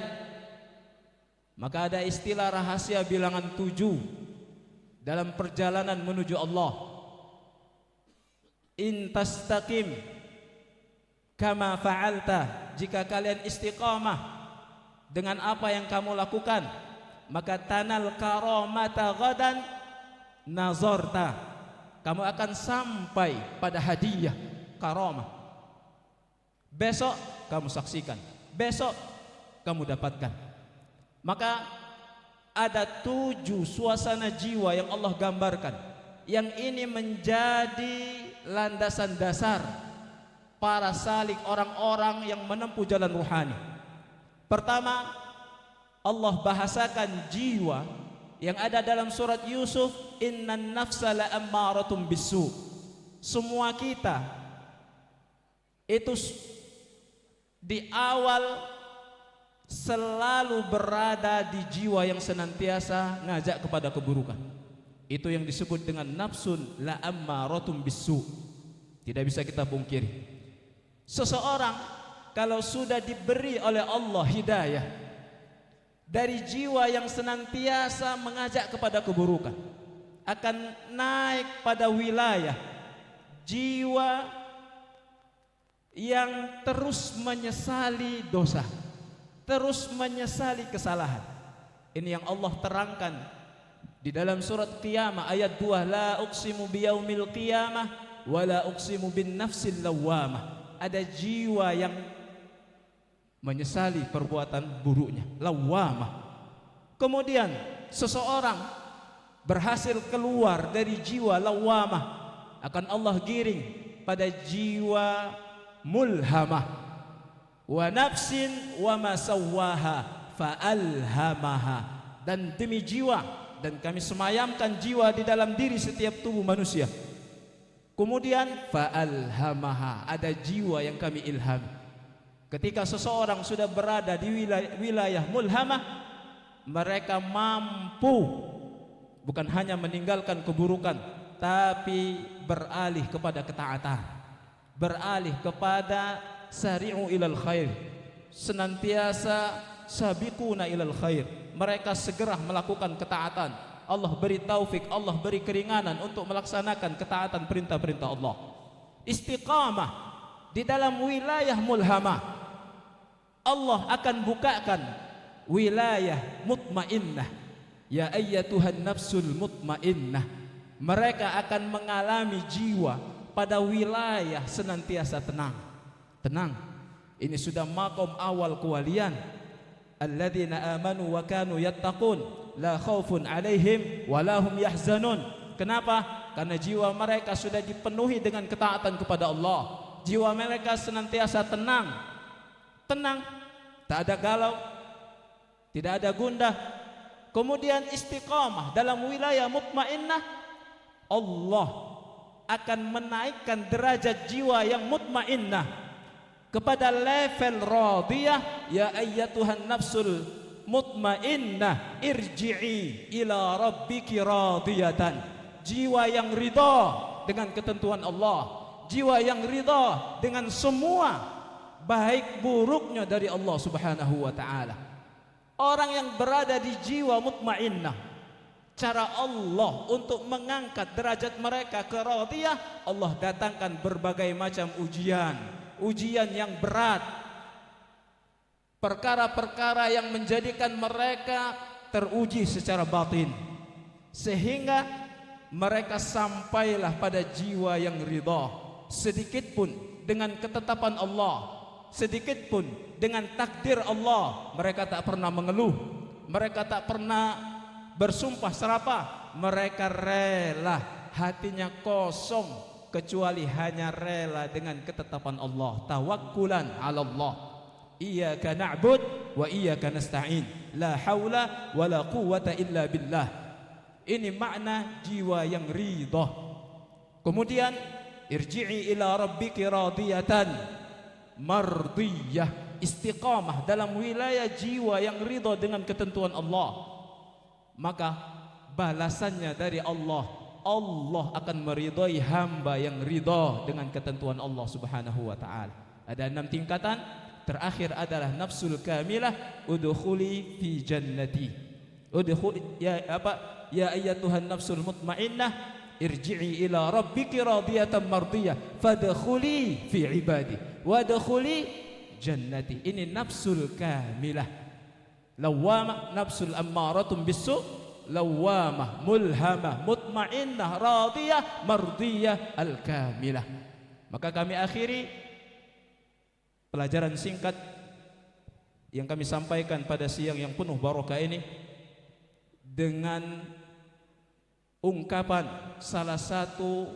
maka ada istilah rahasia bilangan 7 dalam perjalanan menuju Allah. In tastaqim kama fa'alta, jika kalian istiqamah dengan apa yang kamu lakukan, maka tanal karamata ghadan nazarta, kamu akan sampai pada hadiah karamah. Besok kamu saksikan, besok kamu dapatkan. Maka ada 7 suasana jiwa yang Allah gambarkan, yang ini menjadi landasan dasar para salik, orang-orang yang menempuh jalan ruhani. Pertama, Allah bahasakan jiwa yang ada dalam surat Yusuf, innan nafsa la ammaratum bisu. Semua kita itu di awal selalu berada di jiwa yang senantiasa ngajak kepada keburukan. Itu yang disebut dengan nafsun la ammaratum bisu. Tidak bisa kita pungkiri. Seseorang kalau sudah diberi oleh Allah hidayah dari jiwa yang senantiasa mengajak kepada keburukan, akan naik pada wilayah jiwa yang terus menyesali dosa, terus menyesali kesalahan. Ini yang Allah terangkan di dalam surat Qiyamah ayat 2, la uqsimu biyaumil qiyamah wa la uqsimu bin nafsil lawwamah. Ada jiwa yang menyesali perbuatan buruknya, lawwamah. Kemudian seseorang berhasil keluar dari jiwa lawwamah, akan Allah giring pada jiwa mulhamah. Wa nafsin wa ma sawwaha fa'alhamaha. Dan demi jiwa, dan kami semayamkan jiwa di dalam diri setiap tubuh manusia. Kemudian fa'alhamaha, ada jiwa yang kami ilham. Ketika seseorang sudah berada di wilayah mulhamah, mereka mampu bukan hanya meninggalkan keburukan, tapi beralih kepada ketaatan, beralih kepada sari'u ilal khair, senantiasa sabiquna ilal khair. Mereka segera melakukan ketaatan. Allah beri taufik, Allah beri keringanan untuk melaksanakan ketaatan perintah-perintah Allah. Istiqamah di dalam wilayah mulhamah, Allah akan bukakan wilayah mutmainnah. Ya ayyatuhan nafsul mutmainnah. Mereka akan mengalami jiwa pada wilayah senantiasa tenang. Tenang. Ini sudah makom awal kewalian. Alladzina amanu wa kanu yattaqun la khaufun alaihim wa lahum yahzanun. Kenapa? Karena jiwa mereka sudah dipenuhi dengan ketaatan kepada Allah. Jiwa mereka senantiasa tenang. Tenang, tak ada galau, tidak ada gundah, kemudian istiqamah dalam wilayah mutmainnah, Allah akan menaikkan derajat jiwa yang mutmainnah kepada level radiyah. Ya ayyatuhan nafsul mutmainnah irji'i ila rabbiki radiyatan. Jiwa yang ridha dengan ketentuan Allah, jiwa yang ridha dengan semua baik buruknya dari Allah Subhanahu wa taala. Orang yang berada di jiwa mutmainnah, cara Allah untuk mengangkat derajat mereka ke radiyah, Allah datangkan berbagai macam ujian yang berat, perkara-perkara yang menjadikan mereka teruji secara batin, sehingga mereka sampailah pada jiwa yang ridha. Sedikit pun dengan ketetapan Allah, sedikit pun dengan takdir Allah, mereka tak pernah mengeluh, mereka tak pernah bersumpah serapah, mereka rela, hatinya kosong, kecuali hanya rela dengan ketetapan Allah. Tawakkulan 'ala Allah. Iyyaka na'bud wa iyyaka nasta'in. La haula wa la quwwata illa billah. Ini makna jiwa yang ridha. Kemudian irji'i ila rabbiki radiyatan mardiyah. Istiqamah dalam wilayah jiwa yang ridha dengan ketentuan Allah, maka balasannya dari Allah, Allah akan meridhai hamba yang ridha dengan ketentuan Allah Subhanahu wa taala. Ada 6 tingkatan. Terakhir adalah nafsul kamilah, udkhuli fi jannati. Udkhuli ya ayyatuhan nafsul mutmainnah irji'i ila rabbiki radiyatan mardiyah fadkhuli fi ibadi wadkhuli jannati. Ini nafsul kamilah. Lawamah, nafsul ammaratun bisu, lawamah, mulhamah, mutmainnah, radiyah, mardiyah, al-kamilah. Maka kami akhiri pelajaran singkat yang kami sampaikan pada siang yang penuh barokah ini dengan ungkapan salah satu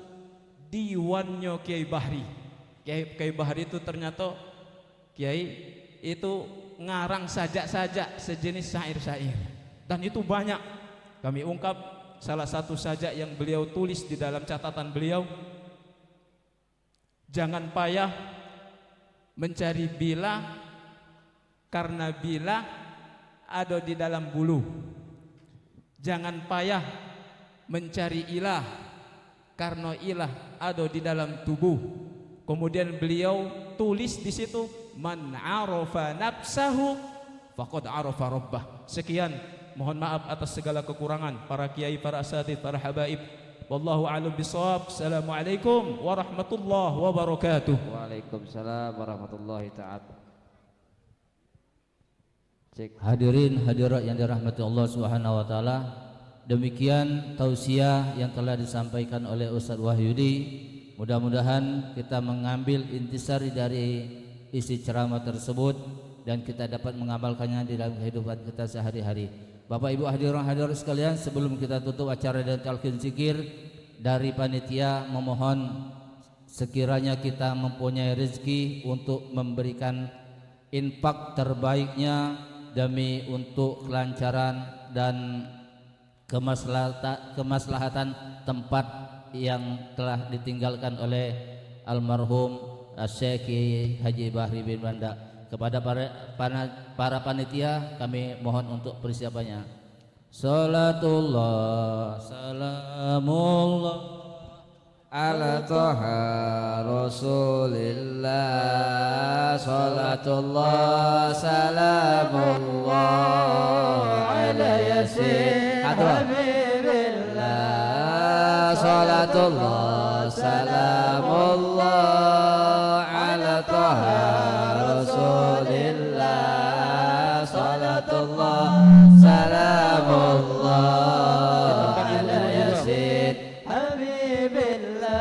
diwannya Kiai Bahri. Kiai Bahri itu ternyata Kiai itu ngarang sajak-sajak sejenis syair-syair, dan itu banyak. Kami ungkap salah satu sajak yang beliau tulis di dalam catatan beliau. Jangan payah mencari bila, karena bila ada di dalam bulu. Jangan payah mencari ilah, karena ilah ada di dalam tubuh. Kemudian beliau tulis di situ, man arafa nafsahu faqad arafa rabbah. Sekian, mohon maaf atas segala kekurangan para kiai, para asatidz, para habaib. Wallahu a'lam bishawab. Assalamualaikum warahmatullahi wabarakatuh. Waalaikumsalam warahmatullahi taala. Hadirin hadirat yang dirahmati Allah Subhanahu wa taala, demikian tausiah yang telah disampaikan oleh Ustaz Wahyudi. Mudah-mudahan kita mengambil intisari dari isi ceramah tersebut dan kita dapat mengamalkannya di dalam kehidupan kita sehari-hari. Bapak Ibu hadirin hadirat sekalian, sebelum kita tutup acara dan talqin zikir, dari panitia memohon sekiranya kita mempunyai rezeki untuk memberikan infak terbaiknya demi untuk kelancaran dan kemaslahatan tempat yang telah ditinggalkan oleh almarhum Syekh Haji Bahri bin Banda. Kepada para panitia kami mohon untuk persiapannya. Salatullah salamullah ala Taha Rasulillah. Salatullah salamullah ala Yasin Habibillah. Salatullah salamullah ala Taha Rasulillah. Salatullah salamullah ala Yasin Habibillah.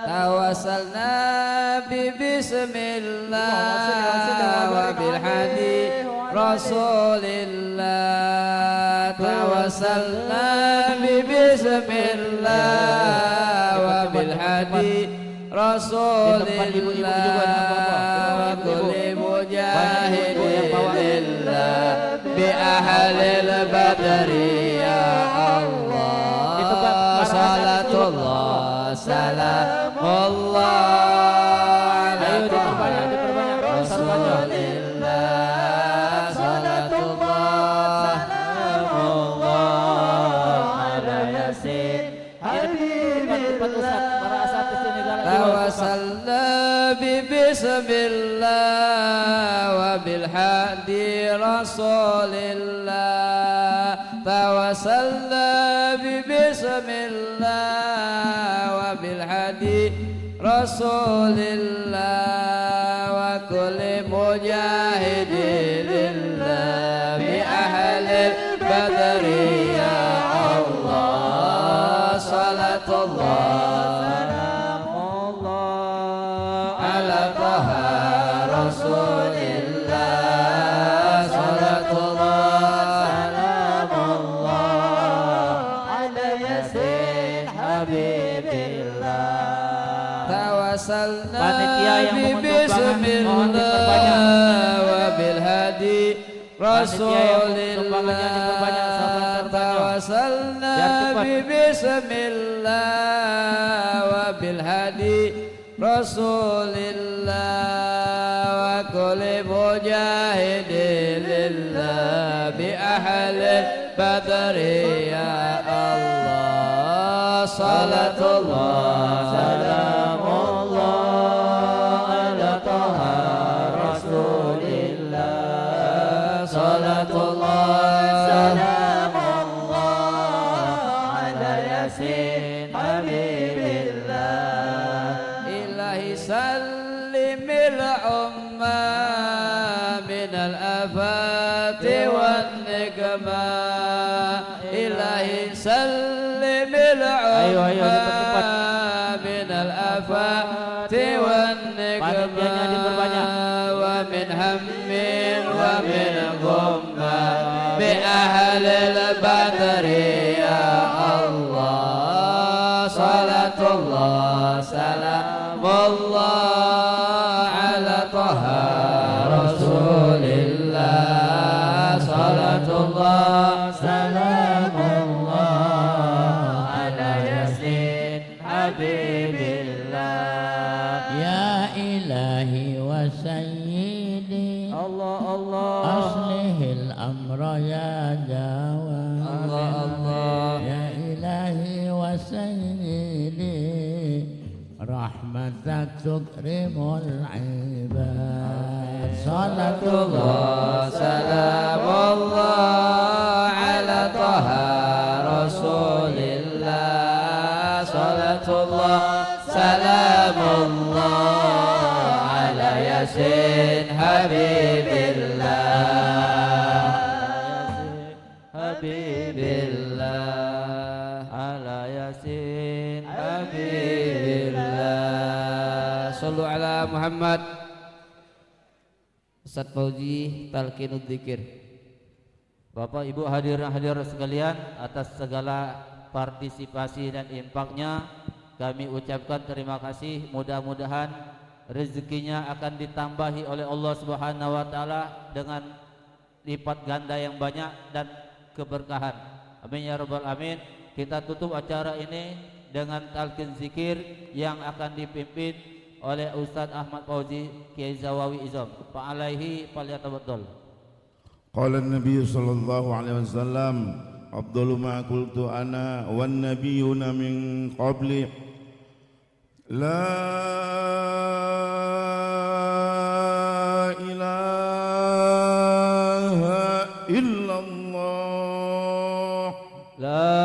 Tawassalna bi bismillah wa bil hadi Rasulillah. Tawassalna bi bismillah wa bil hadi Rasulillah. Kulli mujahidin lillah bi بأهل البدر يا الله صلاة الله سلام الله على رسول الله صلاة الله سلام الله على ياسين حبيب الله توسلنا ببسم الله وبالحادي رسول الله توسلنا ببسم الله وبالحادي رسول الله وكل مجاهد لله بأهل البدر يا الله صلاة الله سلام الله على طه رسول الله صلاة الله سلام الله على ياسين حبيب الله توسلنا ببسم الله وبالهدي رسول الله توسلنا ببسم الله وبالهدي رسول الله وكل مجاهد لله بأهل البدر يا الله صلاة الله سلام الله على طه رسول الله صلاة الله سلام الله على ياسين حبيب الله إلهي سلم الأمة من الآفات والنقمة إلهي سلم الأمة من الآفات والنقمة ومن هم ومن غمة بأهل البدر يا الله صلاة الله سلام الله على طه رسول الله صلاة الله سلام الله على ياسين حبيب الله يا إلهي وسيدي الله الله أصلح الأمر يا جواد الله الله يا إلهي وسيدي رحمتك تكرم العباد صلاة الله سلام الله على طه رسول الله صلاة الله سلام الله على ياسين حبيب الله حبيب الله على ياسين حبيب الله صلوا على محمد. Ustaz Fauzi Talqinud Dzikir. Bapak Ibu hadirin sekalian, atas segala partisipasi dan infaknya kami ucapkan terima kasih. Mudah-mudahan rezekinya akan ditambahi oleh Allah Subhanahu wa taala dengan lipat ganda yang banyak dan keberkahan. Amin ya rabbal alamin. Kita tutup acara ini dengan talqin zikir yang akan dipimpin oleh Ustaz Ahmad Fauzi Kiai Zawawi Izam. Fa alaihi falyatafaddal. Qala an-nabiy sallallahu alaihi wasallam afdalu ma qultu ana wan nabiyyuna min qabli la ilaha illallah la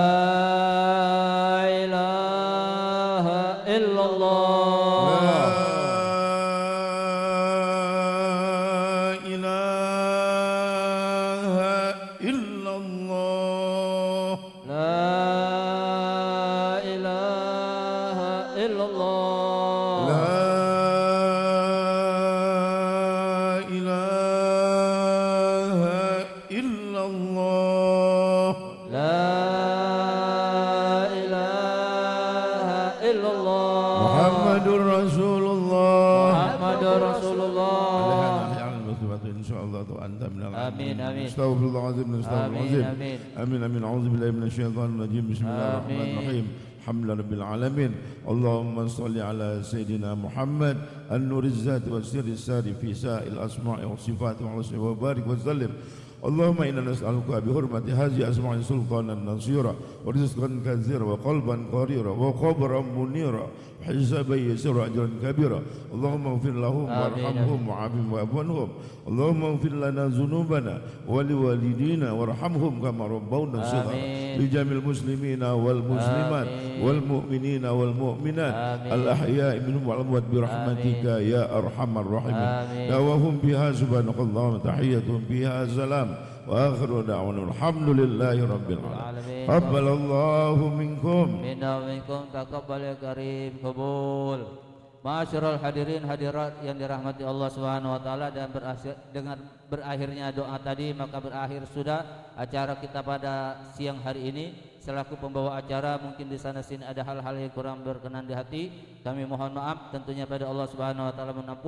ilaha illallah insyaallah tu anta minal Amin, amin. Astaghfirullahalazim, astaghfirullahalazim. Amin, Amin, amin. A'udzubillahi minasyaitonir rajim. Bismillahirrahmanirrahim. Alhamdulillahirabbil alamin. Allahumma shalli ala sayidina Muhammad an-nuriz zati was sirris sari fi sa'il asma'i was sifati wa wa barik wa sallim. Allahumma inna nas'aluka bi hurmati hadhihi asma'i sultanan nasira wa rizqan katsira wa qalban qarira wa qabran munira wa hisaban yasira ajran kabira. Allahumma ighfir lahum warhamhum wa'afihim wa'fu anhum. Allahumma ighfir lana dhunubana wa liwalidina warhamhum kama rabbawna shighara. Li jamil muslimina wal muslimat wal mu'minina wal mu'minat al ahya'i minhum wal amwat bi rahmatika ya arhamar rahimin. Dawahum biha subhanakallahumma tahiyyatuhum biha salam. وآخر دعوانا الحمد لله رب العالمين. قبل الله منكم minna wa minkum taqabbal ya karim qabul. Ma'asyiral hadirin hadirat yang dirahmati Allah Subhanahu wa taala, dan dengan berakhirnya doa tadi maka berakhir sudah acara kita pada siang hari ini. Selaku pembawa acara, mungkin di sana sini ada hal-hal yang kurang berkenan di hati, kami mohon maaf tentunya pada Allah Subhanahu wa taala.